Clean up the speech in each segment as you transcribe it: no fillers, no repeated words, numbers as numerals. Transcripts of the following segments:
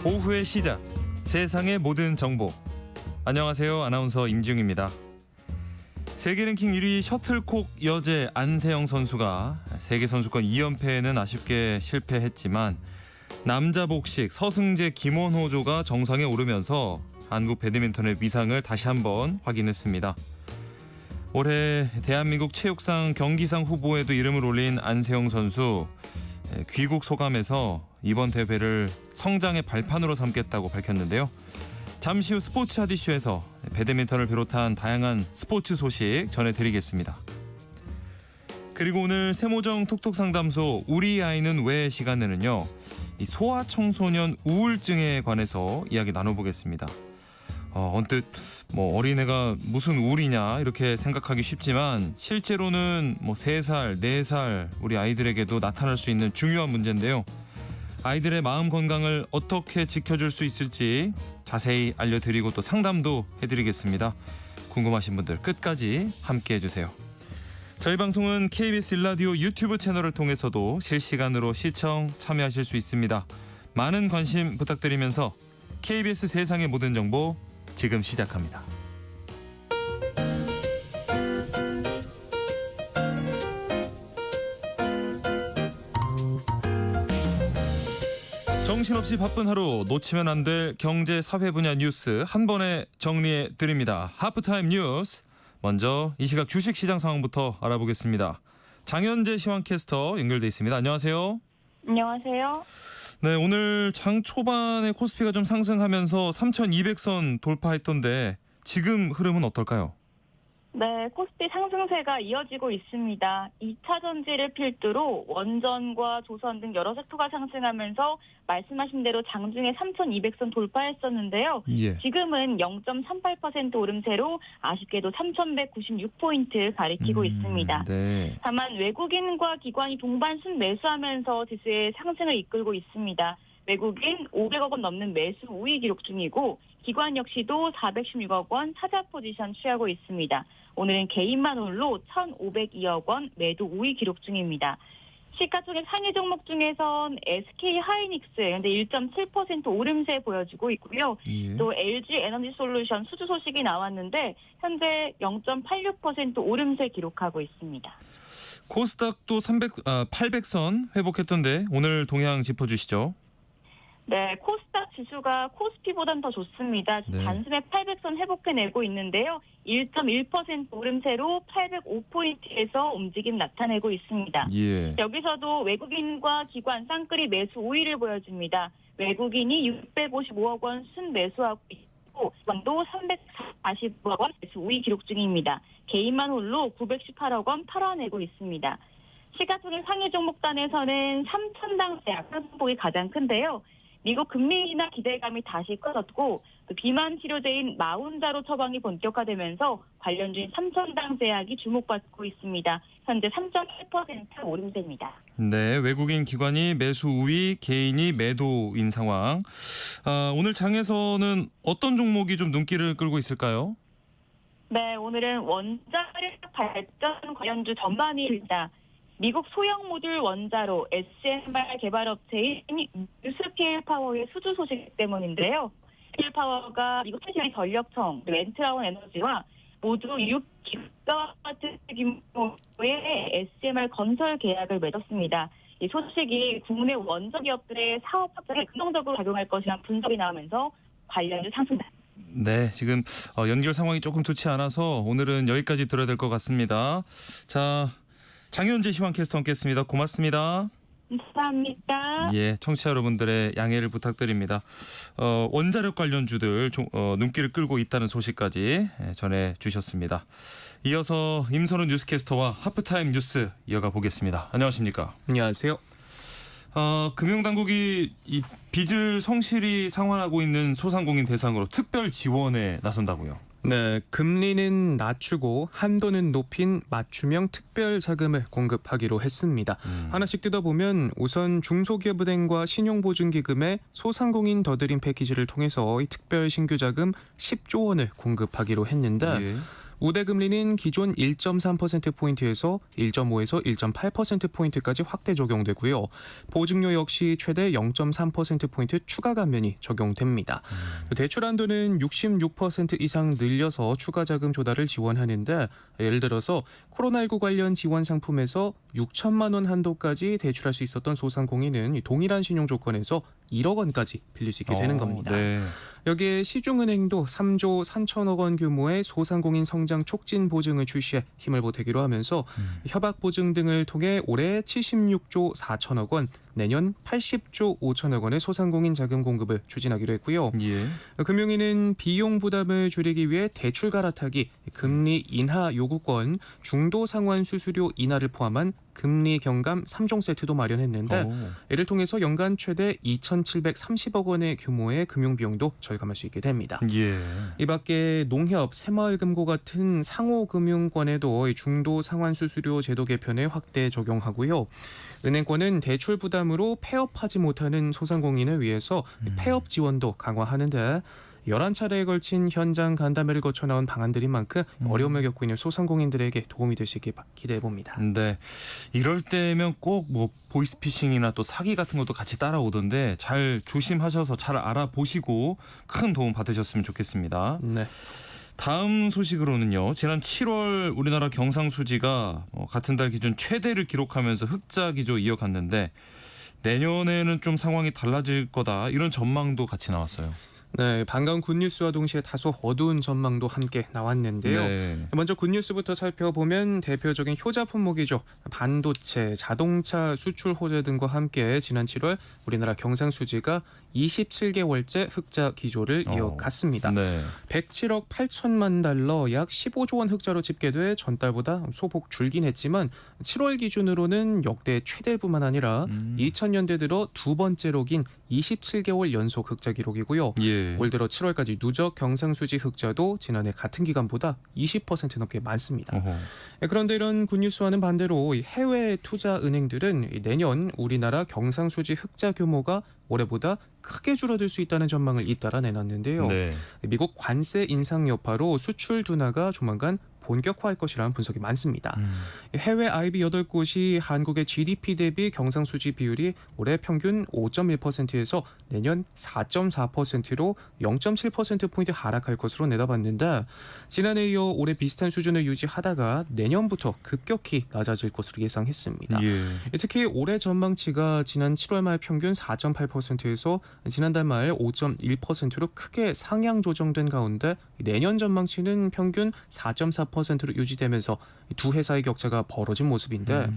오후의 시작, 세상의 모든 정보. 안녕하세요, 아나운서 임지웅입니다. 세계 랭킹 1위 셔틀콕 여제 안세영 선수가 세계선수권 2연패에는 아쉽게 실패했지만 남자 복식 서승재 김원호조가 정상에 오르면서 한국 배드민턴의 위상을 다시 한번 확인했습니다. 올해 대한민국 체육상 경기상 후보에도 이름을 올린 안세영 선수, 귀국 소감에서 이번 대회를 성장의 발판으로 삼겠다고 밝혔는데요. 잠시 후 스포츠 하디쇼에서 배드민턴을 비롯한 다양한 스포츠 소식 전해드리겠습니다. 그리고 오늘 세모정 톡톡상담소 우리 아이는 왜 시간에는요, 이 소아청소년 우울증에 관해서 이야기 나눠보겠습니다. 언뜻 어린애가 무슨 우울이냐 이렇게 생각하기 쉽지만 실제로는 3살, 4살 우리 아이들에게도 나타날 수 있는 중요한 문제인데요. 아이들의 마음 건강을 어떻게 지켜줄 수 있을지 자세히 알려드리고 또 상담도 해드리겠습니다. 궁금하신 분들 끝까지 함께 해주세요. 저희 방송은 KBS 1라디오 유튜브 채널을 통해서도 실시간으로 시청 참여하실 수 있습니다. 많은 관심 부탁드리면서 KBS 세상의 모든 정보 지금 시작합니다. 정신없이 바쁜 하루, 놓치면 안 될 경제 사회 분야 뉴스 한 번에 정리해 드립니다. 하프타임 뉴스. 먼저 이 시각 주식시장 상황부터 알아보겠습니다. 장현재 시황캐스터 연결돼 있습니다. 안녕하세요. 안녕하세요. 네, 오늘 장 초반에 코스피가 좀 상승하면서 3,200선 돌파했던데 지금 흐름은 어떨까요? 네, 코스피 상승세가 이어지고 있습니다. 2차 전지를 필두로 원전과 조선 등 여러 섹터가 상승하면서 말씀하신 대로 장중에 3,200선 돌파했었는데요. 예. 지금은 0.38% 오름세로 아쉽게도 3,196포인트 가리키고 있습니다. 네. 다만 외국인과 기관이 동반 순매수하면서 지수의 상승을 이끌고 있습니다. 외국인 500억 원 넘는 매수 우위 기록 중이고 기관 역시도 416억 원 타자 포지션 취하고 있습니다. 오늘은 개인만 홀로 1,502억 원 매도 우위 기록 중입니다. 시가총액 상위 종목 중에선 SK 하이닉스 현재 1.7% 오름세 보여주고 있고요. 예. 또 LG 에너지 솔루션 수주 소식이 나왔는데 현재 0.86% 오름세 기록하고 있습니다. 코스닥도 800선 회복했던데 오늘 동향 짚어주시죠. 네, 코스닥 지수가 코스피보단 더 좋습니다. 네. 단숨에 800선 회복해내고 있는데요. 1.1% 오름세로 805포인트에서 움직임 나타내고 있습니다. 예. 여기서도 외국인과 기관 쌍끌이 매수 우위를 보여줍니다. 외국인이 655억 원 순매수하고 있고 기관도 340억 원 매수 우위 기록 중입니다. 개인만 홀로 918억 원 팔아내고 있습니다. 시가총액 상위 종목단에서는 3,000당 상승폭이 가장 큰데요. 미국 금리 인하 기대감이 다시 커졌고 비만 치료제인 마운자로 처방이 본격화되면서 관련주인 3,000당 제약이 주목받고 있습니다. 현재 3.8% 오름세입니다. 네, 외국인 기관이 매수 우위, 개인이 매도인 상황. 오늘 장에서는 어떤 종목이 좀 눈길을 끌고 있을까요? 네, 오늘은 원자력 발전 관련주 전반입니다. 미국 소형 모듈 원자로 SMR 개발업체인 뉴스케일 파워의 수주 소식 때문인데요. 스케일 파워가 미국 최신의 전력청, 렌트라운 에너지와 모두 6기가와트 규모의 SMR 건설 계약을 맺었습니다. 이 소식이 국내 원전 기업들의 사업 확장에 긍정적으로 작용할 것이라는 분석이 나오면서 관련주 상승다. 네, 지금 연결 상황이 조금 좋지 않아서 오늘은 여기까지 들어야 될 것 같습니다. 자, 장현재 시황캐스터 함께했습니다. 고맙습니다. 감사합니다. 예, 청취자 여러분들의 양해를 부탁드립니다. 원자력 관련주들 눈길을 끌고 있다는 소식까지 전해주셨습니다. 이어서 임선훈 뉴스캐스터와 하프타임 뉴스 이어가 보겠습니다. 안녕하십니까? 안녕하세요. 금융당국이 이 빚을 성실히 상환하고 있는 소상공인 대상으로 특별 지원에 나선다고요? 네, 금리는 낮추고 한도는 높인 맞춤형 특별 자금을 공급하기로 했습니다. 하나씩 뜯어보면 우선 중소기업은행과 신용보증기금의 소상공인 더드림 패키지를 통해서 이 특별 신규 자금 10조 원을 공급하기로 했는데 예. 우대 금리는 기존 1.3%포인트에서 1.5에서 1.8%포인트까지 확대 적용되고요. 보증료 역시 최대 0.3%포인트 추가 감면이 적용됩니다. 대출 한도는 66% 이상 늘려서 추가 자금 조달을 지원하는데 예를 들어서 코로나19 관련 지원 상품에서 6천만 원 한도까지 대출할 수 있었던 소상공인은 동일한 신용 조건에서 1억 원까지 빌릴 수 있게 되는 겁니다. 네. 여기에 시중은행도 3조 3천억 원 규모의 소상공인 성장 촉진 보증을 출시해 힘을 보태기로 하면서 협약 보증 등을 통해 올해 76조 4천억 원, 내년 80조 5천억 원의 소상공인 자금 공급을 추진하기로 했고요. 예. 금융위는 비용 부담을 줄이기 위해 대출 갈아타기, 금리 인하 요구권, 중도 상환 수수료 인하를 포함한 금리 경감 3종 세트도 마련했는데 이를 통해서 연간 최대 2,730억 원의 규모의 금융 비용도 절감할 수 있게 됩니다. 예. 이 밖에 농협, 새마을금고 같은 상호금융권에도 이 중도 상환 수수료 제도 개편에 확대 적용하고요. 은행권은 대출 부담으로 폐업하지 못하는 소상공인을 위해서 폐업 지원도 강화하는데 11차례에 걸친 현장 간담회를 거쳐 나온 방안들인 만큼 어려움을 겪고 있는 소상공인들에게 도움이 될 수 있게 기대해 봅니다. 네. 이럴 때면 꼭 뭐 보이스피싱이나 또 사기 같은 것도 같이 따라오던데 잘 조심하셔서 잘 알아보시고 큰 도움 받으셨으면 좋겠습니다. 네. 다음 소식으로는요. 지난 7월 우리나라 경상수지가 같은 달 기준 최대를 기록하면서 흑자 기조 이어갔는데 내년에는 좀 상황이 달라질 거다 이런 전망도 같이 나왔어요. 네, 반가운 굿뉴스와 동시에 다소 어두운 전망도 함께 나왔는데요. 네. 먼저 굿뉴스부터 살펴보면 대표적인 효자 품목이죠. 반도체, 자동차 수출 호재 등과 함께 지난 7월 우리나라 경상수지가 27개월째 흑자 기조를 이어갔습니다. 네. 107억 8천만 달러, 약 15조 원 흑자로 집계돼 전달보다 소폭 줄긴 했지만 7월 기준으로는 역대 최대일 뿐만 아니라 2000년대 들어 두 번째로 긴 27개월 연속 흑자 기록이고요. 예. 올 들어 7월까지 누적 경상수지 흑자도 지난해 같은 기간보다 20% 넘게 많습니다. 어허. 그런데 이런 굿뉴스와는 반대로 해외 투자 은행들은 내년 우리나라 경상수지 흑자 규모가 올해보다 크게 줄어들 수 있다는 전망을 잇따라 내놨는데요. 네. 미국 관세 인상 여파로 수출 둔화가 조만간 본격화할 것이라는 분석이 많습니다. 해외 IB 8곳이 한국의 GDP 대비 경상수지 비율이 올해 평균 5.1%에서 내년 4.4%로 0.7%포인트 하락할 것으로 내다봤는데 지난해에 이어 올해 비슷한 수준을 유지하다가 내년부터 급격히 낮아질 것으로 예상했습니다. 예. 특히 올해 전망치가 지난 7월 말 평균 4.8%에서 지난달 말 5.1%로 크게 상향 조정된 가운데 내년 전망치는 평균 4.4%로 유지되면서 두 회사의 격차가 벌어진 모습인데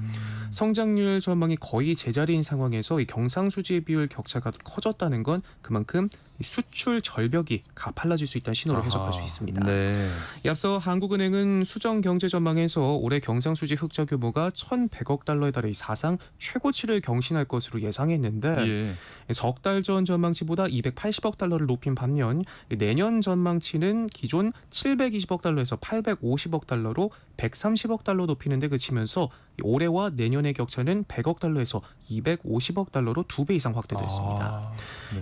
성장률 전망이 거의 제자리인 상황에서 이 경상수지 비율 격차가 커졌다는 건 그만큼 수출 절벽이 가팔라질 수 있다는 신호로 해석할 수 있습니다. 네. 앞서 한국은행은 수정 경제 전망에서 올해 경상수지 흑자 규모가 1,100억 달러에 달해 사상 최고치를 경신할 것으로 예상했는데 예. 석 달 전 전망치보다 280억 달러를 높인 반면 내년 전망치는 기존 720억 달러에서 850억 달러로 130억 달러 높이는 데 그치면서 올해와 내년의 격차는 100억 달러에서 250억 달러로 2배 이상 확대됐습니다.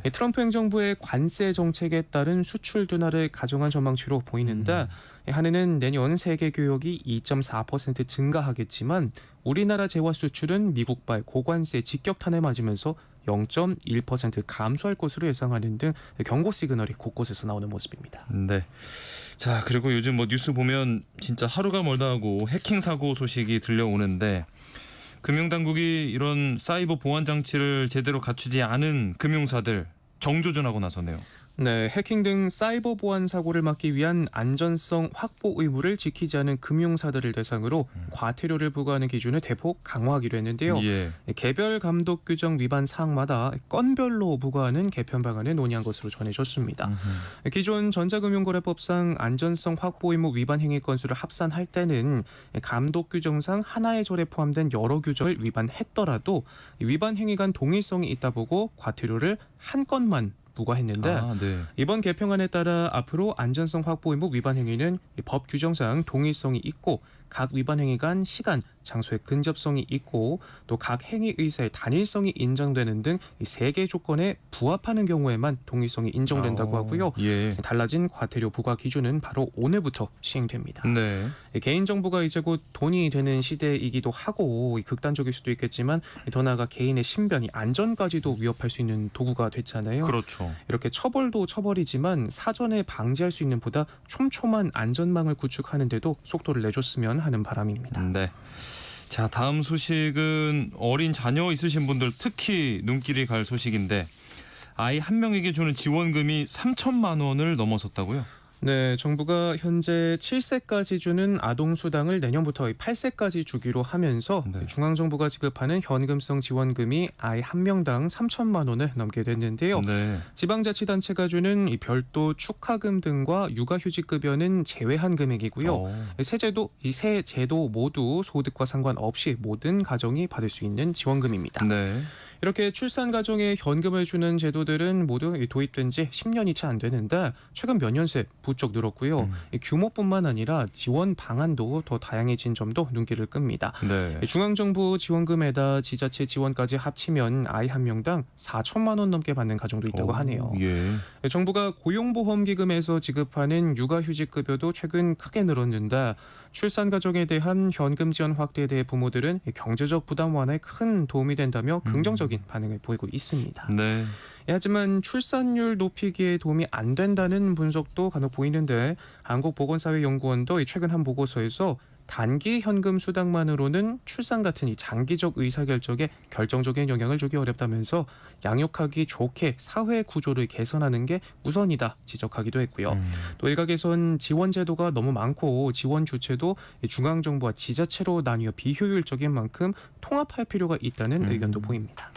네. 트럼프 행정부의 관세 정책에 따른 수출 둔화를 가정한 전망치로 보이는데 한해는 내년 세계 교역이 2.4% 증가하겠지만 우리나라 재화 수출은 미국발 고관세 직격탄을 맞으면서 0.1% 감소할 것으로 예상하는 등 경고 시그널이 곳곳에서 나오는 모습입니다. 네. 자, 그리고 요즘 뭐 뉴스 보면 진짜 하루가 멀다 하고 해킹 사고 소식이 들려오는데 금융당국이 이런 사이버 보안 장치를 제대로 갖추지 않은 금융사들 정조준하고 나서네요. 네, 해킹 등 사이버 보안 사고를 막기 위한 안전성 확보 의무를 지키지 않은 금융사들을 대상으로 과태료를 부과하는 기준을 대폭 강화하기로 했는데요. 예. 개별 감독 규정 위반 사항마다 건별로 부과하는 개편 방안을 논의한 것으로 전해졌습니다. 기존 전자금융거래법상 안전성 확보 의무 위반 행위 건수를 합산할 때는 감독 규정상 하나의 절에 포함된 여러 규정을 위반했더라도 위반 행위가 동일성이 있다 보고 과태료를 한 건만 부과했는데 네. 이번 개평안에 따라 앞으로 안전성 확보 의무 위반 행위는 법 규정상 동일성이 있고 각 위반 행위가 한 시간, 장소의 근접성이 있고 또 각 행위 의사의 단일성이 인정되는 등 이 3개 조건에 부합하는 경우에만 동일성이 인정된다고 하고요. 예. 달라진 과태료 부과 기준은 바로 오늘부터 시행됩니다. 네. 개인정보가 이제 곧 돈이 되는 시대이기도 하고 극단적일 수도 있겠지만 더 나아가 개인의 신변이 안전까지도 위협할 수 있는 도구가 됐잖아요. 그렇죠. 이렇게 처벌도 처벌이지만 사전에 방지할 수 있는 보다 촘촘한 안전망을 구축하는데도 속도를 내줬으면 하는 바람입니다. 네. 자, 다음 소식은 어린 자녀 있으신 분들 특히 눈길이 갈 소식인데 아이 한 명에게 주는 지원금이 3천만 원을 넘어섰다고요? 네, 정부가 현재 7세까지 주는 아동수당을 내년부터 8세까지 주기로 하면서 네. 중앙정부가 지급하는 현금성 지원금이 아이 한 명당 3천만 원을 넘게 됐는데요. 네. 지방자치단체가 주는 이 별도 축하금 등과 육아휴직급여는 제외한 금액이고요. 이 세 제도 모두 소득과 상관없이 모든 가정이 받을 수 있는 지원금입니다. 네. 이렇게 출산 가정에 현금을 주는 제도들은 모두 도입된 지 10년이 채 안 되는데 최근 몇 년 새 부쩍 늘었고요. 이 규모뿐만 아니라 지원 방안도 더 다양해진 점도 눈길을 끕니다. 네. 중앙정부 지원금에다 지자체 지원까지 합치면 아이 한 명당 4천만 원 넘게 받는 가정도 있다고 하네요. 예. 정부가 고용보험기금에서 지급하는 육아휴직급여도 최근 크게 늘었는데 출산 가정에 대한 현금 지원 확대에 대해 부모들은 경제적 부담 완화에 큰 도움이 된다며 긍정적인 반응을 보이고 있습니다. 네. 하지만 출산율 높이기에 도움이 안 된다는 분석도 간혹 보이는데 한국보건사회연구원도 최근 한 보고서에서 단기 현금 수당만으로는 출산 같은 이 장기적 의사결정에 결정적인 영향을 주기 어렵다면서 양육하기 좋게 사회 구조를 개선하는 게 우선이다 지적하기도 했고요. 또 일각에선 지원 제도가 너무 많고 지원 주체도 중앙정부와 지자체로 나뉘어 비효율적인 만큼 통합할 필요가 있다는 의견도 보입니다.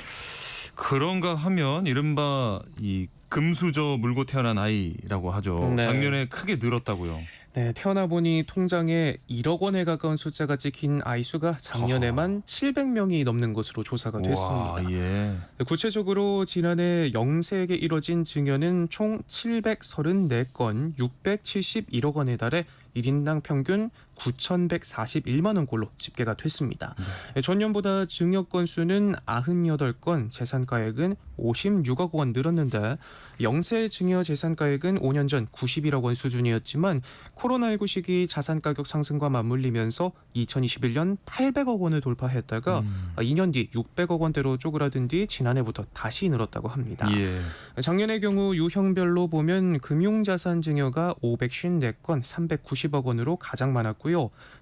그런가 하면 이른바 이 금수저 물고 태어난 아이라고 하죠. 네. 작년에 크게 늘었다고요. 네, 태어나 보니 통장에 1억 원에 가까운 숫자가 찍힌 아이 수가 작년에만 700명이 넘는 것으로 조사가 됐습니다. 와, 예. 구체적으로 지난해 영세에게 이뤄진 증여는 총 734건 671억 원에 달해 1인당 평균 9,141만 원꼴로 집계가 됐습니다. 전년보다 증여 건수는 98건, 재산가액은 56억 원 늘었는데 영세 증여 재산가액은 5년 전 91억 원 수준이었지만 코로나19 시기 자산가격 상승과 맞물리면서 2021년 800억 원을 돌파했다가 2년 뒤 600억 원대로 쪼그라든 뒤 지난해부터 다시 늘었다고 합니다. 예. 작년의 경우 유형별로 보면 금융자산 증여가 554건 390억 원으로 가장 많았고요.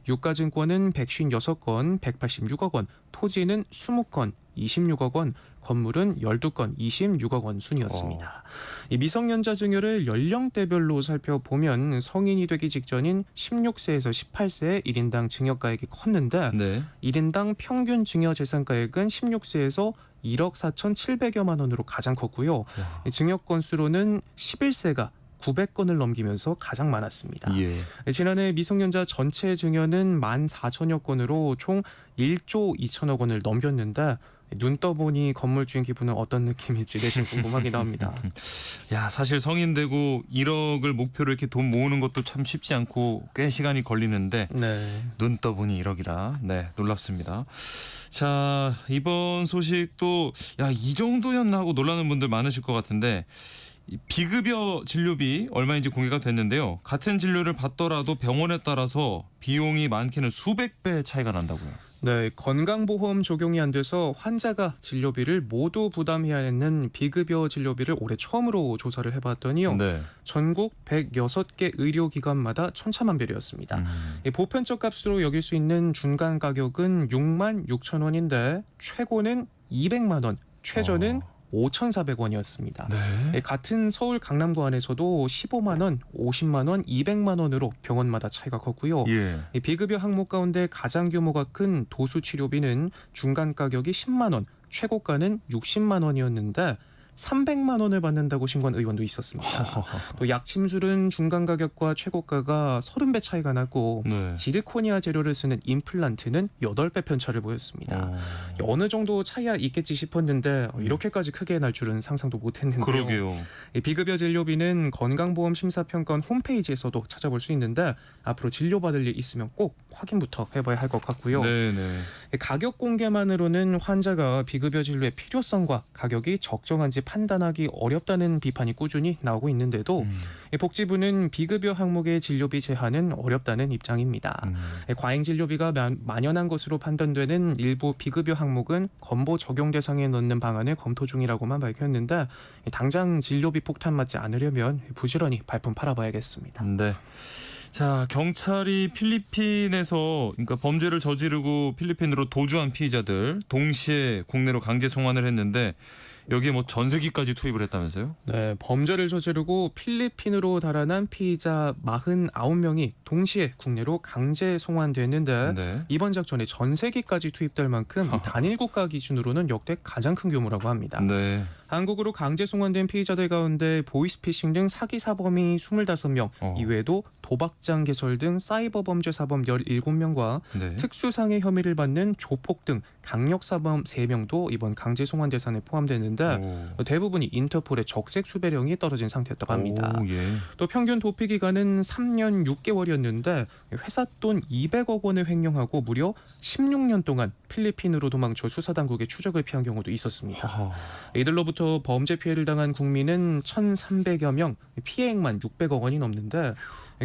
유가증권은 156건 186억 원, 토지는 20건 26억 원, 건물은 12건 26억 원 순이었습니다. 이 미성년자 증여를 연령대별로 살펴보면 성인이 되기 직전인 16세에서 18세의 1인당 증여가액이 컸는데 네. 1인당 평균 증여 재산가액은 16세에서 1억 4,700여만 원으로 가장 컸고요. 이 증여 건수로는 11세가 900건을 넘기면서 가장 많았습니다. 예. 지난해 미성년자 전체 증여는 14,000여 건으로 총 1조 2천억 원을 넘겼는데 눈 떠보니 건물주인 기분은 어떤 느낌일지 내심 궁금하기도 합니다. 야, 사실 성인 되고 1억을 목표로 이렇게 돈 모으는 것도 참 쉽지 않고 꽤 시간이 걸리는데 네. 눈 떠보니 1억이라 네, 놀랍습니다. 자, 이번 소식도 야, 이 정도였나 하고 놀라는 분들 많으실 것 같은데 이 비급여 진료비 얼마인지 공개가 됐는데요. 같은 진료를 받더라도 병원에 따라서 비용이 많게는 수백 배 차이가 난다고요. 네, 건강보험 적용이 안 돼서 환자가 진료비를 모두 부담해야 하는 비급여 진료비를 올해 처음으로 조사를 해봤더니요. 네. 전국 106개 의료기관마다 천차만별이었습니다. 이 보편적 값으로 여길 수 있는 중간 가격은 6만 6천 원인데 최고는 200만 원, 최저는 5,400원이었습니다. 네. 같은 서울 강남구 안에서도 15만 원, 50만 원, 200만 원으로 병원마다 차이가 컸고요. 예. 이 비급여 항목 가운데 가장 규모가 큰 도수 치료비는 중간 가격이 10만 원, 최고가는 60만 원이었는데 300만 원을 받는다고 신고한 의원도 있었습니다. 또 약침술은 중간 가격과 최고가가 30배 차이가 나고 네. 지르코니아 재료를 쓰는 임플란트는 8배 편차를 보였습니다. 어느 정도 차이가 있겠지 싶었는데 이렇게까지 크게 날 줄은 상상도 못했는데요. 그러게요. 이 비급여 진료비는 건강보험 심사평가원 홈페이지에서도 찾아볼 수 있는데 앞으로 진료받을 일 있으면 꼭 확인부터 해봐야 할 것 같고요. 네네. 가격 공개만으로는 환자가 비급여 진료의 필요성과 가격이 적정한지 판단하기 어렵다는 비판이 꾸준히 나오고 있는데도 복지부는 비급여 항목의 진료비 제한은 어렵다는 입장입니다. 과잉 진료비가 만연한 것으로 판단되는 일부 비급여 항목은 건보 적용 대상에 넣는 방안을 검토 중이라고만 밝혔는데 당장 진료비 폭탄 맞지 않으려면 부지런히 발품 팔아봐야겠습니다. 네. 자, 경찰이 필리핀에서 그러니까 범죄를 저지르고 필리핀으로 도주한 피의자들 동시에 국내로 강제 송환을 했는데 여기에 뭐 전세기까지 투입을 했다면서요? 네, 범죄를 저지르고 필리핀으로 달아난 피의자 49명이 동시에 국내로 강제 송환됐는데 네. 이번 작전에 전세기까지 투입될 만큼 이 단일 국가 기준으로는 역대 가장 큰 규모라고 합니다. 네. 한국으로 강제 송환된 피의자들 가운데 보이스피싱 등 사기 사범이 25명, 이외에도 도박장 개설 등 사이버 범죄 사범 17명과 네. 특수상해 혐의를 받는 조폭 등 강력 사범 3명도 이번 강제 송환 대상에 포함되는데 대부분이 인터폴의 적색 수배령이 떨어진 상태였다고 합니다. 오, 예. 또 평균 도피 기간은 3년 6개월이었는데 회사 돈 200억 원을 횡령하고 무려 16년 동안 필리핀으로 도망쳐 수사당국의 추적을 피한 경우도 있었습니다. 이들로부터 범죄 피해를 당한 국민은 1,300여 명, 피해액만 600억 원이 넘는데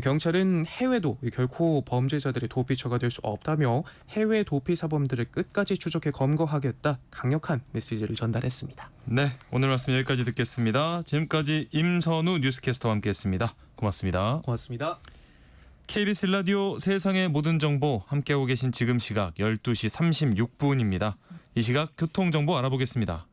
경찰은 해외도 결코 범죄자들의 도피처가 될 수 없다며 해외 도피 사범들을 끝까지 추적해 검거하겠다 강력한 메시지를 전달했습니다. 네, 오늘 말씀 여기까지 듣겠습니다. 지금까지 임선우 뉴스캐스터와 함께했습니다. 고맙습니다. 고맙습니다. KBS 라디오 세상의 모든 정보 함께하고 계신 지금 시각 12시 36분입니다. 이 시각 교통정보 알아보겠습니다.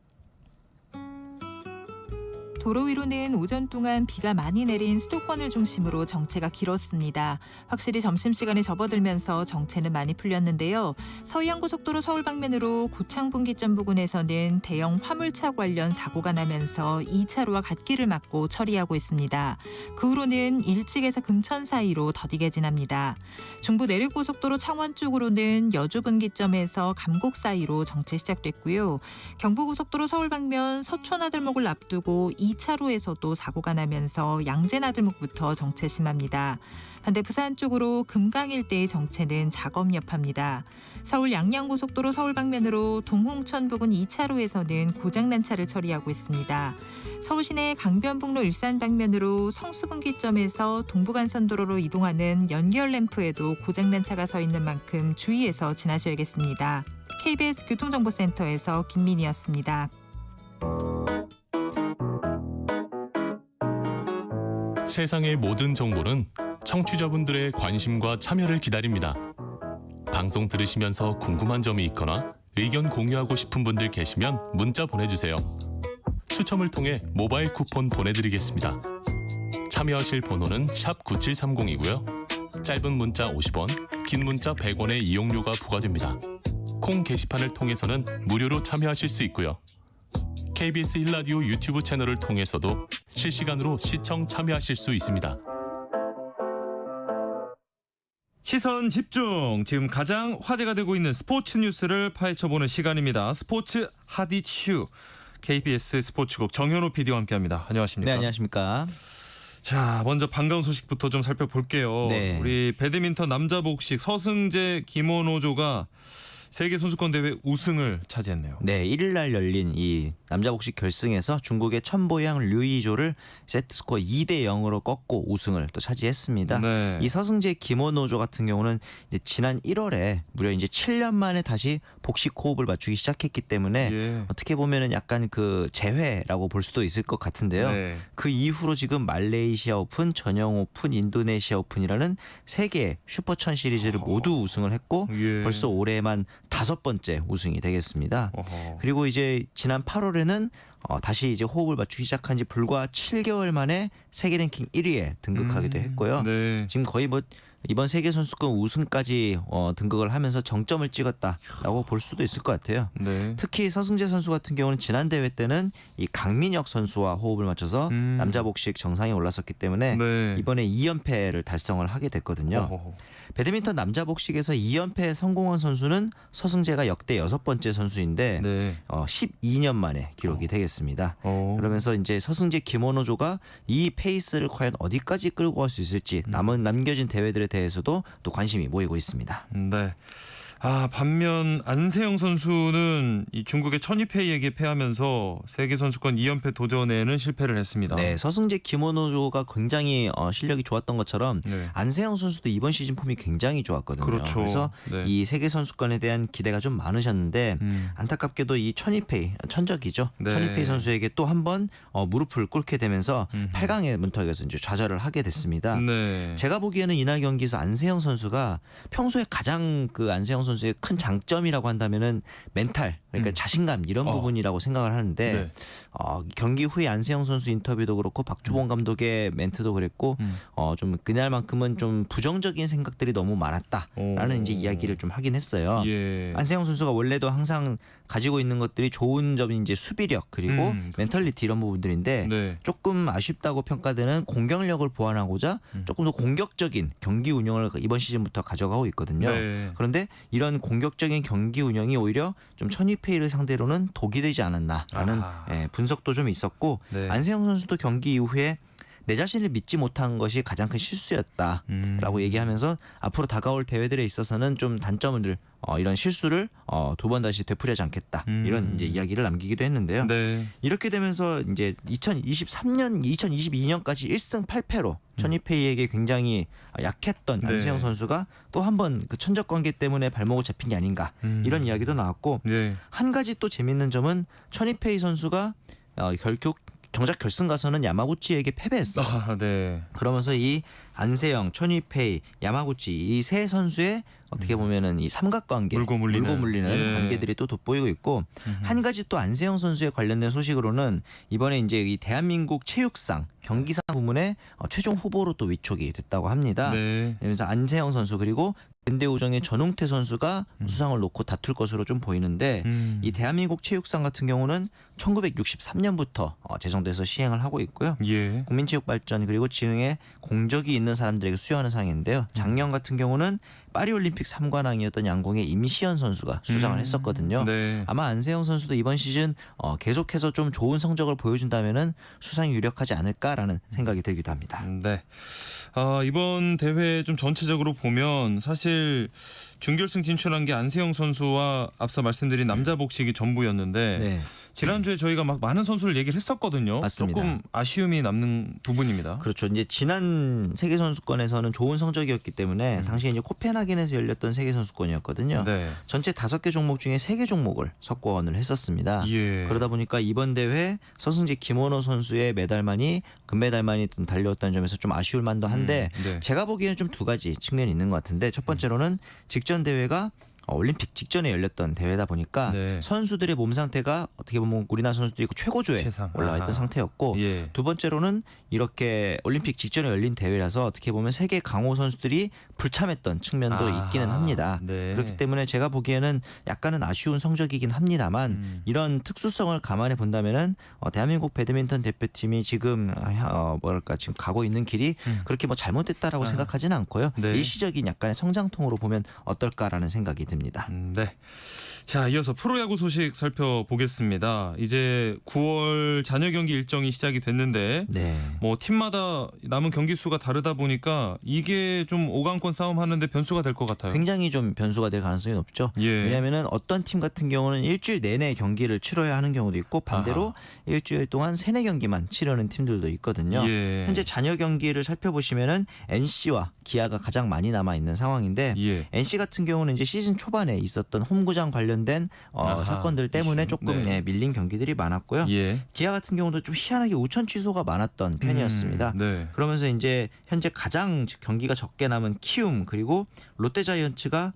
도로 위로는 오전 동안 비가 많이 내린 수도권을 중심으로 정체가 길었습니다. 확실히 점심시간에 접어들면서 정체는 많이 풀렸는데요. 서해안고속도로 서울 방면으로 고창분기점 부근에서는 대형 화물차 관련 사고가 나면서 2차로와 갓길을 막고 처리하고 있습니다. 그 후로는 일찍에서 금천 사이로 더디게 지납니다. 중부 내륙고속도로 창원 쪽으로는 여주분기점에서 감곡 사이로 정체 시작됐고요. 경부고속도로 서울 방면 서초나들목을 앞두고 2차로에서도 사고가 나면서 양재나들목부터 정체 심합니다. 반대 부산 쪽으로 금강 일대의 정체는 작업 여파입니다. 서울 양양고속도로 서울 방면으로 동홍천 부근 2차로에서는 고장난 차를 처리하고 있습니다. 서울 시내 강변북로 일산 방면으로 성수분기점에서 동부간선도로로 이동하는 연결 램프에도 고장난 차가 서 있는 만큼 주의해서 지나셔야겠습니다. KBS 교통정보센터에서 김민희였습니다. 세상의 모든 정보는 청취자분들의 관심과 참여를 기다립니다. 방송 들으시면서 궁금한 점이 있거나 의견 공유하고 싶은 분들 계시면 문자 보내주세요. 추첨을 통해 모바일 쿠폰 보내드리겠습니다. 참여하실 번호는 샵 9730이고요. 짧은 문자 50원, 긴 문자 100원의 이용료가 부과됩니다. 콩 게시판을 통해서는 무료로 참여하실 수 있고요. KBS 1라디오 유튜브 채널을 통해서도 실시간으로 시청 참여하실 수 있습니다. 시선 집중. 지금 가장 화제가 되고 있는 스포츠 뉴스를 파헤쳐보는 시간입니다. 스포츠 핫이슈. KBS 스포츠국 정현호 PD와 함께합니다. 안녕하십니까? 네, 안녕하십니까? 자, 먼저 반가운 소식부터 좀 살펴볼게요. 네. 우리 배드민턴 남자 복식 서승재 김원호조가 세계 선수권 대회 우승을 차지했네요. 네, 1일 날 열린 이 남자 복식 결승에서 중국의 천보양 류이조를 세트 스코어 2대 0으로 꺾고 우승을 또 차지했습니다. 네. 이 서승재 김원호조 같은 경우는 이제 지난 1월에 무려 이제 7년 만에 다시 복식 호흡을 맞추기 시작했기 때문에 예. 어떻게 보면은 약간 그 재회라고 볼 수도 있을 것 같은데요. 네. 그 이후로 지금 말레이시아 오픈, 전형 오픈, 인도네시아 오픈이라는 3개 슈퍼천 시리즈를 모두 우승을 했고 예. 벌써 올해만 5번째 우승이 되겠습니다. 어허. 그리고 이제 지난 8월에는 다시 이제 호흡을 맞추기 시작한 지 불과 7개월 만에 세계 랭킹 1위에 등극하기도 했고요. 네. 지금 거의 뭐 이번 세계 선수권 우승까지 등극을 하면서 정점을 찍었다라고 볼 수도 있을 것 같아요. 네. 특히 서승재 선수 같은 경우는 지난 대회 때는 이 강민혁 선수와 호흡을 맞춰서 남자 복식 정상에 올랐었기 때문에 네. 이번에 2연패를 달성을 하게 됐거든요. 어허. 배드민턴 남자 복식에서 2연패에 성공한 선수는 서승재가 역대 6번째 선수인데 네. 12년 만에 기록이 되겠습니다. 그러면서 이제 서승재 김원호조가 이 페이스를 과연 어디까지 끌고 갈 수 있을지 남겨진 대회들에 대해서도 또 관심이 모이고 있습니다. 네. 반면 안세영 선수는 이 중국의 천이페이에게 패하면서 세계 선수권 2연패 도전에는 실패를 했습니다. 네, 서승재 김원호가 굉장히 실력이 좋았던 것처럼 네. 안세영 선수도 이번 시즌 폼이 굉장히 좋았거든요. 그렇죠. 그래서 네. 이 세계 선수권에 대한 기대가 좀 많으셨는데 안타깝게도 이 천이페이 천적이죠. 네. 천이페이 선수에게 또 한 번 무릎을 꿇게 되면서 음흠. 8강의 문턱에서 이제 좌절을 하게 됐습니다. 네. 제가 보기에는 이날 경기에서 안세영 선수가 평소에 가장 그 안세영 선수의 큰 장점이라고 한다면은 멘탈, 그러니까 자신감 이런 부분이라고 생각을 하는데 네. 경기 후에 안세영 선수 인터뷰도 그렇고 박주봉 감독의 멘트도 그랬고 좀 그날만큼은 좀 부정적인 생각들이 너무 많았다라는 이제 이야기를 좀 하긴 했어요. 예. 안세영 선수가 원래도 항상 가지고 있는 것들이 좋은 점이 이제 수비력 그리고 그렇죠. 멘탈리티 이런 부분들인데 네. 조금 아쉽다고 평가되는 공격력을 보완하고자 조금 더 공격적인 경기 운영을 이번 시즌부터 가져가고 있거든요. 네. 그런데 이런 공격적인 경기 운영이 오히려 좀 천이페이를 상대로는 독이 되지 않았나라는 분석도 좀 있었고 네. 안세영 선수도 경기 이후에 내 자신을 믿지 못한 것이 가장 큰 실수였다라고 얘기하면서 앞으로 다가올 대회들에 있어서는 좀 단점을 이런 실수를 두 번 다시 되풀이하지 않겠다 이런 이제 이야기를 남기기도 했는데요. 네. 이렇게 되면서 이제 2023년, 2022년까지 1승 8패로 천이페이에게 굉장히 약했던 네. 안세영 선수가 또 한 번 그 천적 관계 때문에 발목을 잡힌 게 아닌가 이런 이야기도 나왔고 네. 한 가지 또 재밌는 점은 천이페이 선수가 결국 정작 결승 가서는 야마구치에게 패배했어. 네. 그러면서 이 안세영, 천이페이, 야마구치 이 세 선수의 어떻게 보면은 이 삼각관계 물고 물리는. 예. 관계들이 또 돋보이고 있고 한 가지 또 안세영 선수에 관련된 소식으로는 이번에 이제 이 대한민국 체육상 경기상 부문에 최종 후보로 또 위촉이 됐다고 합니다. 네. 그래서 안세영 선수 그리고 근대우정의 전웅태 선수가 수상을 놓고 다툴 것으로 좀 보이는데 이 대한민국 체육상 같은 경우는 1963년부터 제정돼서 시행을 하고 있고요. 예. 국민체육발전 그리고 지능에 공적이 있는 사람들에게 수여하는 상인데요. 작년 같은 경우는 파리올림픽 3관왕이었던 양궁의 임시현 선수가 수상을 했었거든요. 네. 아마 안세영 선수도 이번 시즌 계속해서 좀 좋은 성적을 보여준다면은 수상이 유력하지 않을까라는 생각이 들기도 합니다. 네. 이번 대회 좀 전체적으로 보면 사실 준결승 진출한 게 안세영 선수와 앞서 말씀드린 남자 복식이 전부였는데 네. 지난주에 저희가 막 많은 선수를 얘기를 했었거든요. 맞습니다. 조금 아쉬움이 남는 부분입니다. 그렇죠. 이제 지난 세계 선수권에서는 좋은 성적이었기 때문에 당시에 이제 코펜하겐에서 열렸던 세계 선수권이었거든요. 네. 전체 5개 종목 중에 3개 종목을 석권을 했었습니다. 예. 그러다 보니까 이번 대회 서승재 김원호 선수의 메달만이 금메달만이 달려왔다는 점에서 좀 아쉬울 만도 한데 네. 제가 보기에는 좀 두 가지 측면이 있는 것 같은데 첫 번째로는 직전 대회가 올림픽 직전에 열렸던 대회다 보니까 네. 선수들의 몸 상태가 어떻게 보면 우리나라 선수들이 최고조에 최상. 올라와 있던 아하. 상태였고 예. 두 번째로는 이렇게 올림픽 직전에 열린 대회라서 어떻게 보면 세계 강호 선수들이 불참했던 측면도 아하. 있기는 합니다. 네. 그렇기 때문에 제가 보기에는 약간은 아쉬운 성적이긴 합니다만 이런 특수성을 감안해 본다면은 대한민국 배드민턴 대표팀이 지금 지금 가고 있는 길이 그렇게 뭐 잘못됐다라고 생각하지는 않고요. 네. 일시적인 약간의 성장통으로 보면 어떨까라는 생각이 듭니다. 네. 자, 이어서 프로야구 소식 살펴보겠습니다. 이제 9월 잔여 경기 일정이 시작이 됐는데 네. 뭐 팀마다 남은 경기 수가 다르다 보니까 이게 좀 5강권 싸움 하는데 변수가 될 것 같아요. 굉장히 좀 변수가 될 가능성이 높죠. 예. 왜냐하면 어떤 팀 같은 경우는 일주일 내내 경기를 치러야 하는 경우도 있고 반대로 일주일 동안 3-4경기만 치르는 팀들도 있거든요. 예. 현재 잔여 경기를 살펴보시면은 NC와 기아가 가장 많이 남아 있는 상황인데 예. NC 같은 경우는 이제 시즌 초반에 있었던 홈구장 관련된 사건들 때문에 이슈. 조금 네. 밀린 경기들이 많았고요. 예. 기아 같은 경우도 좀 희한하게 우천 취소가 많았던 편이었습니다. 네. 그러면서 이제 현재 가장 경기가 적게 남은 키움 그리고 롯데자이언츠가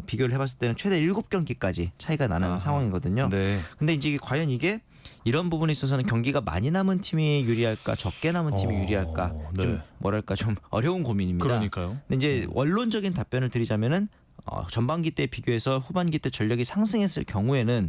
비교를 해봤을 때는 최대 7경기까지 차이가 나는 상황이거든요. 네. 근데 이제 과연 이게 이런 부분에 있어서는 경기가 많이 남은 팀이 유리할까 적게 남은 팀이 유리할까 네. 좀 뭐랄까 좀 어려운 고민입니다. 그러니까요. 근데 이제 원론적인 답변을 드리자면은 전반기 때 비교해서 후반기 때 전력이 상승했을 경우에는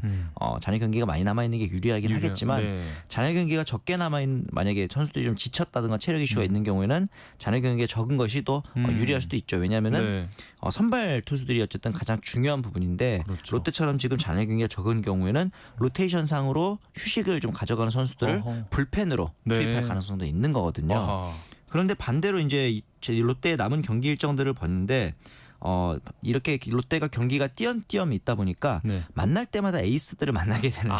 잔여 경기가 많이 남아 있는 게 유리하긴 하겠지만 네. 잔여 경기가 적게 남아 있는 만약에 선수들이 좀 지쳤다든가 체력 이슈가 있는 경우에는 잔여 경기가 적은 것이 더 유리할 수도 있죠. 왜냐하면은 네. 선발 투수들이 어쨌든 가장 중요한 부분인데 그렇죠. 롯데처럼 지금 잔여 경기가 적은 경우에는 로테이션상으로 휴식을 좀 가져가는 선수들을 어허. 불펜으로 네. 투입할 가능성도 있는 거거든요. 아하. 그런데 반대로 이제 롯데의 남은 경기 일정들을 봤는데 이렇게 롯데가 경기가 띄엄띄엄 있다 보니까 네. 만날 때마다 에이스들을 만나게 되는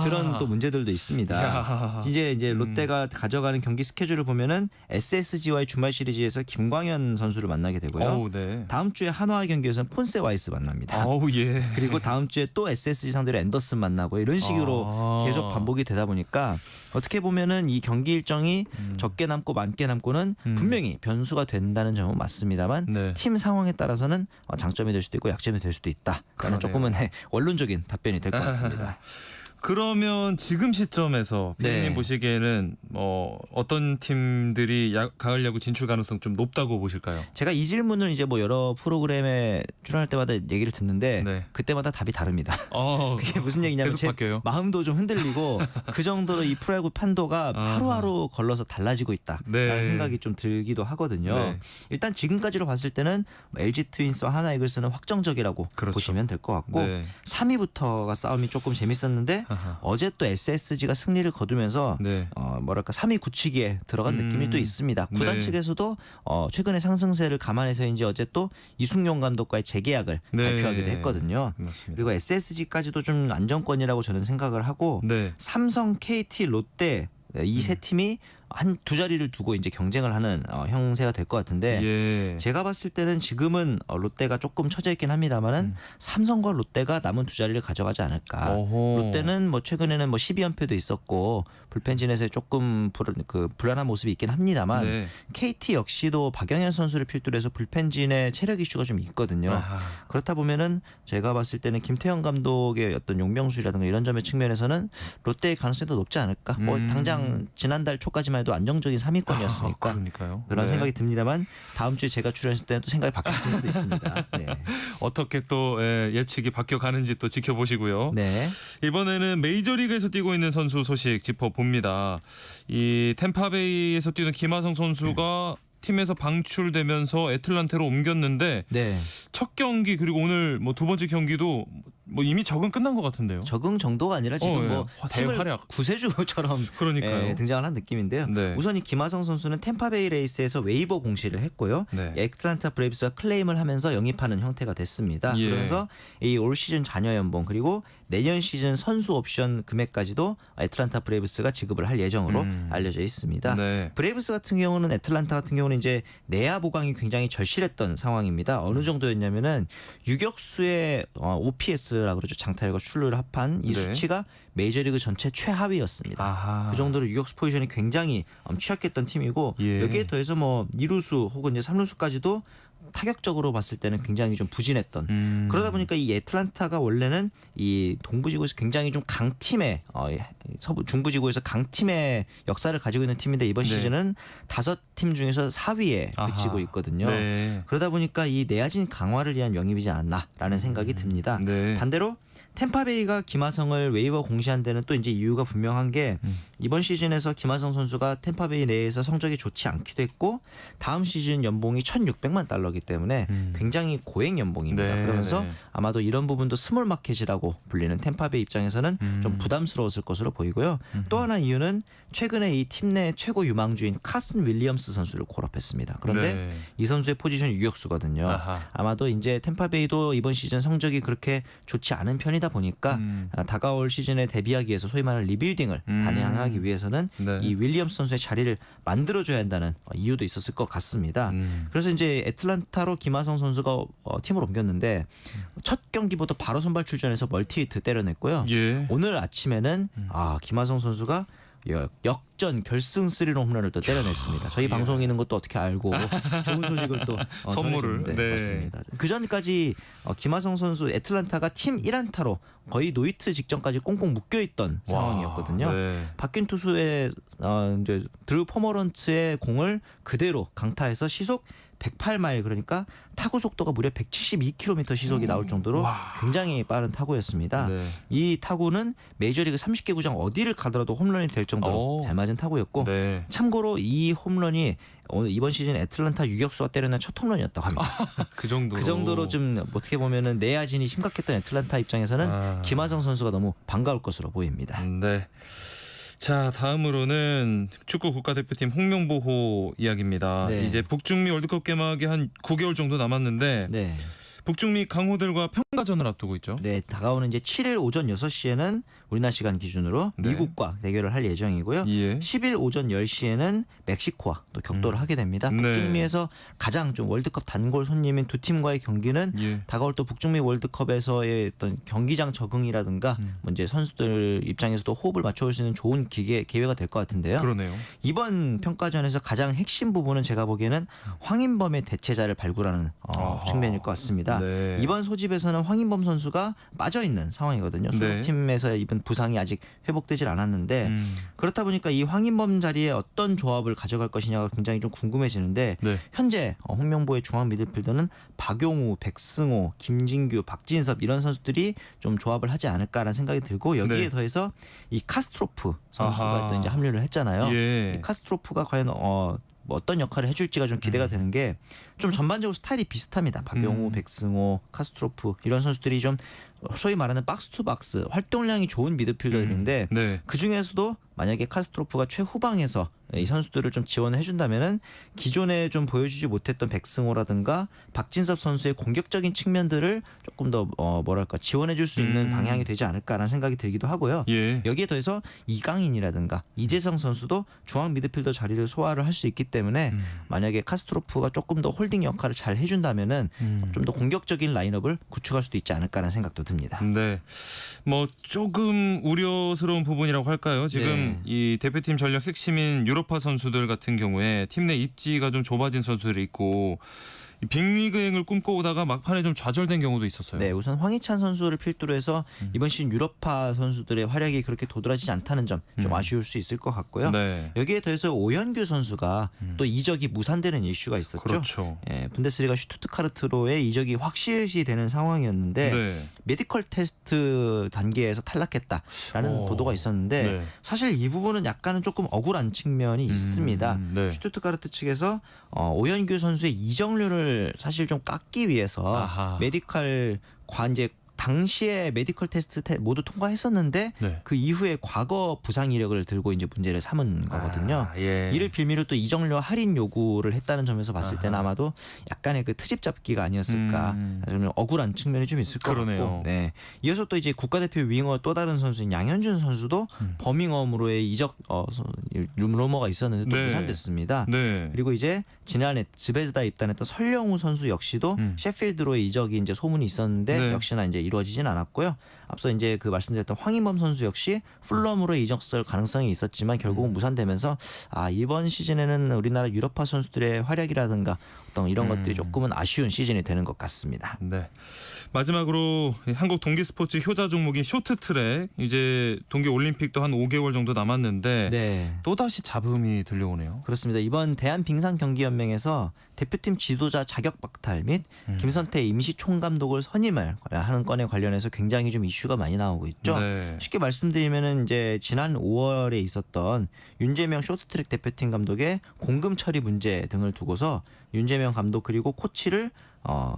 그런 또 문제들도 있습니다. 야. 이제 롯데가 가져가는 경기 스케줄을 보면은 SSG와의 주말 시리즈에서 김광현 선수를 만나게 되고요. 어우, 네. 다음 주에 한화와 경기에서는 폰세 와이스 만납니다. 어우, 예. 그리고 다음 주에 또 SSG 상대로 앤더슨 만나고 이런 식으로 계속 반복이 되다 보니까 어떻게 보면은 이 경기 일정이 적게 남고 많게 남고는 분명히 변수가 된다는 점은 맞습니다만 네. 팀 상황에 따라서는 장점이 될 수도 있고 약점이 될 수도 있다라는 그러네요. 조금은 원론적인 답변이 될 것 같습니다. 그러면 지금 시점에서 피디님 네. 보시기에는 어떤 팀들이 가을 야구 진출 가능성 좀 높다고 보실까요? 제가 이 질문을 이제 뭐 여러 프로그램에 출연할 때마다 얘기를 듣는데 네. 그때마다 답이 다릅니다. 그게 무슨 얘기냐면 계속 제 바뀌어요. 마음도 좀 흔들리고 그 정도로 이 프로야구 판도가 하루하루 걸러서 달라지고 있다라는 네. 생각이 좀 들기도 하거든요. 네. 일단 지금까지로 봤을 때는 LG 트윈스와 하나 이글스는 확정적이라고 그렇죠. 보시면 될 것 같고 네. 3위부터가 싸움이 조금 재밌었는데 아하. 어제 또 SSG가 승리를 거두면서 네. 뭐랄까 3위 굳히기에 들어간 느낌이 또 있습니다. 구단 네. 측에서도 최근의 상승세를 감안해서인지 어제 또 이승용 감독과의 재계약을 네. 발표하기도 했거든요. 맞습니다. 그리고 SSG까지도 좀 안정권이라고 저는 생각을 하고 네. 삼성, KT, 롯데 이 세 팀이 한 두 자리를 두고 이제 경쟁을 하는 형세가 될 것 같은데 예. 제가 봤을 때는 지금은 롯데가 조금 처져 있긴 합니다만은 삼성과 롯데가 남은 두 자리를 가져가지 않을까. 어허. 롯데는 뭐 최근에는 뭐 12연패도 있었고 불펜진에서 조금 불안한 모습이 있긴 합니다만 네. KT 역시도 박영현 선수를 필두로 해서 불펜진에 체력 이슈가 좀 있거든요. 아하. 그렇다 보면은 제가 봤을 때는 김태형 감독의 어떤 용병술이라든가 이런 점의 측면에서는 롯데의 가능성이 더 높지 않을까. 뭐 당장 지난달 초까지만 해도 안정적인 3위권이었으니까 그러니까요. 그런 네. 생각이 듭니다만 다음 주에 제가 출연했을 때는 또 생각이 바뀔 수도 있습니다. 네. 어떻게 또 예측이 바뀌어 가는지 또 지켜보시고요. 네. 이번에는 메이저리그에서 뛰고 있는 선수 소식 짚어봅니다. 이 템파베이에서 뛰는 김하성 선수가 팀에서 방출되면서 애틀란타로 옮겼는데 네. 첫 경기 그리고 오늘 뭐 두 번째 경기도 뭐 이미 적응 끝난 것 같은데요. 적응 정도가 아니라 지금 예. 뭐 팀을 대활약. 구세주처럼 그러니까요. 등장을 한 느낌인데요. 네. 우선 이 김하성 선수는 템파베이 레이스에서 웨이버 공시를 했고요. 네. 애틀란타 브레이브스가 클레임을 하면서 영입하는 형태가 됐습니다. 예. 그러면서 이 올 시즌 잔여 연봉 그리고 내년 시즌 선수 옵션 금액까지도 애틀란타 브레이브스가 지급을 할 예정으로 알려져 있습니다. 네. 브레이브스 같은 경우는 애틀란타 같은 경우는 이제 내야 보강이 굉장히 절실했던 상황입니다. 어느 정도였냐면은 유격수의 OPS라고 그러죠. 장타율과 출루를 합한 이 네. 수치가 메이저리그 전체 최하위였습니다. 아하. 그 정도로 유격수 포지션이 굉장히 취약했던 팀이고 예. 여기에 더해서 뭐 2루수 혹은 이제 3루수까지도 타격적으로 봤을 때는 굉장히 좀 부진했던 그러다 보니까 이 애틀란타가 원래는 이 동부지구에서 굉장히 좀 강팀의 서부 중부지구에서 강팀의 역사를 가지고 있는 팀인데 이번 네. 시즌은 5팀 중에서 4위에 아하. 그치고 있거든요. 네. 그러다 보니까 이 내야진 강화를 위한 영입이지 않았나라는 생각이 듭니다. 네. 반대로 템파베이가 김하성을 웨이버 공시한 데는 또 이제 이유가 분명한 게 이번 시즌에서 김하성 선수가 템파베이 내에서 성적이 좋지 않기도 했고 다음 시즌 연봉이 1,600만 달러이기 때문에 굉장히 고액 연봉입니다. 네, 그러면서 네. 아마도 이런 부분도 스몰 마켓이라고 불리는 템파베이 입장에서는 좀 부담스러웠을 것으로 보이고요. 또 하나 이유는 최근에 이 팀 내 최고 유망주인 카슨 윌리엄스 선수를 콜업했습니다. 그런데 네. 이 선수의 포지션이 유격수거든요. 아하. 아마도 이제 템파베이도 이번 시즌 성적이 그렇게 좋지 않은 편이다 보니까 다가올 시즌에 대비하기 위해서 소위 말하는 리빌딩을 단행하기 위해서는 네. 이 윌리엄스 선수의 자리를 만들어줘야 한다는 이유도 있었을 것 같습니다. 그래서 이제 애틀란타로 김하성 선수가 팀을 옮겼는데 첫 경기부터 바로 선발 출전해서 멀티히트 때려냈고요. 예. 오늘 아침에는 김하성 선수가 역전 결승 3런 홈런을 또 때려냈습니다. 저희 방송에 있는 것도 어떻게 알고 좋은 소식을 또 선물을. 전해줬는데 네. 맞습니다. 그 전까지 김하성 선수 애틀란타가 팀 1안타로 거의 노히트 직전까지 꽁꽁 묶여있던 상황이었거든요. 네. 바뀐 투수의 이제 드루 포머런츠의 공을 그대로 강타해서 시속 108마일 그러니까 타구 속도가 무려 172km 시속이 나올 정도로 굉장히 빠른 타구였습니다. 네. 이 타구는 메이저리그 30개 구장 어디를 가더라도 홈런이 될 정도로 오. 잘 맞은 타구였고 네. 참고로 이 홈런이 오늘 이번 시즌 애틀란타 유격수가 때려낸 첫 홈런이었다고 합니다. 그 정도로. 그 정도로 좀 어떻게 보면은 내야진이 심각했던 애틀란타 입장에서는 아. 김하성 선수가 너무 반가울 것으로 보입니다. 네. 자, 다음으로는 축구 국가대표팀 홍명보호 이야기입니다. 네. 이제 북중미 월드컵 개막이 한 9개월 정도 남았는데 네. 북중미 강호들과 평가전을 앞두고 있죠. 네, 다가오는 이제 7일 오전 6시에는 우리나라 시간 기준으로 네. 미국과 대결을 할 예정이고요. 예. 10일 오전 10시에는 멕시코와 또 격돌을 하게 됩니다. 네. 북중미에서 가장 좀 월드컵 단골 손님인 두 팀과의 경기는 예. 다가올 또 북중미 월드컵에서의 어떤 경기장 적응이라든가 뭐 이제 선수들 입장에서도 호흡을 맞춰올 수 있는 좋은 기회가 될 것 같은데요. 그러네요. 이번 평가전에서 가장 핵심 부분은 제가 보기에는 황인범의 대체자를 발굴하는 아하. 측면일 것 같습니다. 네. 이번 소집에서는 황인범 선수가 빠져 있는 상황이거든요. 소속팀에서 입은 부상이 아직 회복되질 않았는데 그렇다 보니까 이 황인범 자리에 어떤 조합을 가져갈 것이냐가 굉장히 좀 궁금해지는데 네. 현재 홍명보의 중앙 미드필더는 박용우, 백승호, 김진규, 박진섭 이런 선수들이 좀 조합을 하지 않을까라는 생각이 들고 여기에 네. 더해서 이 카스트로프 선수가 아하. 또 이제 합류를 했잖아요. 예. 이 카스트로프가 과연 뭐 어떤 역할을 해줄지가 좀 기대가 되는 게 좀 전반적으로 스타일이 비슷합니다. 박용우, 백승호, 카스트로프 이런 선수들이 좀 소위 말하는 박스 투 박스 활동량이 좋은 미드필더들인데 네. 그 중에서도 만약에 카스트로프가 최후방에서 이 선수들을 좀 지원을 해준다면은 기존에 좀 보여주지 못했던 백승호라든가 박진섭 선수의 공격적인 측면들을 조금 더 뭐랄까 지원해줄 수 있는 방향이 되지 않을까라는 생각이 들기도 하고요. 예. 여기에 더해서 이강인이라든가 이재성 선수도 중앙 미드필더 자리를 소화를 할 수 있기 때문에 만약에 카스트로프가 조금 더 홀딩 역할을 잘 해준다면은 좀 더 공격적인 라인업을 구축할 수도 있지 않을까라는 생각도 듭니다. 네. 뭐 조금 우려스러운 부분이라고 할까요? 지금 네. 이 대표팀 전력 핵심인 유로파 선수들 같은 경우에 팀 내 입지가 좀 좁아진 선수들이 있고 이 빅리그행을 꿈꿔오다가 막판에 좀 좌절된 경우도 있었어요. 네, 우선 황희찬 선수를 필두로 해서 이번 시즌 유럽파 선수들의 활약이 그렇게 도드라지지 않다는 점 좀 아쉬울 수 있을 것 같고요. 네. 여기에 더해서 오현규 선수가 또 이적이 무산되는 이슈가 있었죠. 그렇죠. 예, 분데스리가 슈투트가르트로의 이적이 확실시되는 상황이었는데 네. 메디컬 테스트 단계에서 탈락했다라는 오. 보도가 있었는데 네. 사실 이 부분은 약간은 조금 억울한 측면이 있습니다. 네. 슈투트가르트 측에서 오현규 선수의 이적료를 사실 좀 깎기 위해서 아하. 메디컬 이제 당시에 메디컬 테스트 모두 통과했었는데 네. 그 이후에 과거 부상 이력을 들고 이제 문제를 삼은 거거든요. 아, 예. 이를 빌미로 또 이적료 할인 요구를 했다는 점에서 봤을 때는 아하. 아마도 약간의 그 트집 잡기가 아니었을까. 좀 억울한 측면이 좀 있을 것 그러네요. 같고. 네. 이어서 또 이제 국가대표 윙어 또 다른 선수인 양현준 선수도 버밍엄으로의 이적 루머가 있었는데 또 네. 무산됐습니다. 네. 그리고 이제 지난해 즈베즈다 입단했던 설영우 선수 역시도 셰필드로의 이적이 이제 소문이 있었는데 네. 역시나 이제 이루어지진 않았고요. 앞서 이제 그 말씀드렸던 황인범 선수 역시 풀럼으로의 이적설 가능성이 있었지만 결국은 무산되면서 이번 시즌에는 우리나라 유럽파 선수들의 활약이라든가 어떤 이런 것들이 조금은 아쉬운 시즌이 되는 것 같습니다. 네. 마지막으로 한국 동계 스포츠 효자 종목인 쇼트트랙 이제 동계 올림픽도 한 5개월 정도 남았는데 네. 또 다시 잡음이 들려오네요. 그렇습니다. 이번 대한빙상경기연맹에서 대표팀 지도자 자격 박탈 및 김선태 임시 총감독을 선임을 하는 건에 관련해서 굉장히 좀 이슈가 많이 나오고 있죠. 네. 쉽게 말씀드리면은 이제 지난 5월에 있었던 윤재명 쇼트트랙 대표팀 감독의 공금 처리 문제 등을 두고서 윤재명 감독 그리고 코치를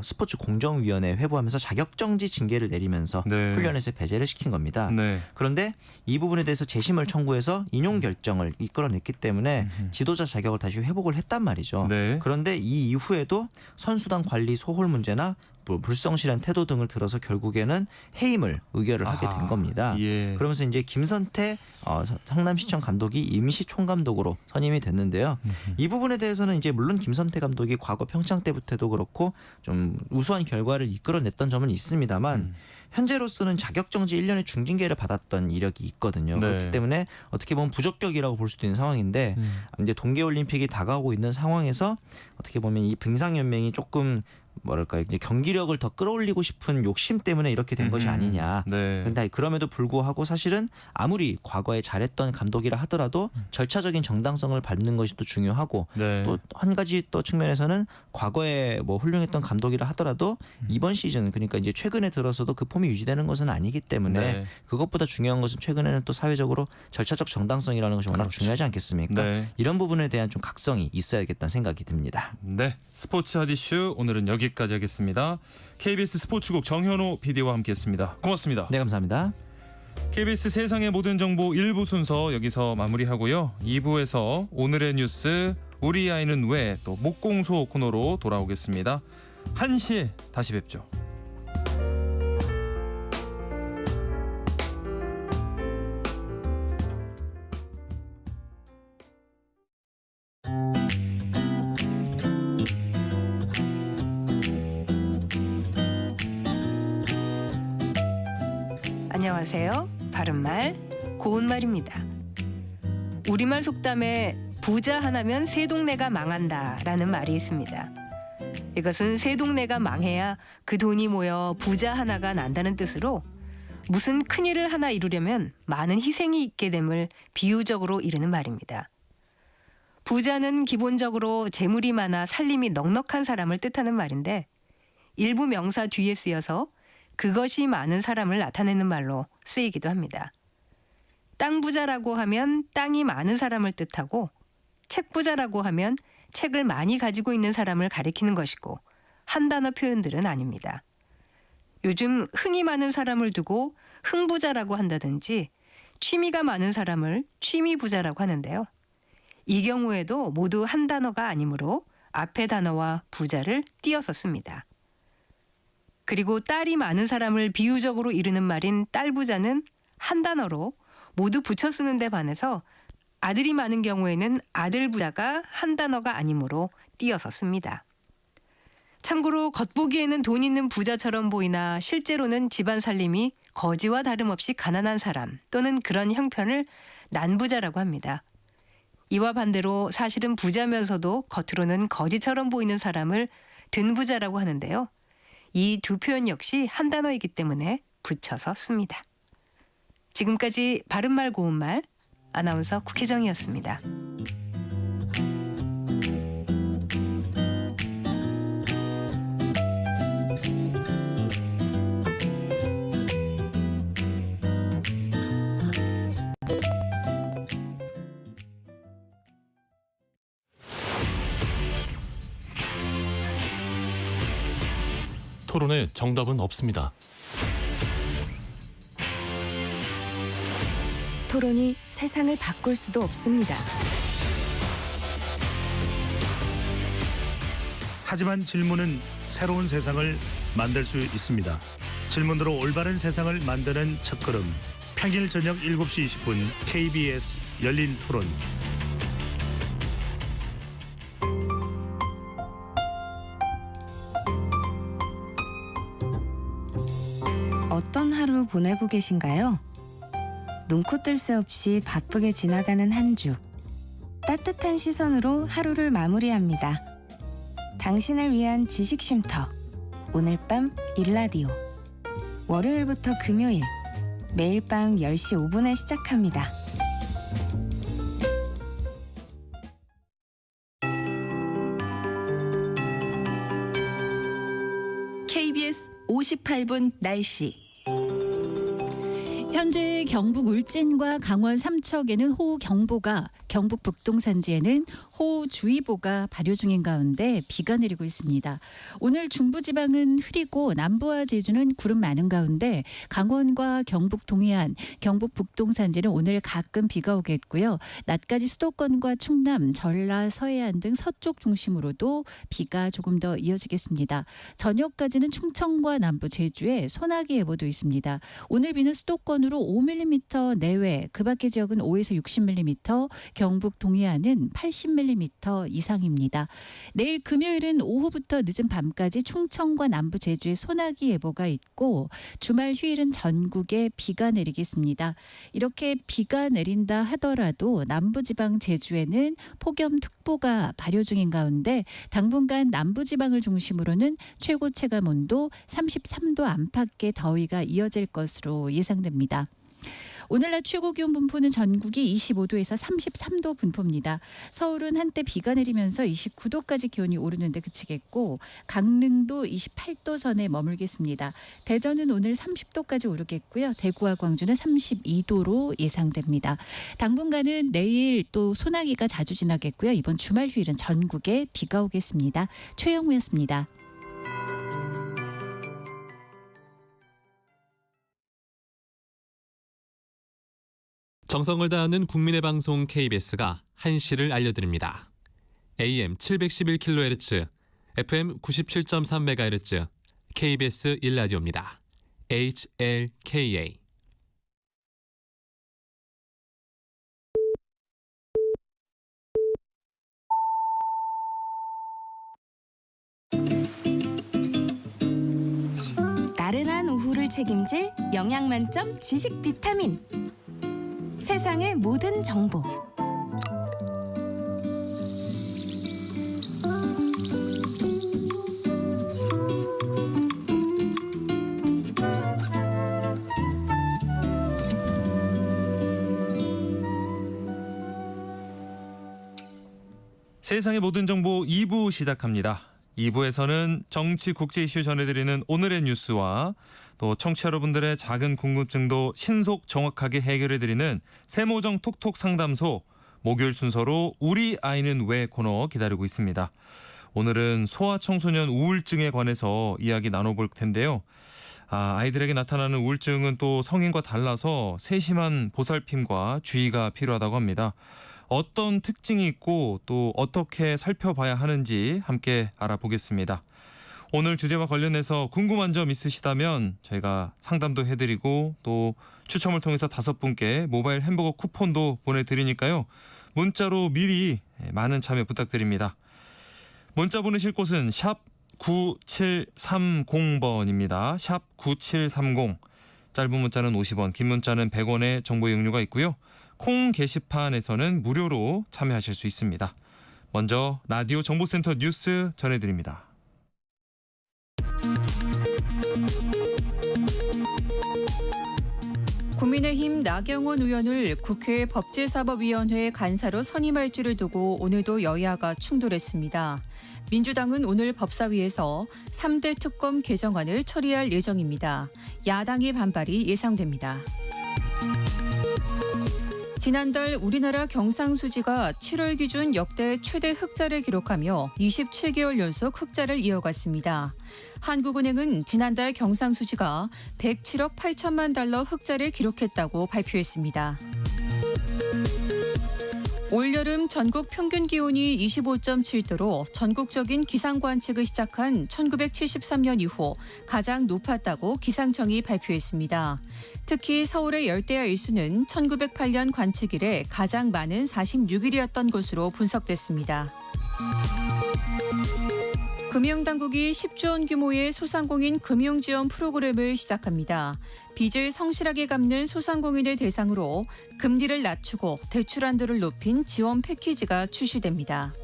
스포츠 공정위원회에 회부하면서 자격정지 징계를 내리면서 네. 훈련에서 배제를 시킨 겁니다. 네. 그런데 이 부분에 대해서 재심을 청구해서 인용 결정을 이끌어냈기 때문에 지도자 자격을 다시 회복을 했단 말이죠. 네. 그런데 이 이후에도 선수단 관리 소홀 문제나 불성실한 태도 등을 들어서 결국에는 해임을 의결을 하게 된 겁니다. 예. 그러면서 이제 김선태 성남시청 감독이 임시 총감독으로 선임이 됐는데요. 이 부분에 대해서는 이제 물론 김선태 감독이 과거 평창 때부터도 그렇고 좀 우수한 결과를 이끌어냈던 점은 있습니다만 현재로서는 자격정지 1년의 중징계를 받았던 이력이 있거든요. 네. 그렇기 때문에 어떻게 보면 부적격이라고 볼 수도 있는 상황인데 이제 동계올림픽이 다가오고 있는 상황에서 어떻게 보면 이 빙상연맹이 조금 뭐랄까요, 이제 경기력을 더 끌어올리고 싶은 욕심 때문에 이렇게 된 것이 아니냐. 네. 그런데 그럼에도 불구하고 사실은 아무리 과거에 잘했던 감독이라 하더라도 절차적인 정당성을 밟는 것이 또 중요하고 네. 또 한 가지 또 측면에서는 과거에 뭐 훌륭했던 감독이라 하더라도 이번 시즌 그러니까 이제 최근에 들어서도 그 폼이 유지되는 것은 아니기 때문에 네. 그것보다 중요한 것은 최근에는 또 사회적으로 절차적 정당성이라는 것이 워낙 중요하지 않겠습니까? 네. 이런 부분에 대한 좀 각성이 있어야겠다는 생각이 듭니다. 네. 스포츠 핫이슈 오늘은 여기까지 하겠습니다. KBS 스포츠국 정현호 PD와 함께했습니다. 고맙습니다. 네, 감사합니다. KBS 세상의 모든 정보 1부 순서 여기서 마무리하고요. 2부에서 오늘의 뉴스 우리 아이는 왜 또 목공소 코너로 돌아오겠습니다. 1시에 다시 뵙죠. 안녕하세요. 바른말, 고운말입니다. 우리말 속담에 부자 하나면 새 동네가 망한다라는 말이 있습니다. 이것은 새 동네가 망해야 그 돈이 모여 부자 하나가 난다는 뜻으로 무슨 큰일을 하나 이루려면 많은 희생이 있게 됨을 비유적으로 이르는 말입니다. 부자는 기본적으로 재물이 많아 살림이 넉넉한 사람을 뜻하는 말인데 일부 명사 뒤에 쓰여서 그것이 많은 사람을 나타내는 말로 쓰이기도 합니다. 땅 부자라고 하면 땅이 많은 사람을 뜻하고 책 부자라고 하면 책을 많이 가지고 있는 사람을 가리키는 것이고 한 단어 표현들은 아닙니다. 요즘 흥이 많은 사람을 두고 흥부자라고 한다든지 취미가 많은 사람을 취미부자라고 하는데요. 이 경우에도 모두 한 단어가 아니므로 앞에 단어와 부자를 띄어서 씁니다. 그리고 딸이 많은 사람을 비유적으로 이르는 말인 딸부자는 한 단어로 모두 붙여 쓰는 데 반해서 아들이 많은 경우에는 아들부자가 한 단어가 아니므로 띄어서 씁니다. 참고로 겉보기에는 돈 있는 부자처럼 보이나 실제로는 집안 살림이 거지와 다름없이 가난한 사람 또는 그런 형편을 난부자라고 합니다. 이와 반대로 사실은 부자면서도 겉으로는 거지처럼 보이는 사람을 든부자라고 하는데요. 이 두 표현 역시 한 단어이기 때문에 붙여서 씁니다. 지금까지 바른말 고운말 아나운서 국혜정이었습니다. 토론에 정답은 없습니다. 토론이 세상을 바꿀 수도 없습니다. 하지만 질문은 새로운 세상을 만들 수 있습니다. 질문으로 올바른 세상을 만드는 첫걸음. 평일 저녁 7시 20분 KBS 열린 토론. 어떤 하루 보내고 계신가요? 눈코 뜰 새 없이 바쁘게 지나가는 한 주. 따뜻한 시선으로 하루를 마무리합니다. 당신을 위한 지식 쉼터. 오늘 밤 일라디오. 월요일부터 금요일. 매일 밤 10시 5분에 시작합니다. KBS 58분 날씨. 현재 경북 울진과 강원 삼척에는 호우경보가, 경북 북동산지에는 호우주의보가 발효 중인 가운데 비가 내리고 있습니다. 오늘 중부지방은 흐리고 남부와 제주는 구름 많은 가운데 강원과 경북 동해안, 경북 북동산지는 오늘 가끔 비가 오겠고요. 낮까지 수도권과 충남, 전라, 서해안 등 서쪽 중심으로도 비가 조금 더 이어지겠습니다. 저녁까지는 충청과 남부, 제주에 소나기 예보도 있습니다. 오늘 비는 수도권으로 5mm 내외, 그 밖의 지역은 5에서 60mm, 경북 동해안은 80mm 이상입니다. 내일 금요일은 오후부터 늦은 밤까지 충청과 남부, 제주에 소나기 예보가 있고 주말 휴일은 전국에 비가 내리겠습니다. 이렇게 비가 내린다 하더라도 남부지방 제주에는 폭염특보가 발효 중인 가운데 당분간 남부지방을 중심으로는 최고 체감 온도 33도 안팎의 더위가 이어질 것으로 예상됩니다. 오늘 낮 최고 기온 분포는 전국이 25도에서 33도 분포입니다. 서울은 한때 비가 내리면서 29도까지 기온이 오르는데 그치겠고 강릉도 28도 선에 머물겠습니다. 대전은 오늘 30도까지 오르겠고요. 대구와 광주는 32도로 예상됩니다. 당분간은 내일 또 소나기가 자주 지나겠고요. 이번 주말 휴일은 전국에 비가 오겠습니다. 최영우였습니다. 정성을 다하는 국민의 방송 KBS가 한시를 알려드립니다. AM 711kHz, FM 97.3MHz, KBS 1라디오입니다. HLKA. 나른한 오후를 책임질 영양 만점 지식 비타민. 세상의 모든 정보. 세상의 모든 정보 2부 시작합니다. 2부에서는 정치 국제 이슈 전해드리는 오늘의 뉴스와 또 청취자 여러분들의 작은 궁금증도 신속 정확하게 해결해드리는 세모정 톡톡 상담소 목요일 순서로 우리 아이는 왜 코너 기다리고 있습니다. 오늘은 소아청소년 우울증에 관해서 이야기 나눠볼 텐데요. 아이들에게 나타나는 우울증은 또 성인과 달라서 세심한 보살핌과 주의가 필요하다고 합니다. 어떤 특징이 있고 또 어떻게 살펴봐야 하는지 함께 알아보겠습니다. 오늘 주제와 관련해서 궁금한 점 있으시다면 저희가 상담도 해드리고 또 추첨을 통해서 5분께 모바일 햄버거 쿠폰도 보내드리니까요. 문자로 미리 많은 참여 부탁드립니다. 문자 보내실 곳은 샵 9730번입니다. 샵 9730. 짧은 문자는 50원, 긴 문자는 100원의 정보 이용료가 있고요. 콩 게시판에서는 무료로 참여하실 수 있습니다. 먼저 라디오 정보센터 뉴스 전해드립니다. 국민의힘 나경원 의원을 국회 법제사법위원회 간사로 선임할지를 두고 오늘도 여야가 충돌했습니다. 민주당은 오늘 법사위에서 3대 특검 개정안을 처리할 예정입니다. 야당의 반발이 예상됩니다. 지난달 우리나라 경상수지가 7월 기준 역대 최대 흑자를 기록하며 27개월 연속 흑자를 이어갔습니다. 한국은행은 지난달 경상수지가 107억 8천만 달러 흑자를 기록했다고 발표했습니다. 올여름 전국 평균 기온이 25.7도로 전국적인 기상 관측을 시작한 1973년 이후 가장 높았다고 기상청이 발표했습니다. 특히 서울의 열대야 일수는 1908년 관측 이래 가장 많은 46일이었던 것으로 분석됐습니다. 금융당국이 10조 원 규모의 소상공인 금융지원 프로그램을 시작합니다. 빚을 성실하게 갚는 소상공인을 대상으로 금리를 낮추고 대출 한도를 높인 지원 패키지가 출시됩니다.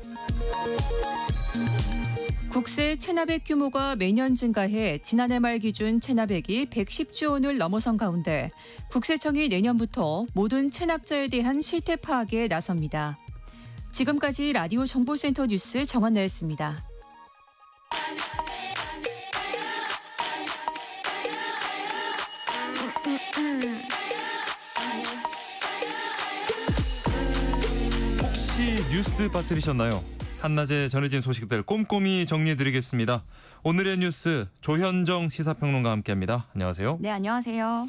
국세 체납액 규모가 매년 증가해 지난해 말 기준 체납액이 110조 원을 넘어선 가운데 국세청이 내년부터 모든 체납자에 대한 실태 파악에 나섭니다. 지금까지 라디오 정보센터 뉴스 정한나였습니다. 혹시 뉴스 빠뜨리셨나요? 한낮에 전해진 소식들 꼼꼼히 정리해드리겠습니다. 오늘의 뉴스 조현정 시사평론가와 함께합니다. 안녕하세요. 네, 안녕하세요.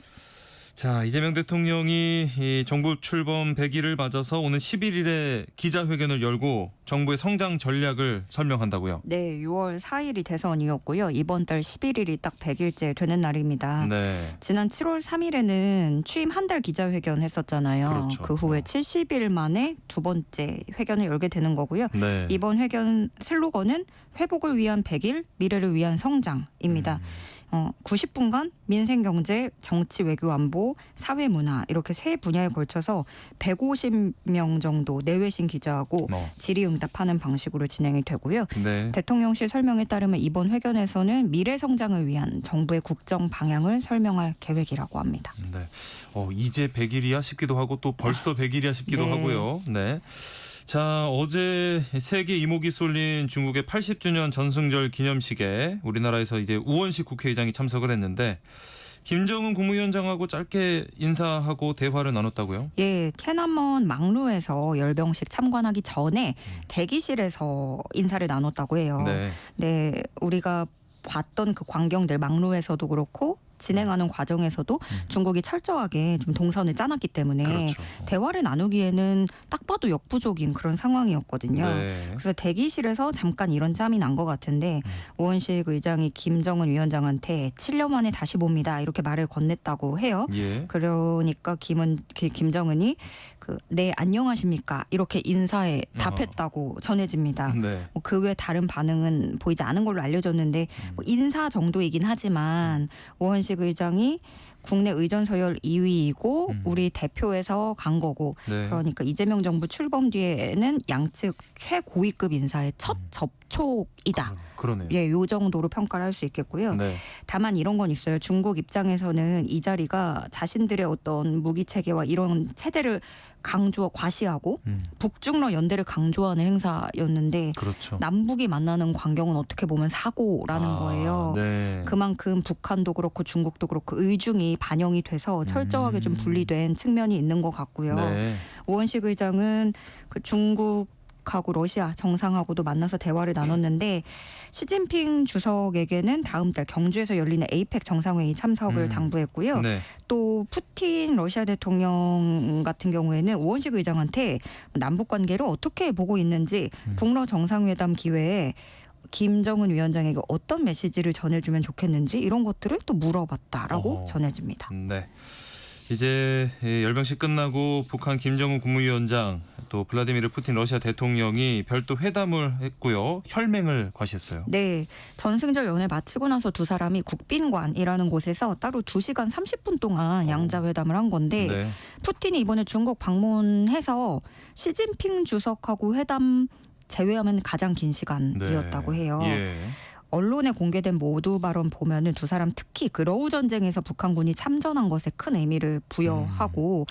자, 이재명 대통령이 이 정부 출범 100일을 맞아서 오는 11일에 기자회견을 열고 정부의 성장 전략을 설명한다고요. 네, 6월 4일이 대선이었고요. 이번 달 11일이 딱 100일째 되는 날입니다. 네. 지난 7월 3일에는 취임 한 달 기자회견 했었잖아요. 그렇죠. 그 후에 70일 만에 두 번째 회견을 열게 되는 거고요. 네. 이번 회견 슬로건은 회복을 위한 100일, 미래를 위한 성장입니다. 90분간 민생, 경제, 정치, 외교, 안보, 사회, 문화 이렇게 세 분야에 걸쳐서 150명 정도 내외신 기자하고 질의응답하는 방식으로 진행이 되고요. 네. 대통령실 설명에 따르면 이번 회견에서는 미래 성장을 위한 정부의 국정 방향을 설명할 계획이라고 합니다. 네. 이제 100일이야 싶기도 하고 또 벌써 100일이야 싶기도 네. 하고요. 네. 자, 어제 세계 이목이 쏠린 중국의 80주년 전승절 기념식에 우리나라에서 이제 우원식 국회의장이 참석을 했는데 김정은 국무위원장하고 짧게 인사하고 대화를 나눴다고요? 예,天安門 망루에서 열병식 참관하기 전에 대기실에서 인사를 나눴다고 해요. 네. 네, 우리가 봤던 그 광경들 망루에서도 그렇고 진행하는 과정에서도 중국이 철저하게 좀 동선을 짜놨기 때문에 그렇죠. 대화를 나누기에는 딱 봐도 역부족인 그런 상황이었거든요. 네. 그래서 대기실에서 잠깐 이런 짬이 난 것 같은데 우원식 의장이 김정은 위원장한테 7년 만에 다시 봅니다. 이렇게 말을 건넸다고 해요. 예. 그러니까 김정은이 네 안녕하십니까 이렇게 인사에 답했다고 전해집니다. 네. 그 외 다른 반응은 보이지 않은 걸로 알려졌는데 인사 정도이긴 하지만 우원식 의장이 국내 의전 서열 2위이고 우리 대표에서 간 거고 네. 그러니까 이재명 정부 출범 뒤에는 양측 최고위급 인사의 첫 접촉이다. 그러네요. 예, 요 정도로 평가를 할 수 있겠고요. 네. 다만 이런 건 있어요. 중국 입장에서는 이 자리가 자신들의 어떤 무기 체계와 이런 체제를 과시하고 북중러 연대를 강조하는 행사였는데 그렇죠. 남북이 만나는 광경은 어떻게 보면 사고라는 거예요. 네. 그만큼 북한도 그렇고 중국도 그렇고 의중이 반영이 돼서 철저하게 좀 분리된 측면이 있는 것 같고요. 네. 우원식 의장은 그 중국하고 러시아 정상하고도 만나서 대화를 나눴는데 시진핑 주석에게는 다음 달 경주에서 열리는 에이펙 정상회의 참석을 당부했고요. 네. 또 푸틴 러시아 대통령 같은 경우에는 우원식 의장한테 남북 관계를 어떻게 보고 있는지 북러 정상회담 기회에 김정은 위원장에게 어떤 메시지를 전해주면 좋겠는지 이런 것들을 또 물어봤다라고 전해집니다. 네. 이제 열병식 끝나고 북한 김정은 국무위원장 또 블라디미르 푸틴 러시아 대통령이 별도 회담을 했고요. 혈맹을 과시했어요. 네. 전승절 연회 마치고 나서 두 사람이 국빈관이라는 곳에서 따로 2시간 30분 동안 양자회담을 한 건데 네. 푸틴이 이번에 중국 방문해서 시진핑 주석하고 회담 제외하면 가장 긴 시간이었다고 해요. 예. 언론에 공개된 모두 발언 보면은 두 사람 특히 그 러우 전쟁에서 북한군이 참전한 것에 큰 의미를 부여하고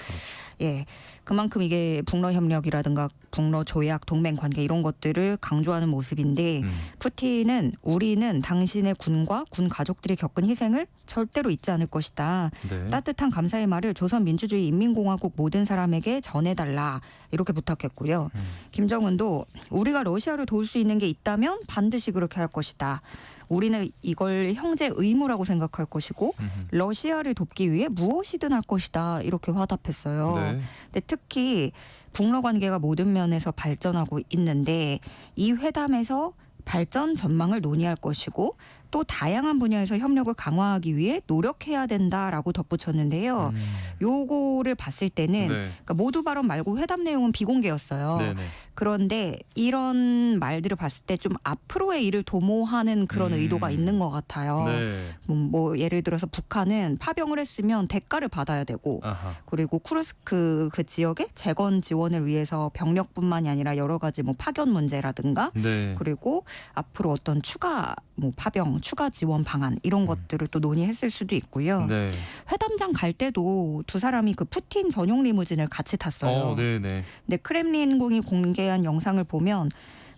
예 그만큼 이게 북러 협력이라든가 북러 조약 동맹 관계 이런 것들을 강조하는 모습인데 푸틴은 우리는 당신의 군과 군 가족들이 겪은 희생을 절대로 잊지 않을 것이다. 네. 따뜻한 감사의 말을 조선민주주의 인민공화국 모든 사람에게 전해달라 이렇게 부탁했고요. 김정은도 우리가 러시아를 도울 수 있는 게 있다면 반드시 그렇게 할 것이다. 우리는 이걸 형제 의무라고 생각할 것이고 러시아를 돕기 위해 무엇이든 할 것이다 이렇게 화답했어요. 네. 근데 특히 북러 관계가 모든 면에서 발전하고 있는데 이 회담에서 발전 전망을 논의할 것이고 또 다양한 분야에서 협력을 강화하기 위해 노력해야 된다라고 덧붙였는데요. 요거를 봤을 때는 네. 그러니까 모두 발언 말고 회담 내용은 비공개였어요. 네네. 그런데 이런 말들을 봤을 때 좀 앞으로의 일을 도모하는 그런 의도가 있는 것 같아요. 네. 뭐 예를 들어서 북한은 파병을 했으면 대가를 받아야 되고 아하. 그리고 쿠르스크 그 지역의 재건 지원을 위해서 병력뿐만이 아니라 여러 가지 뭐 파견 문제라든가 네. 그리고 앞으로 어떤 추가 뭐 파병, 추가 지원 방안 이런 것들을 또 논의했을 수도 있고요. 네. 회담장 갈 때도 두 사람이 그 푸틴 전용 리무진을 같이 탔어요. 네네. 근데 크렘린궁이 공개한 영상을 보면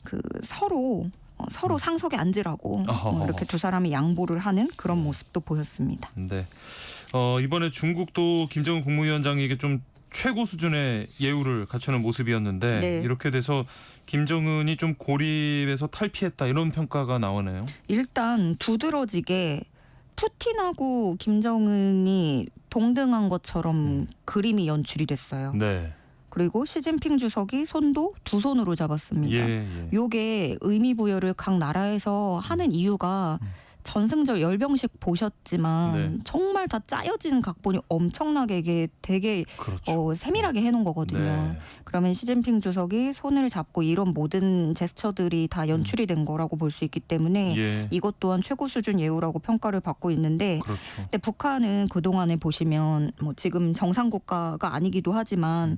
그 서로 상석에 앉으라고 이렇게 두 사람이 양보를 하는 그런 모습도 보였습니다. 네. 이번에 중국도 김정은 국무위원장에게 좀 최고 수준의 예우를 갖추는 모습이었는데 네. 이렇게 돼서 김정은이 좀 고립에서 탈피했다 이런 평가가 나오네요. 일단 두드러지게 푸틴하고 김정은이 동등한 것처럼 그림이 연출이 됐어요. 네. 그리고 시진핑 주석이 손도 두 손으로 잡았습니다. 예. 요게 의미 부여를 각 나라에서 하는 이유가 전승절 열병식 보셨지만 네. 정말 다 짜여진 각본이 엄청나게 이게 되게 그렇죠. 세밀하게 해놓은 거거든요. 네. 그러면 시진핑 주석이 손을 잡고 이런 모든 제스처들이 다 연출이 된 거라고 볼 수 있기 때문에 예. 이것 또한 최고 수준 예우라고 평가를 받고 있는데 그렇죠. 근데 북한은 그동안에 보시면 뭐 지금 정상국가가 아니기도 하지만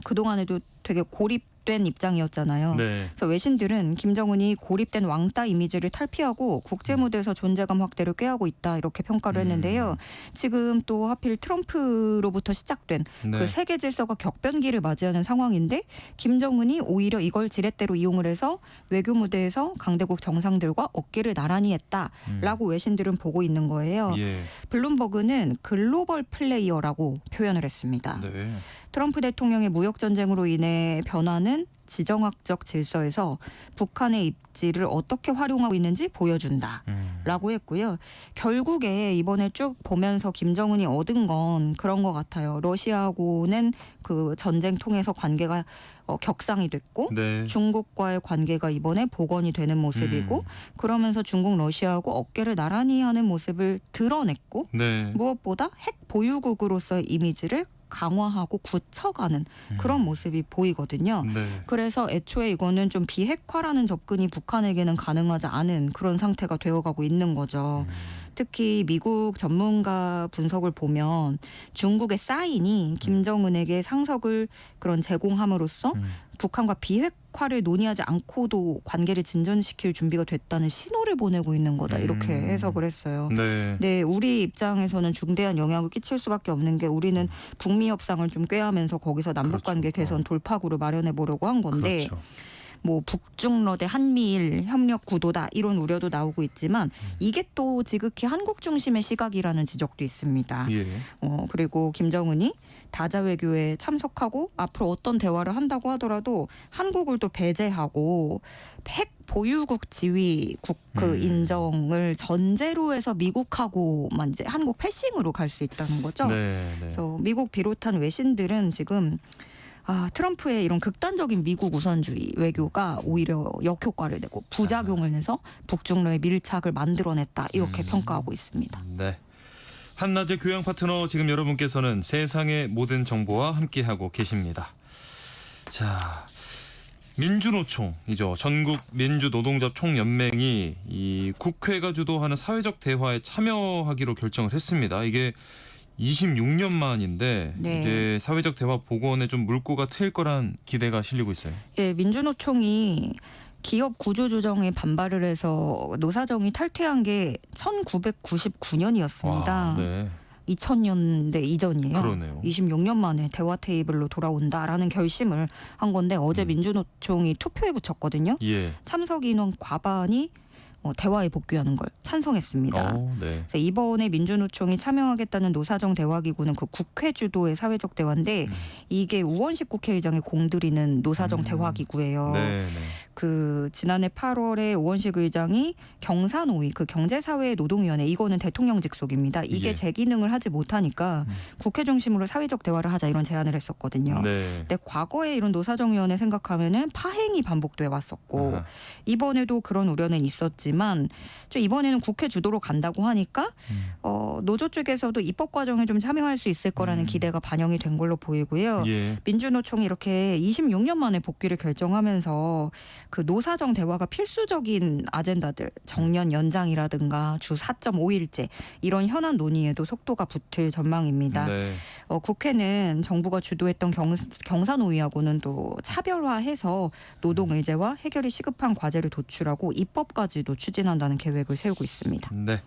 그동안에도 되게 고립된 입장이었잖아요. 네. 그래서 외신들은 김정은이 고립된 왕따 이미지를 탈피하고 국제 무대에서 존재감 확대를 꾀하고 있다 이렇게 평가를 했는데요. 지금 또 하필 트럼프로부터 시작된 네. 그 세계 질서가 격변기를 맞이하는 상황인데 김정은이 오히려 이걸 지렛대로 이용을 해서 외교 무대에서 강대국 정상들과 어깨를 나란히 했다라고 외신들은 보고 있는 거예요. 예. 블룸버그는 글로벌 플레이어라고 표현을 했습니다. 네. 트럼프 대통령의 무역 전쟁으로 인해 변화는 지정학적 질서에서 북한의 입지를 어떻게 활용하고 있는지 보여준다라고 했고요. 결국에 이번에 쭉 보면서 김정은이 얻은 건 그런 것 같아요. 러시아하고는 그 전쟁 통해서 관계가 격상이 됐고 네. 중국과의 관계가 이번에 복원이 되는 모습이고 그러면서 중국 러시아하고 어깨를 나란히 하는 모습을 드러냈고 네. 무엇보다 핵 보유국으로서의 이미지를 강화하고 굳혀가는 그런 모습이 보이거든요. 네. 그래서 애초에 이거는 좀 비핵화라는 접근이 북한에게는 가능하지 않은 그런 상태가 되어가고 있는 거죠. 특히 미국 전문가 분석을 보면 중국의 사인이 김정은에게 상석을 그런 제공함으로써 북한과 비핵화를 논의하지 않고도 관계를 진전시킬 준비가 됐다는 신호를 보내고 있는 거다 이렇게 해석을 했어요. 네. 네, 우리 입장에서는 중대한 영향을 끼칠 수밖에 없는 게 우리는 북미 협상을 좀 꾀하면서 거기서 남북관계 그렇죠. 개선 돌파구를 마련해 보려고 한 건데 그렇죠. 뭐 북중러대 한미일 협력 구도다 이런 우려도 나오고 있지만 이게 또 지극히 한국 중심의 시각이라는 지적도 있습니다. 예. 그리고 김정은이 다자 외교에 참석하고 앞으로 어떤 대화를 한다고 하더라도 한국을 또 배제하고 핵 보유국 지위국 그 인정을 전제로 해서 미국하고만 이제 한국 패싱으로 갈 수 있다는 거죠. 네. 네. 그래서 미국 비롯한 외신들은 지금 트럼프의 이런 극단적인 미국 우선주의 외교가 오히려 역효과를 내고 부작용을 내서 북중러의 밀착을 만들어냈다 이렇게 평가하고 있습니다. 네. 한낮의 교양 파트너 지금 여러분께서는 세상의 모든 정보와 함께하고 계십니다. 자, 민주노총이죠. 전국 민주노동자 총연맹이 이 국회가 주도하는 사회적 대화에 참여하기로 결정을 했습니다. 이게 26년 만인데 네. 이제 사회적 대화 복원에 좀 물꼬가 트일 거란 기대가 실리고 있어요. 예, 민주노총이 기업 구조조정에 반발을 해서 노사정이 탈퇴한 게 1999년이었습니다. 네. 2000년대 이전이에요. 그러네요. 26년 만에 대화 테이블로 돌아온다라는 결심을 한 건데 어제 민주노총이 투표에 붙였거든요. 예. 참석 인원 과반이 대화에 복귀하는 걸 찬성했습니다. 네. 그래서 이번에 민주노총이 참여하겠다는 노사정 대화기구는 그 국회 주도의 사회적 대화인데 이게 우원식 국회의장이 공들이는 노사정 대화기구예요. 네. 그 지난해 8월에 우원식 의장이 경사노위 그 경제사회 노동위원회 이거는 대통령 직속입니다. 이게 예. 제 기능을 하지 못하니까 국회 중심으로 사회적 대화를 하자 이런 제안을 했었거든요. 네. 근데 과거에 이런 노사정위원회 생각하면은 파행이 반복돼 왔었고 아하. 이번에도 그런 우려는 있었지만 좀 이번에는 국회 주도로 간다고 하니까 노조 쪽에서도 입법 과정에 좀 참여할 수 있을 거라는 기대가 반영이 된 걸로 보이고요. 예. 민주노총이 이렇게 26년 만에 복귀를 결정하면서 그 노사정 대화가 필수적인 아젠다들 정년 연장이라든가 주 4.5일제 이런 현안 논의에도 속도가 붙을 전망입니다. 네. 국회는 정부가 주도했던 경사노위하고는 또 차별화해서 노동 의제와 해결이 시급한 과제를 도출하고 입법까지도 추진한다는 계획을 세우고 있습니다. 네.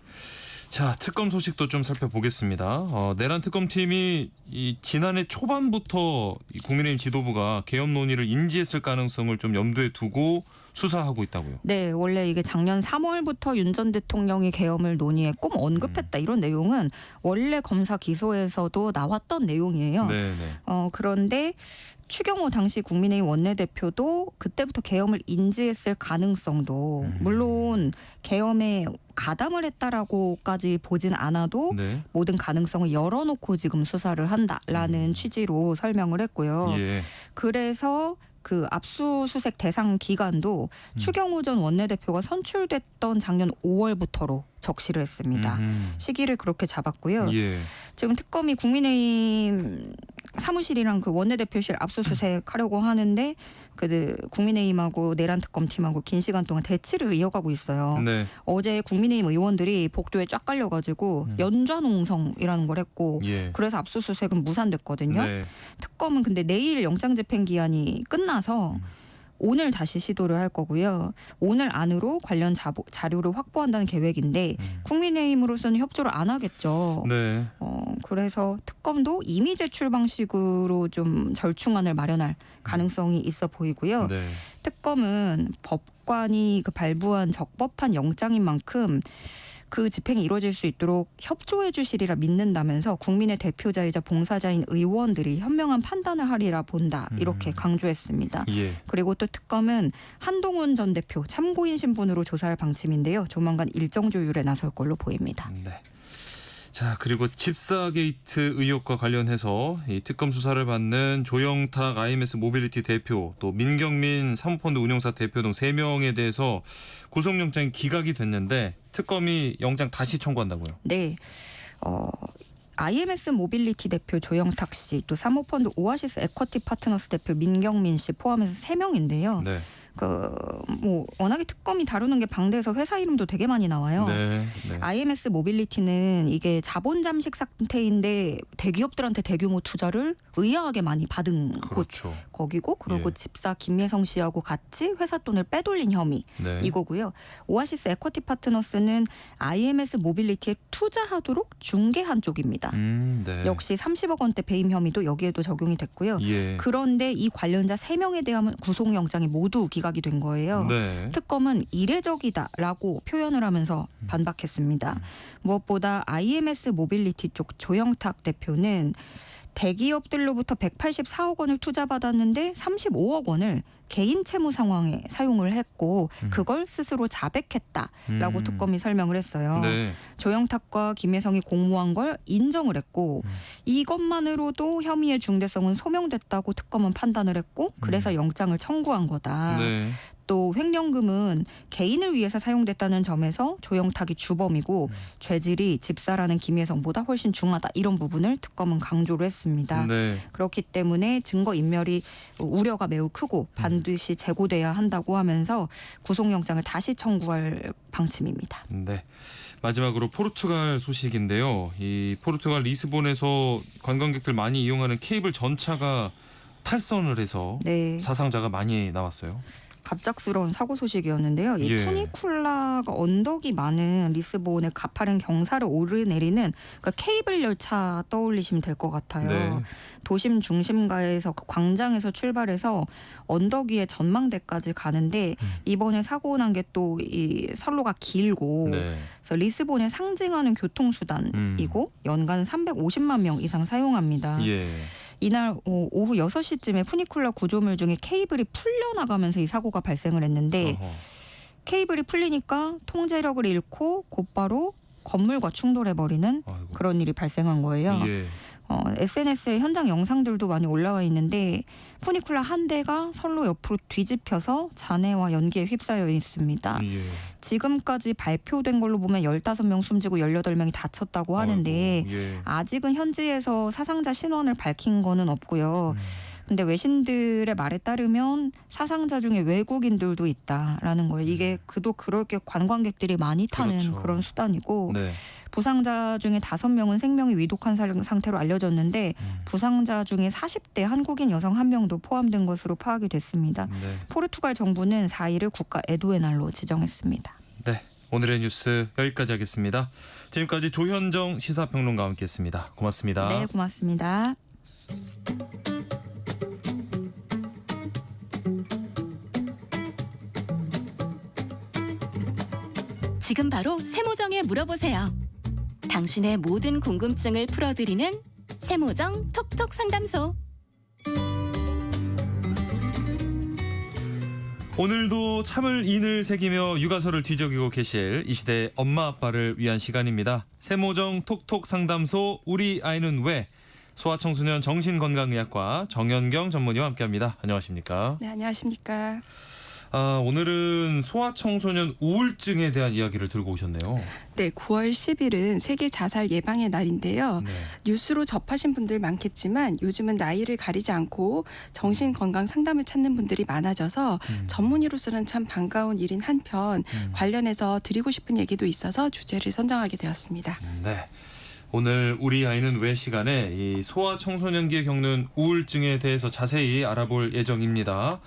자, 특검 소식도 좀 살펴보겠습니다. 내란 특검팀이 이 지난해 초반부터 이 국민의힘 지도부가 개헌 논의를 인지했을 가능성을 좀 염두에 두고 수사하고 있다고요. 네, 원래 이게 작년 3월부터 윤 전 대통령이 계엄을 논의했고 언급했다 이런 내용은 원래 검사 기소에서도 나왔던 내용이에요. 네. 그런데 추경호 당시 국민의힘 원내대표도 그때부터 계엄을 인지했을 가능성도 물론 계엄에 가담을 했다라고까지 보진 않아도 네. 모든 가능성을 열어놓고 지금 수사를 한다라는 취지로 설명을 했고요. 예. 그래서 그 압수수색 대상 기간도 추경호 전 원내대표가 선출됐던 작년 5월부터로 적시를 했습니다. 시기를 그렇게 잡았고요. 예. 지금 특검이 국민의힘 사무실이랑 그 원내대표실 압수수색하려고 하는데 그 국민의힘하고 내란 특검팀하고 긴 시간 동안 대치를 이어가고 있어요. 네. 어제 국민의힘 의원들이 복도에 쫙 깔려가지고 연좌농성이라는 걸 했고 예. 그래서 압수수색은 무산됐거든요. 네. 특검은 근데 내일 영장집행 기한이 끝나서 오늘 다시 시도를 할 거고요. 오늘 안으로 관련 자료를 확보한다는 계획인데 국민의힘으로서는 협조를 안 하겠죠. 네. 그래서 특검도 이미 제출 방식으로 좀 절충안을 마련할 가능성이 있어 보이고요. 네. 특검은 법관이 그 발부한 적법한 영장인 만큼 그 집행이 이루어질 수 있도록 협조해 주시리라 믿는다면서 국민의 대표자이자 봉사자인 의원들이 현명한 판단을 하리라 본다 이렇게 강조했습니다. 예. 그리고 또 특검은 한동훈 전 대표 참고인 신분으로 조사할 방침인데요. 조만간 일정 조율에 나설 걸로 보입니다. 네. 자, 그리고 집사 게이트 의혹과 관련해서 이 특검 수사를 받는 조영탁 IMS 모빌리티 대표, 또 민경민 사모펀드 운용사 대표 등 3명에 대해서 구속영장이 기각이 됐는데 특검이 영장 다시 청구한다고요? 네. IMS 모빌리티 대표 조영탁 씨, 또 사모펀드 오아시스 에쿼티 파트너스 대표 민경민 씨 포함해서 3명인데요. 네. 워낙에 특검이 다루는 게 방대해서 회사 이름도 되게 많이 나와요. 네. IMS 모빌리티는 이게 자본 잠식 상태인데 대기업들한테 대규모 투자를 의아하게 많이 받은 그렇죠. 거기고, 그리고 예. 집사 김예성 씨하고 같이 회사 돈을 빼돌린 혐의 네. 이거고요. 오아시스 에쿼티 파트너스는 IMS 모빌리티에 투자하도록 중개한 쪽입니다. 네. 역시 30억 원대 배임 혐의도 여기에도 적용이 됐고요. 예. 그런데 이 관련자 3명에 대한 구속영장이 모두 기각이 된 거예요. 네. 특검은 이례적이다라고 표현을 하면서 반박했습니다. 무엇보다 IMS 모빌리티 쪽 조영탁 대표는 대기업들로부터 184억 원을 투자받았는데 35억 원을 개인 채무 상황에 사용을 했고 그걸 스스로 자백했다라고 특검이 설명을 했어요. 네. 조영탁과 김혜성이 공모한 걸 인정을 했고 이것만으로도 혐의의 중대성은 소명됐다고 특검은 판단을 했고 그래서 영장을 청구한 거다. 네. 또 횡령금은 개인을 위해서 사용됐다는 점에서 조영탁이 주범이고 죄질이 집사라는 김혜성보다 훨씬 중하다. 이런 부분을 특검은 강조를 했습니다. 네. 그렇기 때문에 증거인멸이 우려가 매우 크고 반드시 재고돼야 한다고 하면서 구속영장을 다시 청구할 방침입니다. 네. 마지막으로 포르투갈 소식인데요. 이 포르투갈 리스본에서 관광객들 많이 이용하는 케이블 전차가 탈선을 해서 네. 사상자가 많이 나왔어요. 갑작스러운 사고 소식이었는데요. 이 예. 푸니쿨라가 언덕이 많은 리스본의 가파른 경사를 오르내리는 그러니까 케이블 열차 떠올리시면 될 것 같아요. 네. 도심 중심가에서 그 광장에서 출발해서 언덕 위의 전망대까지 가는데 이번에 사고 난 게 또 이 선로가 길고 네. 그래서 리스본을 상징하는 교통수단이고 연간 350만 명 이상 사용합니다. 예. 이날 오후 6시쯤에 푸니쿨라 구조물 중에 케이블이 풀려나가면서 이 사고가 발생을 했는데 어허. 케이블이 풀리니까 통제력을 잃고 곧바로 건물과 충돌해버리는 아이고. 그런 일이 발생한 거예요. 예. SNS에 현장 영상들도 많이 올라와 있는데 푸니쿨라 한 대가 선로 옆으로 뒤집혀서 잔해와 연기에 휩싸여 있습니다. 예. 지금까지 발표된 걸로 보면 15명 숨지고 18명이 다쳤다고 하는데 아이고. 예. 아직은 현지에서 사상자 신원을 밝힌 거는 없고요. 근데 외신들의 말에 따르면 사상자 중에 외국인들도 있다라는 거예요. 이게 그도 그럴 게 관광객들이 많이 타는 그렇죠. 그런 수단이고 네. 부상자 중에 5명은 생명이 위독한 상태로 알려졌는데 부상자 중에 40대 한국인 여성 1명도 포함된 것으로 파악이 됐습니다. 네. 포르투갈 정부는 4일을 국가 애도의 날로 지정했습니다. 네. 오늘의 뉴스 여기까지 하겠습니다. 지금까지 조현정 시사평론가와 함께했습니다. 고맙습니다. 네, 고맙습니다. 지금 바로 세모정에 물어보세요. 당신의 모든 궁금증을 풀어드리는 세모정 톡톡 상담소. 오늘도 참을 인을 새기며 육아서를 뒤적이고 계실 이 시대의 엄마 아빠를 위한 시간입니다. 세모정 톡톡 상담소 우리 아이는 왜? 소아청소년 정신건강의학과 정연경 전문의와 함께합니다. 안녕하십니까? 네, 안녕하십니까? 오늘은 소아청소년 우울증에 대한 이야기를 들고 오셨네요. 네, 9월 10일은 세계 자살 예방의 날인데요. 네. 뉴스로 접하신 분들 많겠지만 요즘은 나이를 가리지 않고 정신건강 상담을 찾는 분들이 많아져서 전문의로서는 참 반가운 일인 한편 관련해서 드리고 싶은 얘기도 있어서 주제를 선정하게 되었습니다. 네. 오늘 우리 아이는 왜 시간에 이 소아청소년기에 겪는 우울증에 대해서 자세히 알아볼 예정입니다.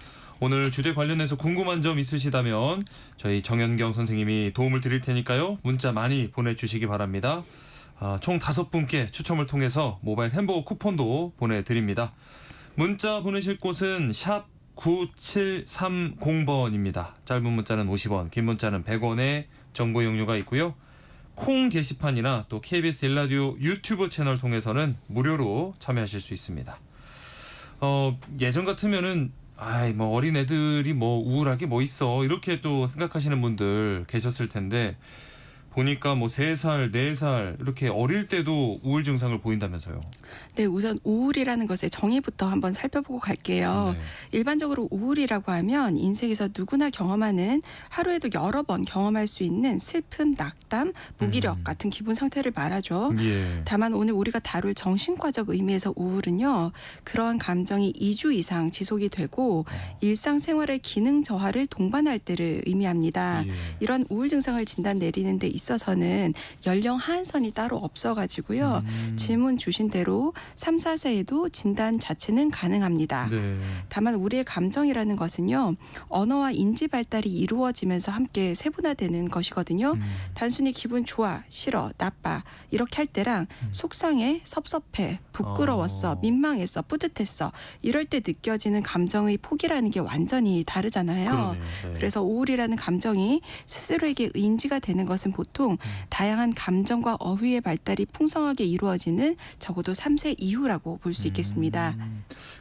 오늘 주제 관련해서 궁금한 점 있으시다면 저희 정연경 선생님이 도움을 드릴 테니까요. 문자 많이 보내주시기 바랍니다. 총 5분께 추첨을 통해서 모바일 햄버거 쿠폰도 보내드립니다. 문자 보내실 곳은 샵 9730번입니다. 짧은 문자는 50원, 긴 문자는 100원의 정보 이용료가 있고요. 콩 게시판이나 또 KBS 일라디오 유튜브 채널 통해서는 무료로 참여하실 수 있습니다. 예전 같으면은 뭐 어린 애들이 뭐 우울하게 뭐 있어 이렇게 또 생각하시는 분들 계셨을 텐데 보니까 뭐 3살, 4살 이렇게 어릴 때도 우울 증상을 보인다면서요. 네, 우선 우울이라는 것의 정의부터 한번 살펴보고 갈게요. 네. 일반적으로 우울이라고 하면 인생에서 누구나 경험하는 하루에도 여러 번 경험할 수 있는 슬픔, 낙담, 무기력 같은 기분 상태를 말하죠. 예. 다만 오늘 우리가 다룰 정신과적 의미에서 우울은요. 그러한 감정이 2주 이상 지속이 되고 일상생활의 기능 저하를 동반할 때를 의미합니다. 예. 이런 우울 증상을 진단 내리는 데 있어서는 연령 하한선이 따로 없어가지고요. 질문 주신 대로 3, 4세에도 진단 자체는 가능합니다. 네. 다만 우리의 감정이라는 것은요. 언어와 인지 발달이 이루어지면서 함께 세분화되는 것이거든요. 단순히 기분 좋아, 싫어, 나빠 이렇게 할 때랑 속상해, 섭섭해, 부끄러웠어, 민망했어, 뿌듯했어 이럴 때 느껴지는 감정의 폭이라는 게 완전히 다르잖아요. 그러네요. 네. 그래서 우울이라는 감정이 스스로에게 인지가 되는 것은 보통 다양한 감정과 어휘의 발달이 풍성하게 이루어지는 적어도 3세 이후라고 볼 수 있겠습니다.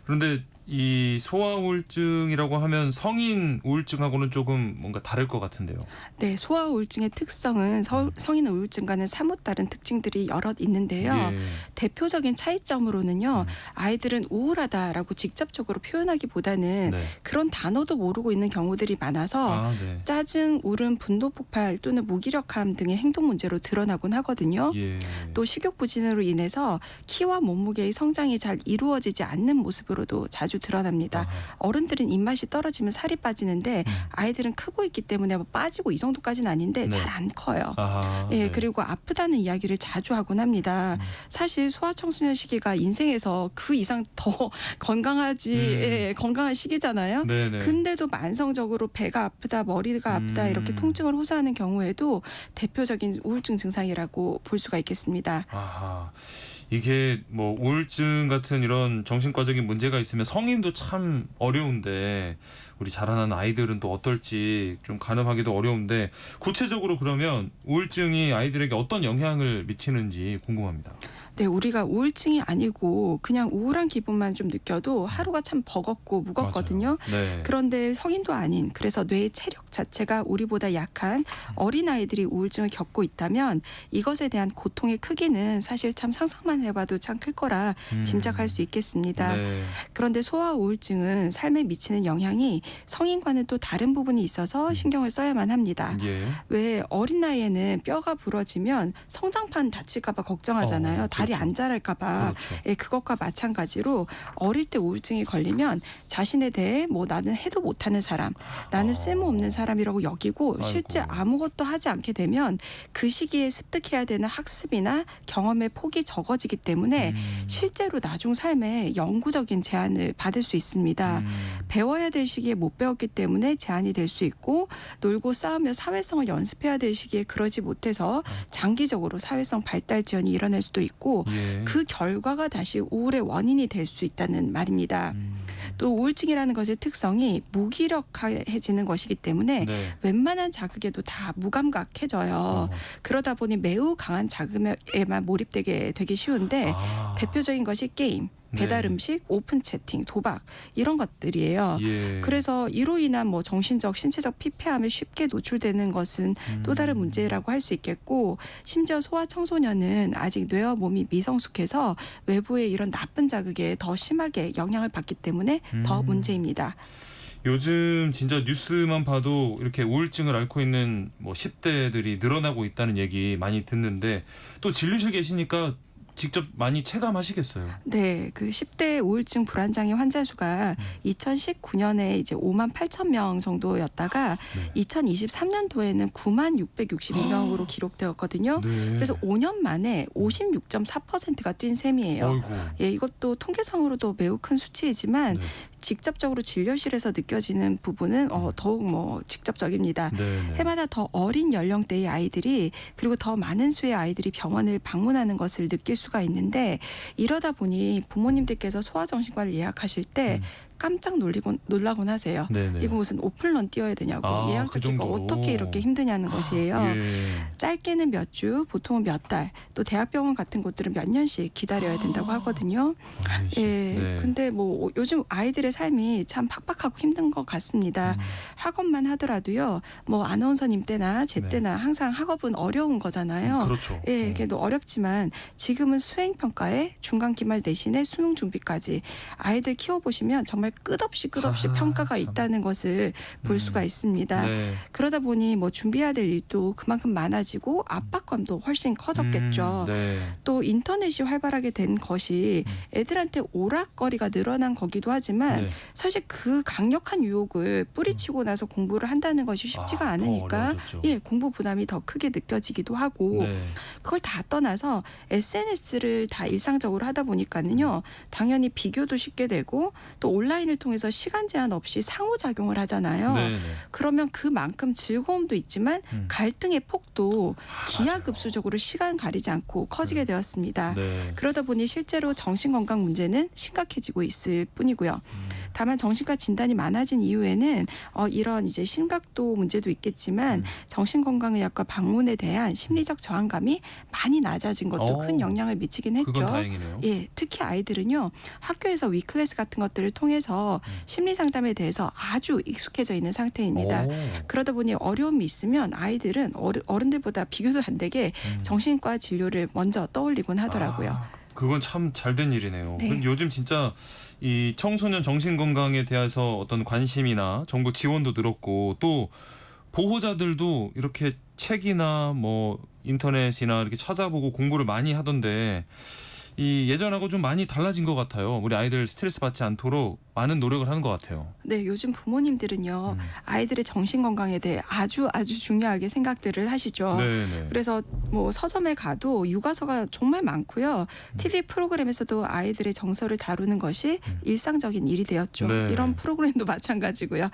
그런데 이 소아 우울증이라고 하면 성인 우울증하고는 조금 뭔가 다를 것 같은데요. 네, 소아 우울증의 특성은 성인 우울증과는 사뭇 다른 특징들이 여럿 있는데요. 예. 대표적인 차이점으로는요. 아이들은 우울하다라고 직접적으로 표현하기보다는 네. 그런 단어도 모르고 있는 경우들이 많아서 네. 짜증, 울음, 분노 폭발 또는 무기력함 등의 행동 문제로 드러나곤 하거든요. 예. 또 식욕 부진으로 인해서 키와 몸무게의 성장이 잘 이루어지지 않는 모습으로도 자주 드러납니다. 어른들은 입맛이 떨어지면 살이 빠지는데 아이들은 크고 있기 때문에 뭐 빠지고 이 정도까지는 아닌데 네. 잘 안 커요. 네. 예, 그리고 아프다는 이야기를 자주 하곤 합니다. 사실 소아청소년 시기가 인생에서 그 이상 더 건강한 시기잖아요. 네네. 근데도 만성적으로 배가 아프다, 머리가 아프다 이렇게 통증을 호소하는 경우에도 대표적인 우울증 증상이라고 볼 수가 있겠습니다. 아하. 이게 뭐 우울증 같은 이런 정신과적인 문제가 있으면 성인도 참 어려운데 우리 자라나는 아이들은 또 어떨지 좀 가늠하기도 어려운데 구체적으로 그러면 우울증이 아이들에게 어떤 영향을 미치는지 궁금합니다. 네, 우리가 우울증이 아니고 그냥 우울한 기분만 좀 느껴도 하루가 참 버겁고 무겁거든요. 네. 그런데 성인도 아닌 그래서 뇌의 체력 자체가 우리보다 약한 어린아이들이 우울증을 겪고 있다면 이것에 대한 고통의 크기는 사실 참 상상만 해봐도 참 클 거라 짐작할 수 있겠습니다. 네. 그런데 소아 우울증은 삶에 미치는 영향이 성인과는 또 다른 부분이 있어서 신경을 써야만 합니다. 예. 왜 어린 나이에는 뼈가 부러지면 성장판 다칠까 봐 걱정하잖아요. 다리 안 자랄까 봐. 그렇죠. 예, 그것과 마찬가지로 어릴 때 우울증이 걸리면 자신에 대해 뭐 나는 해도 못하는 사람, 나는 쓸모없는 사람이라고 여기고 실제 아무것도 하지 않게 되면 그 시기에 습득해야 되는 학습이나 경험의 폭이 적어지기 때문에 실제로 나중 삶에 영구적인 제한을 받을 수 있습니다. 배워야 될 시기에 못 배웠기 때문에 제한이 될 수 있고 놀고 싸우며 사회성을 연습해야 될 시기에 그러지 못해서 장기적으로 사회성 발달 지연이 일어날 수도 있고 예. 그 결과가 다시 우울의 원인이 될 수 있다는 말입니다. 또 우울증이라는 것의 특성이 무기력해지는 것이기 때문에 네. 웬만한 자극에도 다 무감각해져요. 그러다 보니 매우 강한 자극에만 몰입되게 되기 쉬운데 대표적인 것이 게임, 배달 음식, 오픈 채팅, 도박 이런 것들이에요. 예. 그래서 이로 인한 뭐 정신적, 신체적 피폐함에 쉽게 노출되는 것은 또 다른 문제라고 할 수 있겠고 심지어 소아 청소년은 아직 뇌와 몸이 미성숙해서 외부의 이런 나쁜 자극에 더 심하게 영향을 받기 때문에 더 문제입니다. 요즘 진짜 뉴스만 봐도 이렇게 우울증을 앓고 있는 뭐 10대들이 늘어나고 있다는 얘기 많이 듣는데 또 진료실 계시니까 직접 많이 체감하시겠어요. 네, 그 10대 우울증 불안장애 환자 수가 2019년에 이제 5만 8천 명 정도였다가 2023년도에는 9만 662명으로 기록되었거든요. 네. 그래서 5년 만에 56.4%가 뛴 셈이에요. 어이구. 예, 이것도 통계상으로도 매우 큰 수치이지만 네. 직접적으로 진료실에서 느껴지는 부분은 더욱 뭐 직접적입니다. 네. 해마다 더 어린 연령대의 아이들이 그리고 더 많은 수의 아이들이 병원을 방문하는 것을 느낄 수가 있는데 이러다 보니 부모님들께서 소아정신과를 예약하실 때 깜짝 놀라곤 하세요. 네네. 이거 무슨 오픈런 뛰어야 되냐고 예약 그 잡기가 정도로. 어떻게 이렇게 힘드냐는 것이에요. 예. 짧게는 몇 주, 보통은 몇 달, 또 대학병원 같은 곳들은 몇 년씩 기다려야 된다고 하거든요. 아이씨. 예. 네. 근데 뭐 요즘 아이들의 삶이 참 팍팍하고 힘든 것 같습니다. 학업만 하더라도요. 뭐 아나운서님 때나 제 네. 때나 항상 학업은 어려운 거잖아요. 그렇죠. 예, 그래도 어렵지만 지금은 수행 평가에 중간 기말 대신에 수능 준비까지 아이들 키워보시면 정말 끝없이 평가가 참. 있다는 것을 볼 수가 있습니다. 네. 그러다 보니 뭐 준비해야 될 일도 그만큼 많아지고 압박감도 훨씬 커졌겠죠. 네. 또 인터넷이 활발하게 된 것이 애들한테 오락거리가 늘어난 거기도 하지만 네. 사실 그 강력한 유혹을 뿌리치고 나서 공부를 한다는 것이 쉽지가 더 않으니까 어려워졌죠. 예, 공부 부담이 더 크게 느껴지기도 하고 네. 그걸 다 떠나서 SNS를 다 일상적으로 하다 보니까는요. 당연히 비교도 쉽게 되고 또 온라인을 통해서 시간 제한 없이 상호작용을 하잖아요. 네. 네. 그러면 그만큼 즐거움도 있지만 갈등의 폭도 기하급수적으로 시간 가리지 않고 커지게 되었습니다. 네. 그러다 보니 실제로 정신건강 문제는 심각해지고 있을 뿐이고요. 다만 정신과 진단이 많아진 이후에는 이런 이제 심각도 문제도 있겠지만 정신건강의학과 방문에 대한 심리적 저항감이 많이 낮아진 것도 큰 영향을 미치긴 했죠. 그건 다행이네요. 예, 특히 아이들은요 학교에서 위클래스 같은 것들을 통해서 심리 상담에 대해서 아주 익숙해져 있는 상태입니다. 그러다 보니 어려움이 있으면 아이들은 어른들보다 비교도 안 되게 정신과 진료를 먼저 떠올리곤 하더라고요. 그건 참 잘된 일이네요. 네. 요즘 진짜 이 청소년 정신 건강에 대해서 어떤 관심이나 정부 지원도 늘었고 또 보호자들도 이렇게 책이나 뭐 인터넷이나 이렇게 찾아보고 공부를 많이 하던데 이 예전하고 좀 많이 달라진 것 같아요. 우리 아이들 스트레스 받지 않도록 많은 노력을 하는 것 같아요. 네, 요즘 부모님들은요 아이들의 정신 건강에 대해 아주 중요하게 생각들을 하시죠. 네네. 그래서 뭐 서점에 가도 육아서가 정말 많고요. TV 프로그램에서도 아이들의 정서를 다루는 것이 일상적인 일이 되었죠. 네. 이런 프로그램도 마찬가지고요.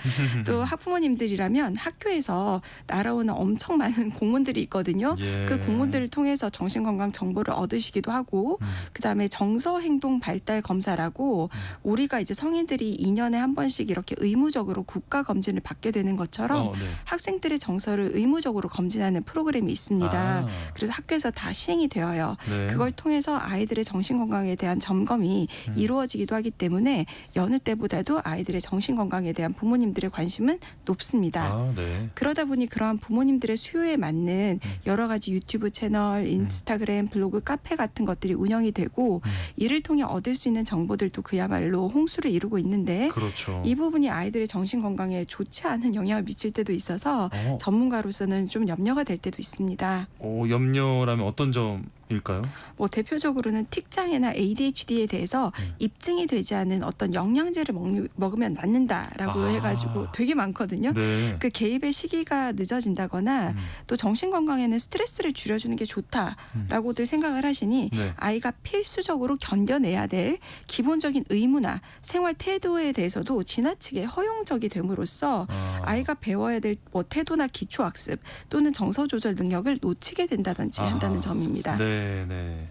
또 학부모님들이라면 학교에서 날아오는 엄청 많은 공문들이 있거든요. 예. 그 공문들을 통해서 정신 건강 정보를 얻으시기도 하고 그다음에 정서 행동 발달 검사라고 우리가 이제 성인들이 2년에 한 번씩 이렇게 의무적으로 국가 검진을 받게 되는 것처럼 네. 학생들의 정서를 의무적으로 검진하는 프로그램이 있습니다. 그래서 학교에서 다 시행이 되어요. 네. 그걸 통해서 아이들의 정신 건강에 대한 점검이 이루어지기도 하기 때문에 여느 때보다도 아이들의 정신 건강에 대한 부모님들의 관심은 높습니다. 네. 그러다 보니 그러한 부모님들의 수요에 맞는 여러 가지 유튜브 채널, 인스타그램, 블로그, 카페 같은 것들이 운영이 되고 이를 통해 얻을 수 있는 정보들도 그야말로 홍수를 이루고 있는데 그렇죠. 이 부분이 아이들의 정신 건강에 좋지 않은 영향을 미칠 때도 있어서 전문가로서는 좀 염려가 될 때도 있습니다. 염려라면 어떤 점일까요? 뭐 대표적으로는 틱장애나 ADHD에 대해서 입증이 되지 않은 어떤 영양제를 먹으면 낫는다라고 해가지고 되게 많거든요. 네. 그 개입의 시기가 늦어진다거나 또 정신 건강에는 스트레스를 줄여주는 게 좋다라고들 생각을 하시니 네. 아이가 필수적으로 견뎌내야 될 기본적인 의무나 생활 태도에 대해서도 지나치게 허용적이 됨으로써 아이가 배워야 될 뭐 태도나 기초 학습 또는 정서 조절 능력을 놓치게 된다든지 한다는 점입니다. 네.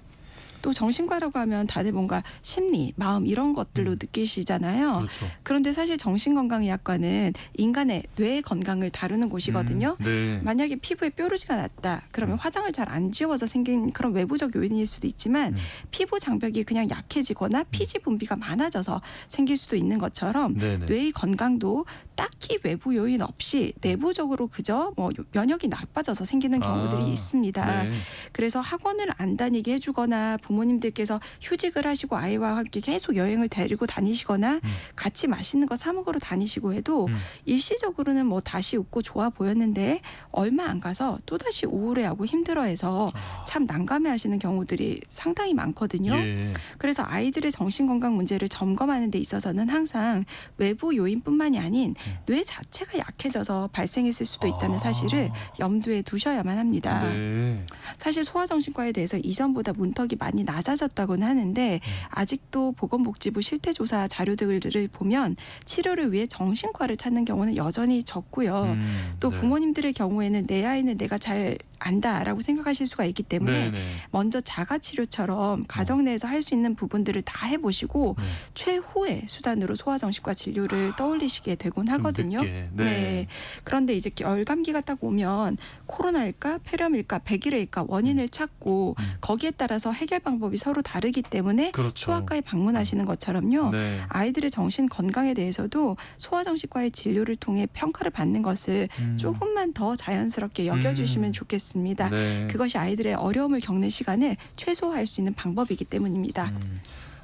또 정신과라고 하면 다들 뭔가 심리, 마음 이런 것들로 느끼시잖아요. 그렇죠. 그런데 사실 정신건강의학과는 인간의 뇌 건강을 다루는 곳이거든요. 네. 만약에 피부에 뾰루지가 났다. 그러면 화장을 잘 안 지워서 생긴 그런 외부적 요인일 수도 있지만 피부 장벽이 그냥 약해지거나 피지 분비가 많아져서 생길 수도 있는 것처럼 네네. 뇌의 건강도 딱히 외부 요인 없이 내부적으로 그저 뭐 면역이 나빠져서 생기는 경우들이 있습니다. 네. 그래서 학원을 안 다니게 해주거나 부모님들께서 휴직을 하시고 아이와 함께 계속 여행을 데리고 다니시거나 같이 맛있는 거 사 먹으러 다니시고 해도 일시적으로는 뭐 다시 웃고 좋아 보였는데 얼마 안 가서 또다시 우울해하고 힘들어해서 참 난감해하시는 경우들이 상당히 많거든요. 예. 그래서 아이들의 정신건강 문제를 점검하는 데 있어서는 항상 외부 요인뿐만이 아닌 뇌 자체가 약해져서 발생했을 수도 있다는 사실을 염두에 두셔야만 합니다. 네. 사실 소아정신과에 대해서 이전보다 문턱이 많이 낮아졌다고는 하는데 아직도 보건복지부 실태조사 자료들을 보면 치료를 위해 정신과를 찾는 경우는 여전히 적고요. 또 네. 부모님들의 경우에는 내 아이는 내가 잘 안다라고 생각하실 수가 있기 때문에 네네. 먼저 자가치료처럼 가정 내에서 할 수 있는 부분들을 다 해보시고 네. 최후의 수단으로 소아정신과 진료를 떠올리시게 되곤 하거든요. 늦게. 네. 그런데 이제 열감기가 딱 오면 코로나일까 폐렴일까 백일일까 원인을 찾고 거기에 따라서 해결 방법이 서로 다르기 때문에 그렇죠. 소아과에 방문하시는 것처럼요. 네. 아이들의 정신 건강에 대해서도 소아정신과의 진료를 통해 평가를 받는 것을 조금만 더 자연스럽게 여겨주시면 좋겠습니다. 네. 그것이 아이들의 어려움을 겪는 시간을 최소화할 수 있는 방법이기 때문입니다.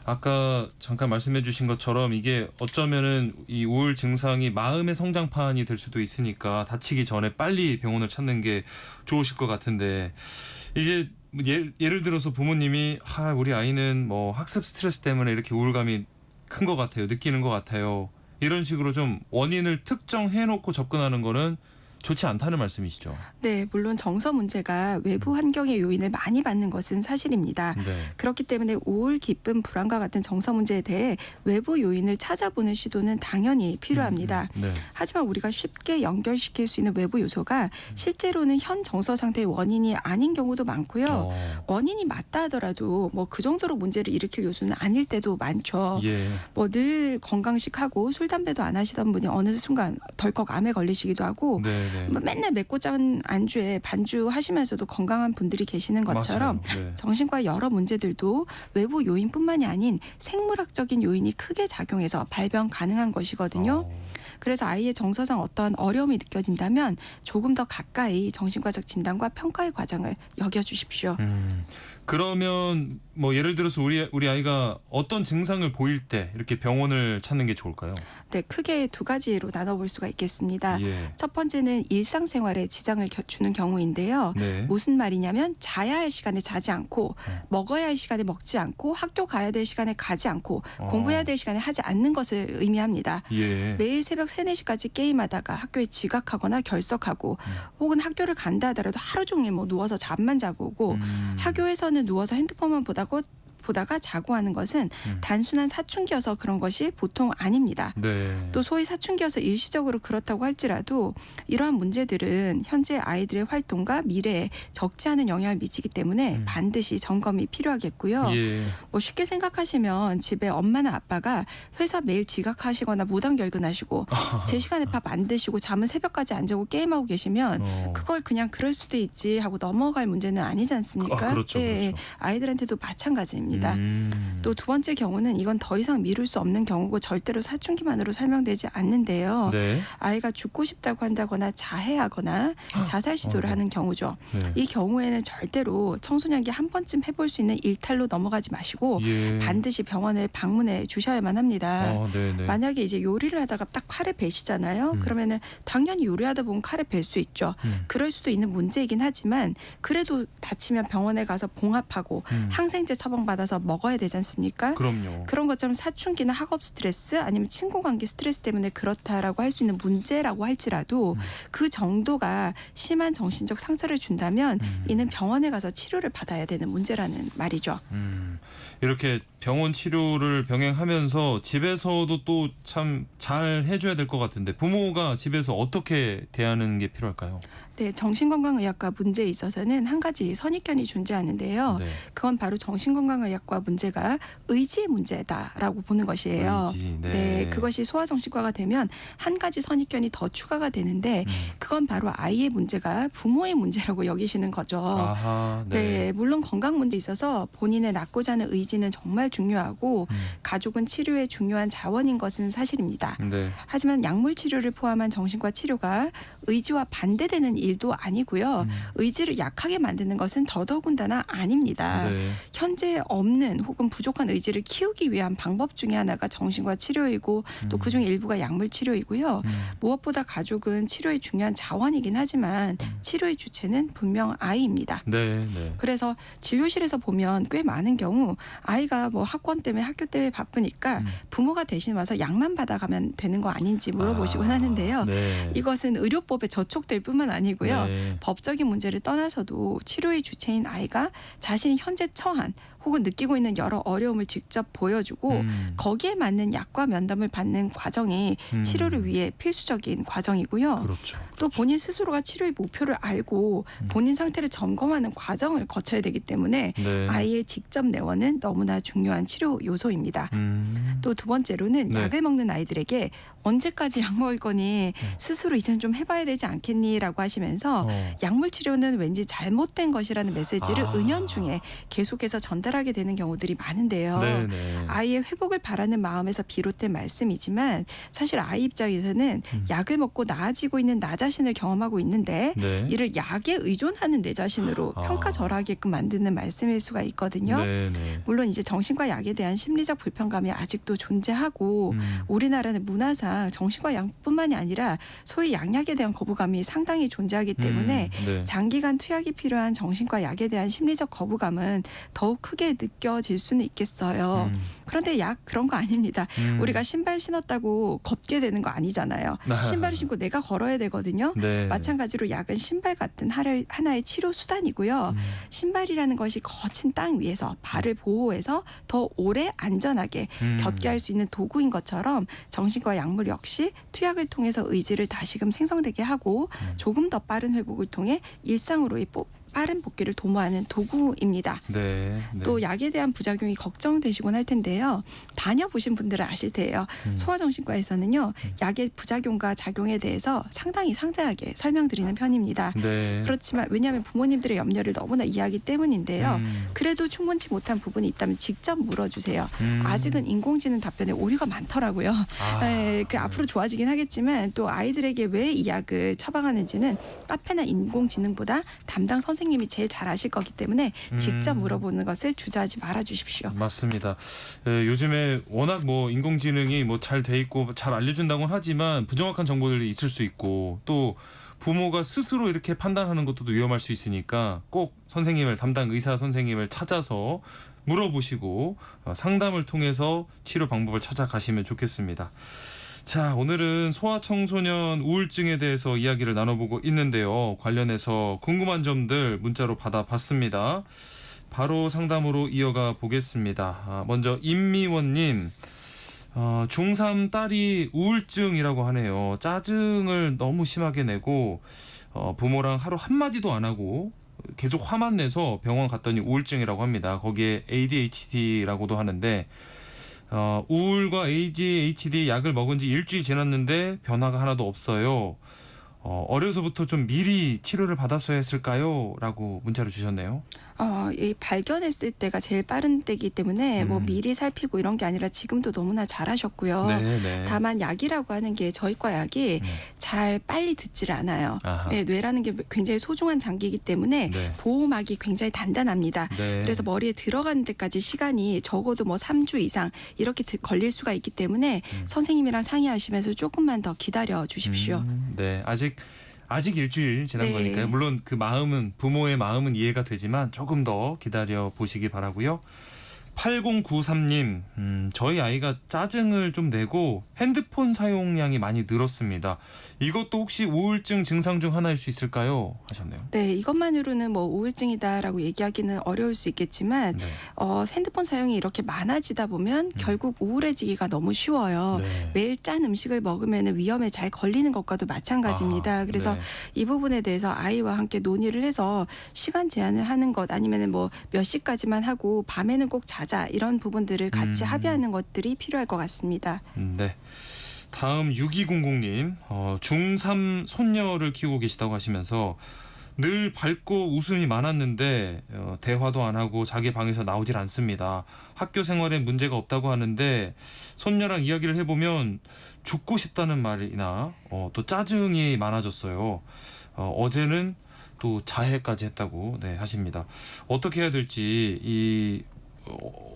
아까 잠깐 말씀해 주신 것처럼 이게 어쩌면은 이 우울 증상이 마음의 성장판이 될 수도 있으니까 다치기 전에 빨리 병원을 찾는 게 좋으실 것 같은데 이제 예를 들어서 부모님이 우리 아이는 뭐 학습 스트레스 때문에 이렇게 우울감이 큰 것 같아요. 느끼는 것 같아요. 이런 식으로 좀 원인을 특정해 놓고 접근하는 거는 좋지 않다는 말씀이시죠? 네, 물론 정서 문제가 외부 환경의 요인을 많이 받는 것은 사실입니다. 네. 그렇기 때문에 우울, 기쁨, 불안과 같은 정서 문제에 대해 외부 요인을 찾아보는 시도는 당연히 필요합니다. 네. 하지만 우리가 쉽게 연결시킬 수 있는 외부 요소가 실제로는 현 정서 상태의 원인이 아닌 경우도 많고요. 원인이 맞다 하더라도 뭐 그 정도로 문제를 일으킬 요소는 아닐 때도 많죠. 예. 뭐 늘 건강식하고 술, 담배도 안 하시던 분이 어느 순간 덜컥 암에 걸리시기도 하고 네. 뭐 맨날 맵고 짠 안주에 반주 하시면서도 건강한 분들이 계시는 것처럼 맞아요. 네. 정신과의 여러 문제들도 외부 요인뿐만이 아닌 생물학적인 요인이 크게 작용해서 발병 가능한 것이거든요. 그래서 아이의 정서상 어떠한 어려움이 느껴진다면 조금 더 가까이 정신과적 진단과 평가의 과정을 여겨주십시오. 그러면 뭐 예를 들어서 우리 아이가 어떤 증상을 보일 때 이렇게 병원을 찾는 게 좋을까요? 네, 크게 두 가지로 나눠볼 수가 있겠습니다. 예. 첫 번째는 일상생활에 지장을 주는 경우인데요. 네. 무슨 말이냐면 자야 할 시간에 자지 않고 먹어야 할 시간에 먹지 않고 학교 가야 될 시간에 가지 않고 공부해야 될 시간에 하지 않는 것을 의미합니다. 예. 매일 새벽 3, 4시까지 게임하다가 학교에 지각하거나 결석하고 혹은 학교를 간다 하더라도 하루 종일 뭐 누워서 잠만 자고 오고 학교에서는 누워서 핸드폰만 보다가 자고 하는 것은 단순한 사춘기여서 그런 것이 보통 아닙니다. 네. 또 소위 사춘기여서 일시적으로 그렇다고 할지라도 이러한 문제들은 현재 아이들의 활동과 미래에 적지 않은 영향을 미치기 때문에 반드시 점검이 필요하겠고요. 예. 뭐 쉽게 생각하시면 집에 엄마나 아빠가 회사 매일 지각하시거나 무단결근하시고 제 시간에 밥 안 드시고 잠은 새벽까지 안 자고 게임하고 계시면 그걸 그냥 그럴 수도 있지 하고 넘어갈 문제는 아니지 않습니까? 그렇죠, 네, 그렇죠. 아이들한테도 마찬가지입니다. 또 두 번째 경우는 이건 더 이상 미룰 수 없는 경우고 절대로 사춘기만으로 설명되지 않는데요. 네. 아이가 죽고 싶다고 한다거나 자해하거나 자살 시도를 하는 경우죠. 네. 이 경우에는 절대로 청소년기 한 번쯤 해볼 수 있는 일탈로 넘어가지 마시고 예. 반드시 병원을 방문해 주셔야만 합니다. 네네. 만약에 이제 요리를 하다가 딱 칼을 베시잖아요. 그러면은 당연히 요리하다 보면 칼을 벨 수 있죠. 그럴 수도 있는 문제이긴 하지만 그래도 다치면 병원에 가서 봉합하고 항생제 처방받아서 먹어야 되지 않습니까? 그럼요. 그런 것처럼 사춘기나 학업 스트레스 아니면 친구 관계 스트레스 때문에 그렇다라고 할 수 있는 문제라고 할지라도 그 정도가 심한 정신적 상처를 준다면 이는 병원에 가서 치료를 받아야 되는 문제라는 말이죠. 이렇게 병원 치료를 병행하면서 집에서도 또 참 잘 해줘야 될 것 같은데 부모가 집에서 어떻게 대하는 게 필요할까요? 네, 정신건강의학과 문제에 있어서는 한 가지 선입견이 존재하는데요. 네. 그건 바로 정신건강의학과 문제가 의지의 문제다라고 보는 것이에요. 의지, 네. 그것이 소아정신과가 되면 한 가지 선입견이 더 추가가 되는데 그건 바로 아이의 문제가 부모의 문제라고 여기시는 거죠. 아하, 네, 물론 건강 문제에 있어서 본인의 낳고자 하는 의지는 정말 중요하고 가족은 치료의 중요한 자원인 것은 사실입니다. 네. 하지만 약물 치료를 포함한 정신과 치료가 의지와 반대되는 일도 아니고요. 의지를 약하게 만드는 것은 더더군다나 아닙니다. 네. 현재 없는 혹은 부족한 의지를 키우기 위한 방법 중에 하나가 정신과 치료이고 또 그중 일부가 약물 치료이고요. 무엇보다 가족은 치료의 중요한 자원이긴 하지만 치료의 주체는 분명 아이입니다. 네. 네. 그래서 진료실에서 보면 꽤 많은 경우 아이가 뭐 학원 때문에 학교 때문에 바쁘니까 부모가 대신 와서 약만 받아가면 되는 거 아닌지 물어보시곤 하는데요. 네. 이것은 의료법에 저촉될 뿐만 아니고요. 네. 법적인 문제를 떠나서도 치료의 주체인 아이가 자신이 현재 처한 혹은 느끼고 있는 여러 어려움을 직접 보여주고 거기에 맞는 약과 면담을 받는 과정이 치료를 위해 필수적인 과정이고요. 그렇죠. 또 본인 스스로가 치료의 목표를 알고 본인 상태를 점검하는 과정을 거쳐야 되기 때문에 네. 아이의 직접 내원은 너무나 중요한 치료 요소입니다. 또 두 번째로는 네. 약을 먹는 아이들에게 언제까지 약 먹을 거니 스스로 이제는 좀 해봐야 되지 않겠니라고 하시면서 약물 치료는 왠지 잘못된 것이라는 메시지를 은연중에 계속해서 전달하게 되는 경우들이 많은데요. 네네. 아이의 회복을 바라는 마음에서 비롯된 말씀이지만 사실 아이 입장에서는 약을 먹고 나아지고 있는 나 자신을 경험하고 있는데 네. 이를 약에 의존하는 내 자신으로 평가절하게끔 만드는 말씀일 수가 있거든요. 네네. 물론 이제 정신과 약에 대한 심리적 불편감이 아직도 존재하고 우리나라는 문화상 정신과 약뿐만이 아니라 소위 양약에 대한 거부감이 상당히 존재하기 때문에 네. 장기간 투약이 필요한 정신과 약에 대한 심리적 거부감은 더욱 크게 느껴질 수는 있겠어요. 그런데 약 그런 거 아닙니다. 우리가 신발 신었다고 걷게 되는 거 아니잖아요. 신발을 신고 내가 걸어야 되거든요. 네. 마찬가지로 약은 신발 같은 하나의 치료 수단이고요. 신발이라는 것이 거친 땅 위에서 발을 보호해서 더 오래 안전하게 걷게 할 수 있는 도구인 것처럼 정신과 약물 역시 투약을 통해서 의지를 다시금 생성되게 하고 조금 더 빠른 회복을 통해 일상으로의 빠른 복귀를 도모하는 도구입니다. 네. 또 약에 대한 부작용이 걱정되시곤 할 텐데요. 다녀보신 분들은 아실 테예요. 소아정신과에서는요. 약의 부작용과 작용에 대해서 상당히 상세하게 설명드리는 편입니다. 네. 그렇지만 왜냐하면 부모님들의 염려를 너무나 이해하기 때문인데요. 그래도 충분치 못한 부분이 있다면 직접 물어주세요. 아직은 인공지능 답변에 오류가 많더라고요. 앞으로 좋아지긴 하겠지만 또 아이들에게 왜 이 약을 처방하는지는 카페나 인공지능보다 담당 선생님이 제일 잘 아실 거기 때문에 직접 물어보는 것을 주저하지 말아 주십시오. 맞습니다. 요즘에 워낙 뭐 인공지능이 뭐 잘 돼 있고 잘 알려준다고는 하지만 부정확한 정보들이 있을 수 있고 또 부모가 스스로 이렇게 판단하는 것도 위험할 수 있으니까 꼭 선생님을 담당 의사 선생님을 찾아서 물어보시고 상담을 통해서 치료 방법을 찾아가시면 좋겠습니다. 자, 오늘은 소아청소년 우울증에 대해서 이야기를 나눠보고 있는데요. 관련해서 궁금한 점들 문자로 받아봤습니다. 바로 상담으로 이어가 보겠습니다. 먼저 임미원님, 중3 딸이 우울증이라고 하네요. 짜증을 너무 심하게 내고 부모랑 하루 한마디도 안 하고 계속 화만 내서 병원 갔더니 우울증이라고 합니다. 거기에 ADHD라고도 하는데 우울과 ADHD 약을 먹은 지 일주일 지났는데 변화가 하나도 없어요. 어려서부터 좀 미리 치료를 받았어야 했을까요? 라고 문자를 주셨네요. 이 발견했을 때가 제일 빠른 때이기 때문에 뭐 미리 살피고 이런 게 아니라 지금도 너무나 잘하셨고요. 네. 다만 약이라고 하는 게 저희과 약이 잘 빨리 듣질 않아요. 네, 뇌라는 게 굉장히 소중한 장기이기 때문에 네. 보호막이 굉장히 단단합니다. 네. 그래서 머리에 들어가는 데까지 시간이 적어도 뭐 3주 이상 이렇게 걸릴 수가 있기 때문에 선생님이랑 상의하시면서 조금만 더 기다려 주십시오. 네, 아직 일주일 지난 네. 거니까요. 물론 그 마음은 부모의 마음은 이해가 되지만 조금 더 기다려 보시기 바라고요. 8093님, 저희 아이가 짜증을 좀 내고 핸드폰 사용량이 많이 늘었습니다. 이것도 혹시 우울증 증상 중 하나일 수 있을까요? 하셨네요. 네, 이것만으로는 뭐 우울증이다라고 얘기하기는 어려울 수 있겠지만 네. 핸드폰 사용이 이렇게 많아지다 보면 결국 우울해지기가 너무 쉬워요. 네. 매일 짠 음식을 먹으면 위험에 잘 걸리는 것과도 마찬가지입니다. 그래서 네. 이 부분에 대해서 아이와 함께 논의를 해서 시간 제한을 하는 것 아니면 뭐 몇 시까지만 하고 밤에는 꼭 자자 이런 부분들을 같이 합의하는 것들이 필요할 것 같습니다. 네. 다음 6200님, 중3 손녀를 키우고 계시다고 하시면서 늘 밝고 웃음이 많았는데 대화도 안 하고 자기 방에서 나오질 않습니다. 학교 생활에 문제가 없다고 하는데 손녀랑 이야기를 해보면 죽고 싶다는 말이나 또 짜증이 많아졌어요. 어제는 또 자해까지 했다고 하십니다. 어떻게 해야 될지 이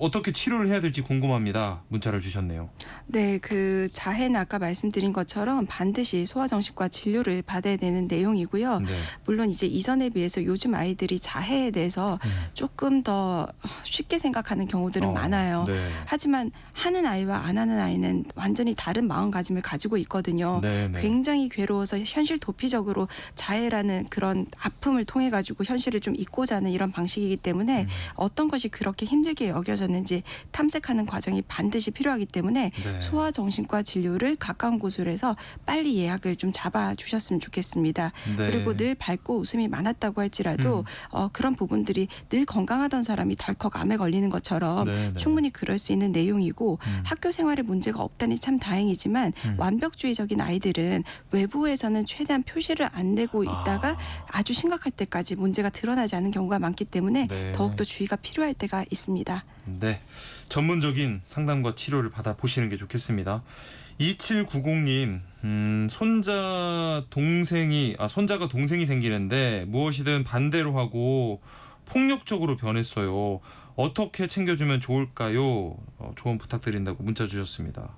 어떻게 치료를 해야 될지 궁금합니다. 문자를 주셨네요. 네, 그 자해는 아까 말씀드린 것처럼 반드시 소아정신과 진료를 받아야 되는 내용이고요. 네. 물론 이제 이전에 비해서 요즘 아이들이 자해에 대해서 조금 더 쉽게 생각하는 경우들은 많아요. 네. 하지만 하는 아이와 안 하는 아이는 완전히 다른 마음가짐을 가지고 있거든요. 네, 네. 굉장히 괴로워서 현실 도피적으로 자해라는 그런 아픔을 통해 가지고 현실을 좀 잊고자 하는 이런 방식이기 때문에 어떤 것이 그렇게 힘들게 여겨졌는지 탐색하는 과정이 반드시 필요하기 때문에 네. 소아정신과 진료를 가까운 곳으로 해서 빨리 예약을 좀 잡아주셨으면 좋겠습니다. 네. 그리고 늘 밝고 웃음이 많았다고 할지라도 그런 부분들이 늘 건강하던 사람이 덜컥 암에 걸리는 것처럼 네, 네. 충분히 그럴 수 있는 내용이고 학교 생활에 문제가 없다니 참 다행이지만 완벽주의적인 아이들은 외부에서는 최대한 표시를 안 내고 있다가 아주 심각할 때까지 문제가 드러나지 않은 경우가 많기 때문에 네. 더욱더 주의가 필요할 때가 있습니다. 네, 전문적인 상담과 치료를 받아보시는 게 좋겠습니다. 2790님, 손자가 동생이 생기는데 무엇이든 반대로 하고 폭력적으로 변했어요. 어떻게 챙겨주면 좋을까요? 조언 부탁드린다고 문자 주셨습니다.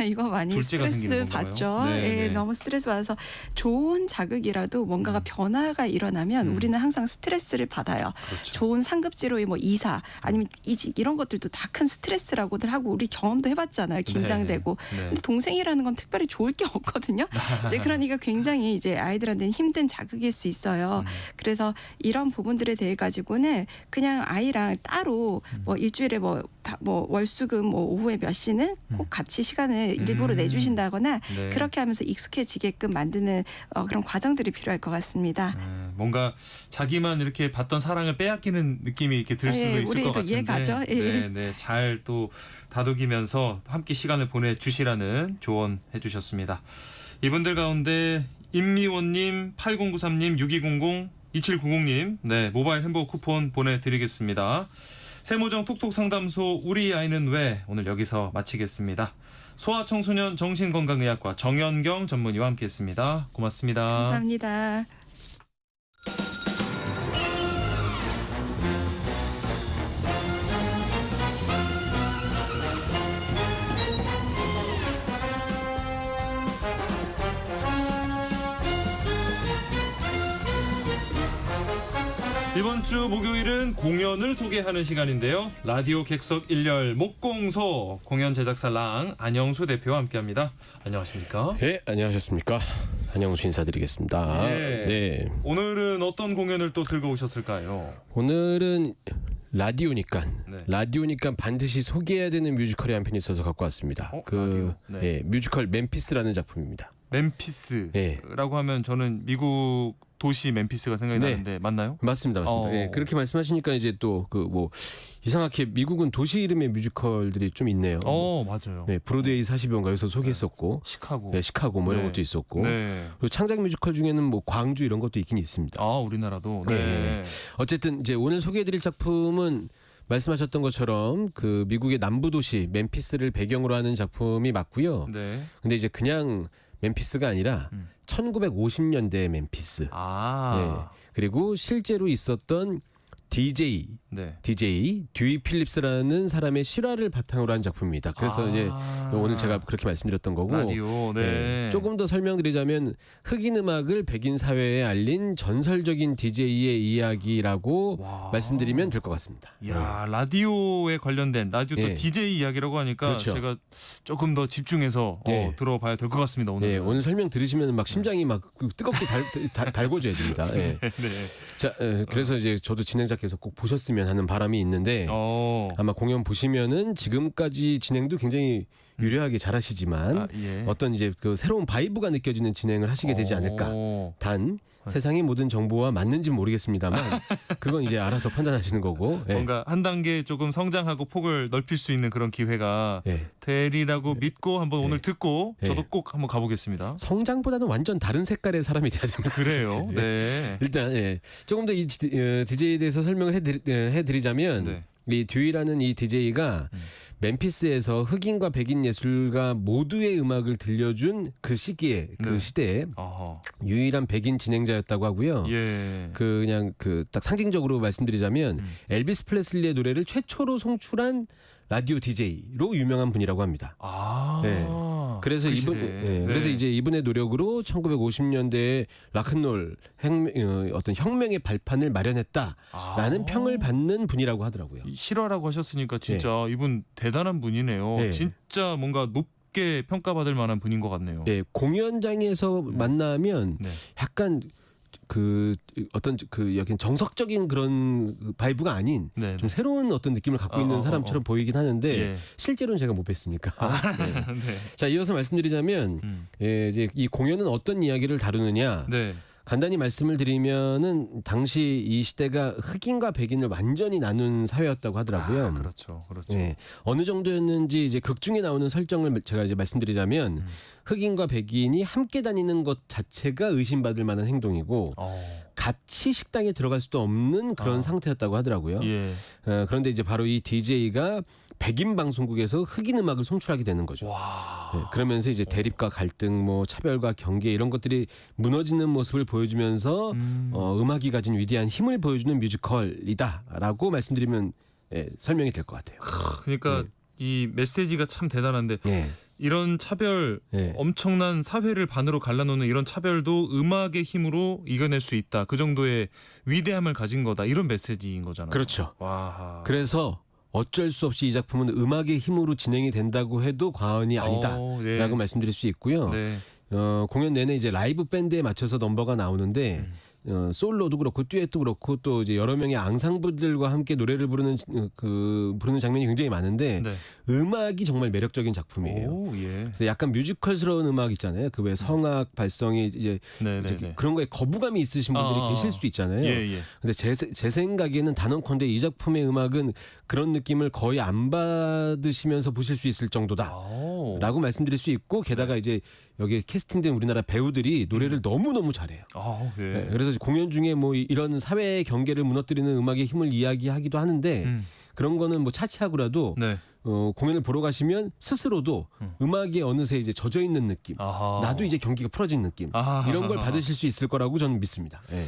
이거 많이 둘째가 스트레스 생기는 건가요? 받죠. 네, 예, 네. 너무 스트레스 받아서 좋은 자극이라도 뭔가가 변화가 일어나면 우리는 항상 스트레스를 받아요. 그렇죠. 좋은 상급지로의 뭐 이사 아니면 이직 이런 것들도 다 큰 스트레스라고들 하고 우리 경험도 해봤잖아요. 긴장되고. 네. 근데 동생이라는 건 특별히 좋을 게 없거든요. 이제 그러니까 굉장히 이제 아이들한테는 힘든 자극일 수 있어요. 그래서 이런 부분들에 대해 가지고는 그냥 아이랑 따로 뭐 일주일에 뭐 월수금 뭐 오후에 몇 시는 꼭 같이 시간을 일부러 내주신다거나 네. 그렇게 하면서 익숙해지게끔 만드는 그런 과정들이 필요할 것 같습니다. 뭔가 자기만 이렇게 받던 사랑을 빼앗기는 느낌이 이렇게 들 수도 예, 있을 것 우리도 같은데 이해가죠. 예. 네, 잘 또 다독이면서 함께 시간을 보내주시라는 조언 해주셨습니다. 이분들 가운데 임미원님, 8093님, 6200, 2790님 네, 모바일 햄버거 쿠폰 보내드리겠습니다. 세모정 톡톡 상담소 우리 아이는 왜 오늘 여기서 마치겠습니다. 소아청소년 정신건강의학과 정연경 전문의와 함께했습니다. 고맙습니다. 감사합니다. 이번 주 목요일은 공연을 소개하는 시간인데요. 라디오 객석 1열 목공소 공연 제작사 랑 안영수 대표와 함께합니다. 안녕하십니까? 네, 안녕하셨습니까? 안영수 인사드리겠습니다. 네. 오늘은 어떤 공연을 또 들고 오셨을까요? 오늘은 라디오니까 네. 라디오니까 반드시 소개해야 되는 뮤지컬이 한 편이 있어서 갖고 왔습니다. 라디오. 네. 예, 뮤지컬 멤피스라는 작품입니다. 멤피스라고 하면 저는 미국 도시 멤피스가 생각이 나는데 맞나요? 맞습니다. 예, 그렇게 말씀하시니까 이제 또 그 뭐 이상하게 미국은 도시 이름의 뮤지컬들이 좀 있네요. 맞아요. 네, 브로드웨이 40여인가 여기서 소개했었고, 시카고, 네, 시카고 뭐 이런 것도 있었고, 그리고 창작 뮤지컬 중에는 뭐 광주 이런 것도 있긴 있습니다. 우리나라도. 네. 어쨌든 이제 오늘 소개해드릴 작품은 말씀하셨던 것처럼 그 미국의 남부 도시 멤피스를 배경으로 하는 작품이 맞고요. 네. 근데 이제 그냥 멤피스가 아니라 1950년대 멤피스. 네. 그리고 실제로 있었던 DJ 듀이 필립스라는 사람의 실화를 바탕으로 한 작품입니다. 그래서 이제 오늘 제가 그렇게 말씀드렸던 거고 라디오. 네. 조금 더 설명드리자면 흑인 음악을 백인 사회에 알린 전설적인 DJ의 이야기라고 말씀드리면 될 것 같습니다. 야, 라디오에 관련된 라디오 또 DJ 이야기라고 하니까 그렇죠. 제가 조금 더 집중해서 들어봐야 될 것 같습니다. 오늘. 오늘 설명 들으시면 막 심장이 막 뜨겁게 달궈져야 됩니다. 네. 자, 그래서 이제 저도 진행자께서 꼭 보셨으면 하는 바람이 있는데 아마 공연 보시면은 지금까지 진행도 굉장히 유려하게 잘하시지만 어떤 이제 그 새로운 바이브가 느껴지는 진행을 하시게 되지 않을까. 단 세상의 모든 정보와 맞는지는 모르겠습니다만 그건 이제 알아서 판단하시는 거고. 뭔가 한 단계 조금 성장하고 폭을 넓힐 수 있는 그런 기회가 되리라고 믿고 한번 오늘 듣고 저도 꼭 한번 가보겠습니다. 성장보다는 완전 다른 색깔의 사람이 돼야 됩니다. 그래요? 네. 일단 조금 더 이 DJ에 대해서 설명을 해드리자면 이 듀이라는 이 DJ가 멤피스에서 흑인과 백인 예술가 모두의 음악을 들려준 그 시기에 그 네. 시대에 어허. 유일한 백인 진행자였다고 하고요. 예. 그냥 그 딱 상징적으로 말씀드리자면 엘비스 프레슬리의 노래를 최초로 송출한 라디오 DJ로 유명한 분이라고 합니다. 아. 네. 그래서 그 이분, 시대에. 예, 그래서 네. 이제 이분의 노력으로 1950년대에 락앤롤 어떤 혁명의 발판을 마련했다라는 평을 받는 분이라고 하더라고요. 실화라고 하셨으니까 진짜 이분 대단한 분이네요. 네. 진짜 뭔가 높게 평가받을 만한 분인 것 같네요. 예, 공연장에서 만나면 약간 그 어떤 그 여긴 정석적인 그런 바이브가 아닌 네, 좀 새로운 어떤 느낌을 갖고 있는 사람처럼 보이긴 하는데 예. 실제로는 제가 못 뵀으니까. 네. 네. 자, 이어서 말씀드리자면 예, 이제 이 공연은 어떤 이야기를 다루느냐. 네. 간단히 말씀을 드리면은 당시 이 시대가 흑인과 백인을 완전히 나눈 사회였다고 하더라고요. 그렇죠. 그렇죠. 예, 어느 정도였는지 이제 극 중에 나오는 설정을 제가 이제 말씀드리자면 흑인과 백인이 함께 다니는 것 자체가 의심받을 만한 행동이고 같이 식당에 들어갈 수도 없는 그런 상태였다고 하더라고요. 예. 그런데 이제 바로 이 DJ가 백인 방송국에서 흑인 음악을 송출하게 되는 거죠. 네, 그러면서 이제 대립과 갈등, 뭐 차별과 경계 이런 것들이 무너지는 모습을 보여주면서 음악이 가진 위대한 힘을 보여주는 뮤지컬이다라고 말씀드리면 설명이 될 것 같아요. 그러니까 이 메시지가 참 대단한데 이런 차별, 엄청난 사회를 반으로 갈라놓는 이런 차별도 음악의 힘으로 이겨낼 수 있다. 그 정도의 위대함을 가진 거다. 이런 메시지인 거잖아요. 그렇죠. 와. 그래서 어쩔 수 없이 이 작품은 음악의 힘으로 진행이 된다고 해도 과언이 아니다라고 네. 말씀드릴 수 있고요. 네. 공연 내내 이제 라이브 밴드에 맞춰서 넘버가 나오는데 솔로도 그렇고 듀엣도 그렇고 또 이제 여러 명의 앙상블들과 함께 노래를 부르는 부르는 장면이 굉장히 많은데 네. 음악이 정말 매력적인 작품이에요. 오, 예. 그래서 약간 뮤지컬스러운 음악 있잖아요. 그 왜 성악 발성이 이제 그런 거에 거부감이 있으신 분들이 계실 수도 있잖아요. 예. 근데 제 생각에는 단언컨대 이 작품의 음악은 그런 느낌을 거의 안 받으시면서 보실 수 있을 정도다라고 말씀드릴 수 있고 게다가 이제 여기 캐스팅된 우리나라 배우들이 노래를 너무너무 잘해요. 예. 네, 그래서 공연 중에 뭐 이런 사회의 경계를 무너뜨리는 음악의 힘을 이야기하기도 하는데 그런 거는 뭐 차치하고라도 네. 공연을 보러 가시면 스스로도 음악에 어느새 이제 젖어 있는 느낌, 나도 이제 경기가 풀어진 느낌 이런 걸 받으실 수 있을 거라고 저는 믿습니다. 네.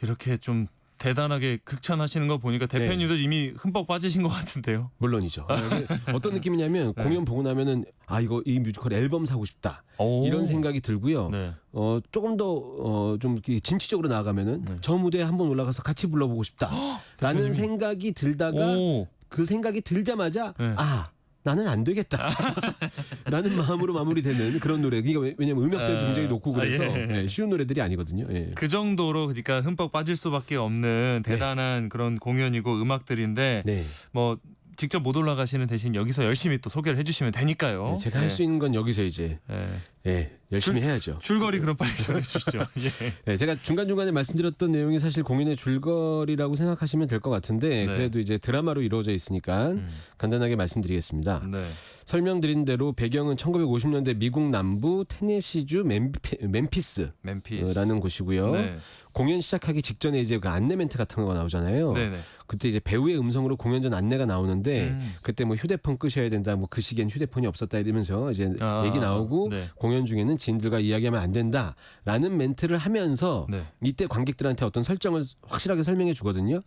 이렇게 좀 대단하게 극찬하시는 거 보니까 대표님도 이미 흠뻑 빠지신 것 같은데요. 물론이죠. 어떤 느낌이냐면 공연 보고 나면은 이거 이 뮤지컬 앨범 사고 싶다 이런 생각이 들고요. 조금 더 좀 진취적으로 나아가면은 저 무대에 한번 올라가서 같이 불러보고 싶다라는 생각이 들다가 그 생각이 들자마자 나는 안 되겠다 라는 마음으로 마무리되는 그런 노래. 그러니까 왜냐면 음역대도 굉장히 높고 그래서 쉬운 노래들이 아니거든요. 그 정도로 그러니까 흠뻑 빠질 수밖에 없는 대단한 그런 공연이고 음악들인데 뭐 직접 못 올라가시는 대신 여기서 열심히 또 소개를 해주시면 되니까요. 제가 할 수 있는 건 여기서 이제 열심히 해야죠. 줄거리 그럼 빨리 전해주시죠. 제가 중간중간에 말씀드렸던 내용이 사실 공연의 줄거리라고 생각하시면 될 것 같은데 그래도 이제 드라마로 이루어져 있으니까 간단하게 말씀드리겠습니다. 설명드린 대로 배경은 1950년대 미국 남부 테네시주 멤피스라는 곳이고요. 공연 시작하기 직전에 이제 그 안내 멘트 같은 거 나오잖아요. 그때 이제 배우의 음성으로 공연 전 안내가 나오는데 그때 뭐 휴대폰 끄셔야 된다. 뭐 그 시기엔 휴대폰이 없었다 이러면서 이제 얘기 나오고 공연 중에는 지인들과 이야기하면 안 된다라는 멘트를 하면서 이때 관객들한테 어떤 설정을 확실하게 설명해 주거든요.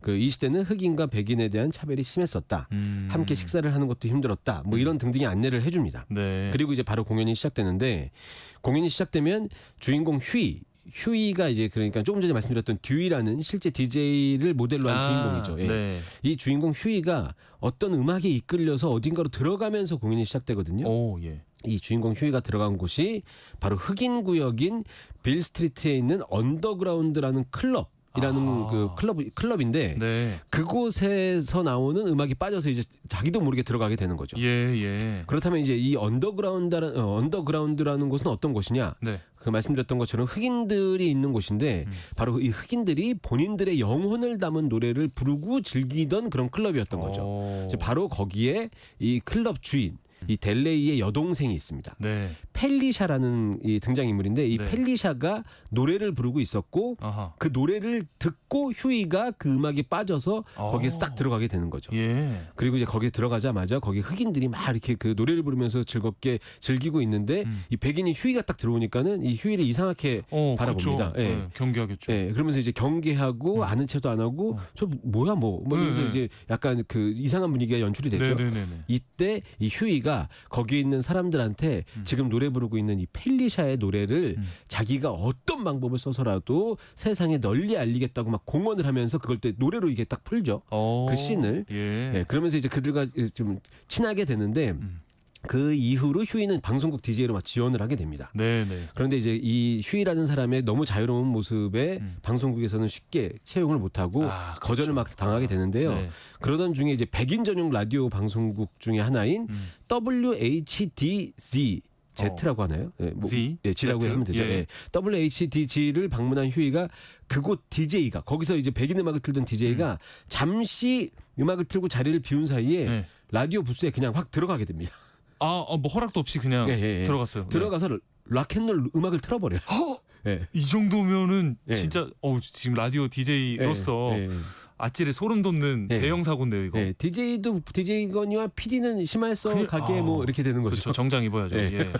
이 시대는 흑인과 백인에 대한 차별이 심했었다. 함께 식사를 하는 것도 힘들었다. 뭐 이런 등등의 안내를 해줍니다. 그리고 이제 바로 공연이 시작되는데 공연이 시작되면 주인공 휴이가 이제 그러니까 조금 전에 말씀드렸던 듀이라는 실제 DJ를 모델로 한 주인공이죠. 이 주인공 휴이가 어떤 음악에 이끌려서 어딘가로 들어가면서 공연이 시작되거든요. 이 주인공 휴이가 들어간 곳이 바로 흑인 구역인 빌 스트리트에 있는 언더그라운드라는 클럽이라는 그 클럽인데 그곳에서 나오는 음악이 빠져서 이제 자기도 모르게 들어가게 되는 거죠. 그렇다면 이제 이 언더그라운드라는 곳은 어떤 곳이냐? 그 말씀드렸던 것처럼 흑인들이 있는 곳인데 바로 이 흑인들이 본인들의 영혼을 담은 노래를 부르고 즐기던 그런 클럽이었던 거죠. 바로 거기에 이 클럽 주인 이 델레이의 여동생이 있습니다. 네. 펠리샤라는 이 등장인물인데 이 네. 펠리샤가 노래를 부르고 있었고 아하. 그 노래를 듣고 휴이가 그 음악에 빠져서 거기에 싹 들어가게 되는 거죠. 예. 그리고 이제 거기에 들어가자마자 거기 흑인들이 막 이렇게 그 노래를 부르면서 즐겁게 즐기고 있는데 이 백인이 휴이가 딱 들어오니까는 이 휴이를 이상하게 바라봅니다. 그렇죠. 예. 경계하겠죠. 예, 그러면서 이제 경계하고 아는 체도 안 하고 저 뭐야 뭐 이러면서 이제 약간 그 이상한 분위기가 연출이 되죠. 네네네네. 이때 이 휴이가 거기에 있는 사람들한테 지금 노래 부르고 있는 이 펠리샤의 노래를 자기가 어떤 방법을 써서라도 세상에 널리 알리겠다고 막 공언을 하면서 그걸 또 노래로 이게 딱 풀죠. 그 씬을. 예, 그러면서 이제 그들과 좀 친하게 되는데 그 이후로 휴이는 방송국 DJ로 막 지원을 하게 됩니다. 네네. 그런데 이제 이 휴이라는 사람의 너무 자유로운 모습에 방송국에서는 쉽게 채용을 못하고 거절을 막 당하게 되는데요. 네. 그러던 중에 이제 백인 전용 라디오 방송국 중에 하나인 WHDZ Z라고 하나요? 예, 뭐, Z? 예, G라고 Z? 하면 되죠. 예. 예. WHDG를 방문한 휴이가 그곳 DJ가 거기서 이제 백인 음악을 틀던 DJ가 잠시 음악을 틀고 자리를 비운 사이에 라디오 부스에 그냥 확 들어가게 됩니다. 뭐 허락도 없이 그냥 들어갔어요. 들어가서 락앤롤 음악을 틀어버려요. 예. 이 정도면은 예. 진짜 지금 라디오 DJ로서 아찔에 소름 돋는 대형 사고인데요, 이거. 예, DJ도 DJ건이와 PD는 심할서 가게 뭐 이렇게 되는 거죠. 그렇죠. 정장 입어야죠. 예. 예.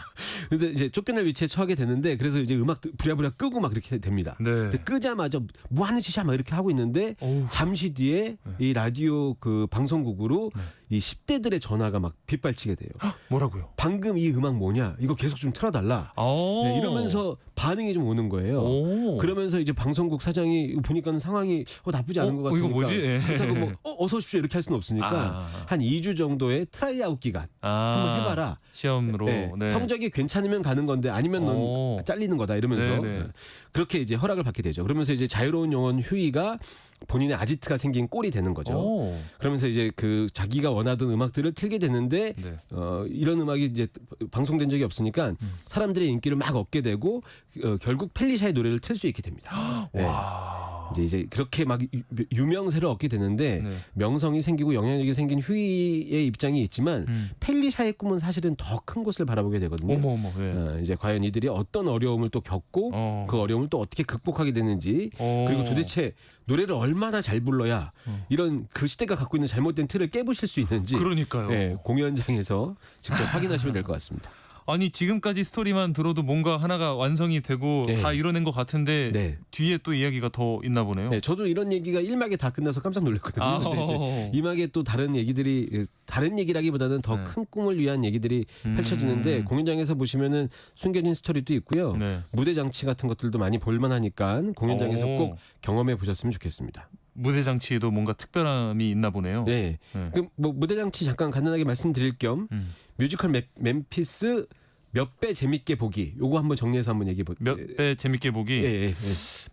그래서 이제 쫓겨날 위치에 처하게 되는데 그래서 이제 음악 부랴부랴 끄고 막 이렇게 됩니다. 네. 근데 끄자마자 뭐 하는 짓이야 막 이렇게 하고 있는데 잠시 뒤에 이 라디오 그 방송국으로 이 10대들의 전화가 막 빗발치게 돼요. 뭐라고요? 방금 이 음악 뭐냐? 이거 계속 좀 틀어달라. 네, 이러면서 반응이 좀 오는 거예요. 그러면서 이제 방송국 사장이 보니까는 상황이 나쁘지 않은 것 같으니까 이거 뭐지? 예. 그렇다고 뭐 어서 오십시오 이렇게 할 수는 없으니까 한 2주 정도의 트라이아웃 기간 한번 해봐라. 시험으로. 네. 네. 성적이 괜찮으면 가는 건데 아니면 넌 잘리는 거다 이러면서 네네. 그렇게 이제 허락을 받게 되죠. 그러면서 이제 자유로운 영혼 휴이가 본인의 아지트가 생긴 꼴이 되는 거죠. 그러면서 이제 그 자기가 원하던 음악들을 틀게 되는데 이런 음악이 이제 방송된 적이 없으니까 사람들의 인기를 막 얻게 되고 결국 펠리샤의 노래를 틀 수 있게 됩니다. 네. 이제 그렇게 막 유명세를 얻게 되는데 명성이 생기고 영향력이 생긴 휴이의 입장이 있지만 펠리샤의 꿈은 사실은 더 큰 곳을 바라보게 되거든요. 이제 과연 이들이 어떤 어려움을 또 겪고 그 어려움을 또 어떻게 극복하게 되는지 그리고 도대체 노래를 얼마나 잘 불러야 이런 그 시대가 갖고 있는 잘못된 틀을 깨부실 수 있는지 그러니까요. 공연장에서 직접 확인하시면 될 것 같습니다. 아니 지금까지 스토리만 들어도 뭔가 하나가 완성이 되고 다 이뤄낸 것 같은데 뒤에 또 이야기가 더 있나 보네요. 네, 저도 이런 얘기가 1막에 다 끝나서 깜짝 놀랐거든요. 근데 이제 2막에 또 다른 얘기들이 다른 얘기라기보다는 더 큰 꿈을 위한 얘기들이 펼쳐지는데 공연장에서 보시면은 숨겨진 스토리도 있고요. 무대 장치 같은 것들도 많이 볼만하니까 공연장에서 꼭 경험해 보셨으면 좋겠습니다. 무대 장치에도 뭔가 특별함이 있나 보네요. 네. 그 뭐 무대 장치 잠깐 간단하게 말씀드릴 겸 뮤지컬 멤피스 몇 배 재밌게 보기. 요거 한번 정리해서 한번 얘기해 볼게요. 몇 배 재밌게 보기.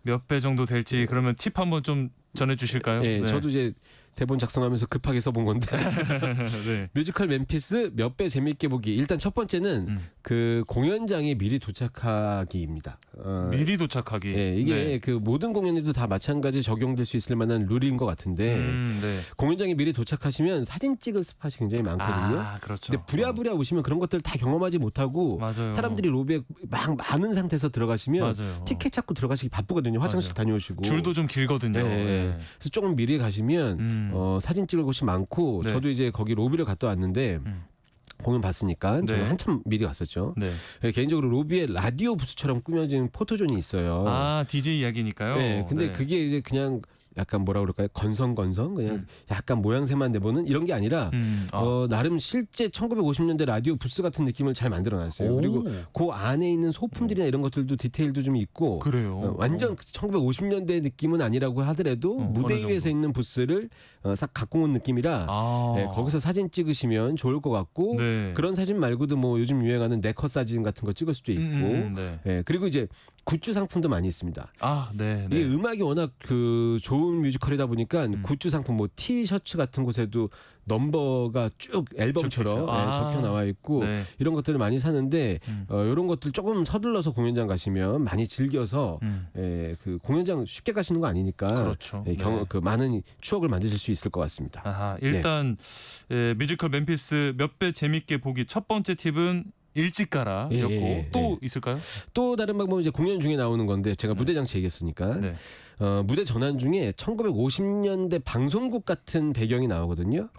몇 배 정도 될지 그러면 팁 한번 좀 전해 주실까요? 네. 저도 이제 대본 작성하면서 급하게 써본 건데 뮤지컬 멤피스 몇 배 재밌게 보기. 일단 첫 번째는 그 공연장에 미리 도착하기입니다. 미리 도착하기. 이게 그 모든 공연에도 다 마찬가지 적용될 수 있을 만한 룰인 것 같은데 공연장에 미리 도착하시면 사진 찍을 스팟이 굉장히 많거든요. 그렇죠. 근데 부랴부랴 오시면 그런 것들 다 경험하지 못하고 사람들이 로비에 막 많은 상태에서 들어가시면 티켓 찾고 들어가시기 바쁘거든요. 화장실 다녀오시고 줄도 좀 길거든요. 그래서 조금 미리 가시면 사진 찍을 곳이 많고 저도 이제 거기 로비를 갔다 왔는데 공연 봤으니까 저는 한참 미리 갔었죠. 개인적으로 로비에 라디오 부스처럼 꾸며진 포토존이 있어요. DJ 이야기니까요. 네, 근데 그게 이제 그냥 약간 뭐라 그럴까요? 건성건성 그냥 약간 모양새만 내보는 이런 게 아니라 나름 실제 1950년대 라디오 부스 같은 느낌을 잘 만들어놨어요. 그리고 그 안에 있는 소품들이나 이런 것들도 디테일도 좀 있고 그래요. 완전 1950년대 느낌은 아니라고 하더라도 무대 위에서 있는 부스를 싹 갖고 온 느낌이라 거기서 사진 찍으시면 좋을 것 같고 그런 사진 말고도 뭐 요즘 유행하는 네컷 사진 같은 거 찍을 수도 있고 그리고 이제 굿즈 상품도 많이 있습니다. 아, 네. 이게 음악이 워낙 그 좋은 뮤지컬이다 보니까 굿즈 상품 뭐 티셔츠 같은 곳에도 넘버가 쭉 앨범처럼 적혀 나와 있고 네. 이런 것들을 많이 사는데 이런 것들 조금 서둘러서 공연장 가시면 많이 즐겨서 그 공연장 쉽게 가시는 거 아니니까 그렇죠. 그 많은 추억을 만드실 수 있을 것 같습니다. 아하, 일단 뮤지컬 멤피스 몇 배 재밌게 보기 첫 번째 팁은 일찍 가라였고 또 있을까요? 또 다른 방법은 이제 공연 중에 나오는 건데 제가 무대 장치 얘기했으니까 무대 전환 중에 1950년대 방송국 같은 배경이 나오거든요.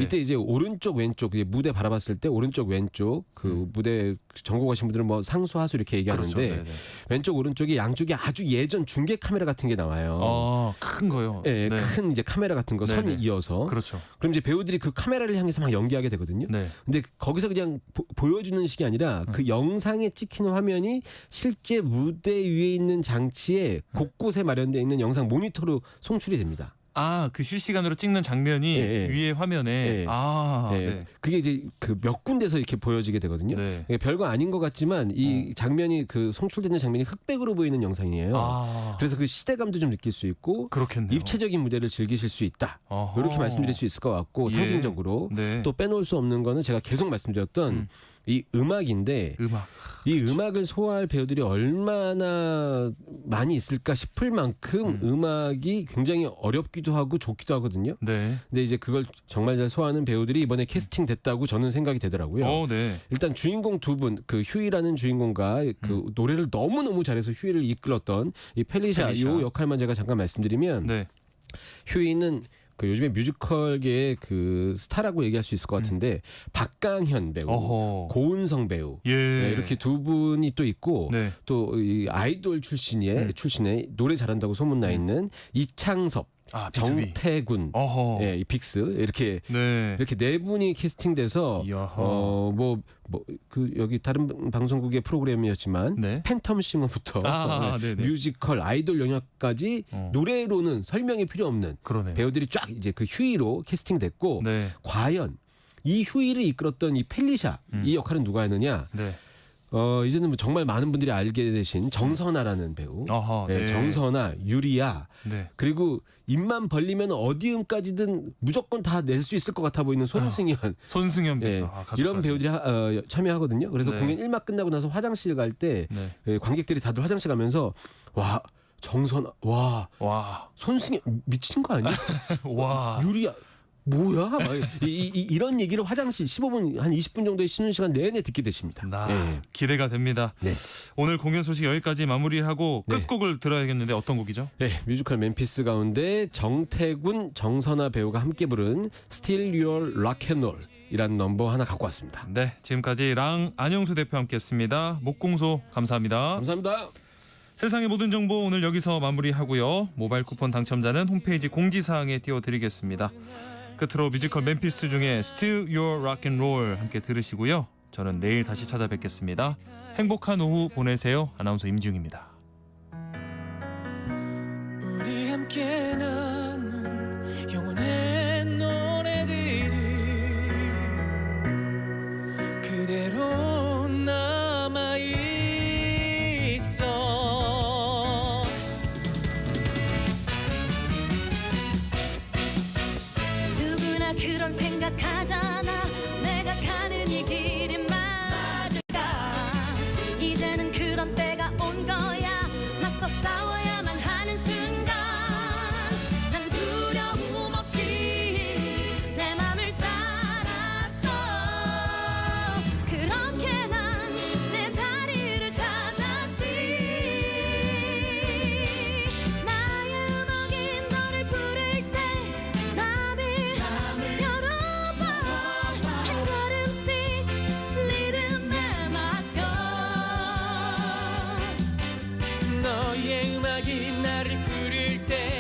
이때 이제 오른쪽 왼쪽 무대 바라봤을 때 오른쪽 왼쪽 그 무대 전곡하신 분들은 뭐 상수 하수 이렇게 얘기하는데 그렇죠. 왼쪽 오른쪽이 양쪽에 아주 예전 중계 카메라 같은 게 나와요. 큰 거요. 네, 큰 이제 카메라 같은 거 선이 이어서. 그렇죠. 그럼 이제 배우들이 그 카메라를 향해서 막 연기하게 되거든요. 근데 거기서 그냥 보여주는 식이 아니라 그 영상에 찍힌 화면이 실제 무대 위에 있는 장치에 곳곳에 마련되어 있는 영상 모니터로 송출이 됩니다. 아, 그 실시간으로 찍는 장면이 위에 화면에 그게 이제 그 몇 군데서 이렇게 보여지게 되거든요. 별거 아닌 것 같지만 이 장면이 그 송출되는 장면이 흑백으로 보이는 영상이에요. 그래서 그 시대감도 좀 느낄 수 있고 그렇겠네요. 입체적인 무대를 즐기실 수 있다. 이렇게 말씀드릴 수 있을 것 같고 상징적으로 또 빼놓을 수 없는 거는 제가 계속 말씀드렸던 이 음악인데 이 음악을 소화할 배우들이 얼마나 많이 있을까 싶을 만큼 음악이 굉장히 어렵기도 하고 좋기도 하거든요. 근데 이제 그걸 정말 잘 소화하는 배우들이 이번에 캐스팅 됐다고 저는 생각이 되더라고요. 일단 주인공 두 분, 그 휴이라는 주인공과 그 노래를 너무너무 잘해서 휴이를 이끌었던 이 펠리샤 이 역할만 제가 잠깐 말씀드리면 휴이는 그 요즘에 뮤지컬계의 그 스타라고 얘기할 수 있을 것 같은데 박강현 배우, 고은성 배우 이렇게 두 분이 또 있고 또 이 아이돌 출신의 노래 잘한다고 소문나 있는 이창섭, 정태군, 이 빅스 이렇게 네 분이 캐스팅돼서 그 여기 다른 방송국의 프로그램이었지만 팬텀 싱어부터 뮤지컬 아이돌 영역까지 노래로는 설명이 필요 없는 배우들이 쫙 이제 그 휴이로 캐스팅됐고 과연 이 휴이를 이끌었던 이 펠리샤 이 역할은 누가 했느냐? 이제는 정말 많은 분들이 알게 되신 정선아라는 배우, 정선아, 유리아, 그리고 입만 벌리면 어디 음까지든 무조건 다 낼 수 있을 것 같아 보이는 손승연, 이런 배우들이 참여하거든요. 그래서 공연 1막 끝나고 나서 화장실 갈 때 관객들이 다들 화장실 가면서 와 정선아, 와 손승연 미친 거 아니야? 와 유리아. 뭐야? 이런 얘기를 화장실 15분 한 20분 정도의 쉬는 시간 내내 듣게 되십니다. 기대가 됩니다. 오늘 공연 소식 여기까지 마무리하고 끝곡을 들어야겠는데 어떤 곡이죠? 뮤지컬 멤피스 가운데 정태군, 정선아 배우가 함께 부른 Still Your Rock and Roll 이라는 넘버 하나 갖고 왔습니다. 네, 지금까지 랑 안영수 대표 함께했습니다. 목공소 감사합니다. 감사합니다. 세상의 모든 정보 오늘 여기서 마무리하고요. 모바일 쿠폰 당첨자는 홈페이지 공지사항에 띄워드리겠습니다. 끝으로 뮤지컬 멤피스 중에 Still Your Rock and Roll 함께 들으시고요. 저는 내일 다시 찾아뵙겠습니다. 행복한 오후 보내세요. 아나운서 임지웅입니다. 우리 함께 나눈 영원의 노래들이 그대로 남아있어. 누구나 그런 생각하잖아. 내가 가는 이 길이 맞을까. 이제는 그런 때가 온 거야. 맞서 싸워야만 하는 순간 난 두려움 없이 내 맘을 따랐어. 그렇게 난 내 자리를 찾았지. 나의 음악이 너를 부를 때 맘을 열어봐. 한 걸음씩 리듬에 맡겨. 너의 음악이 나를 부를 때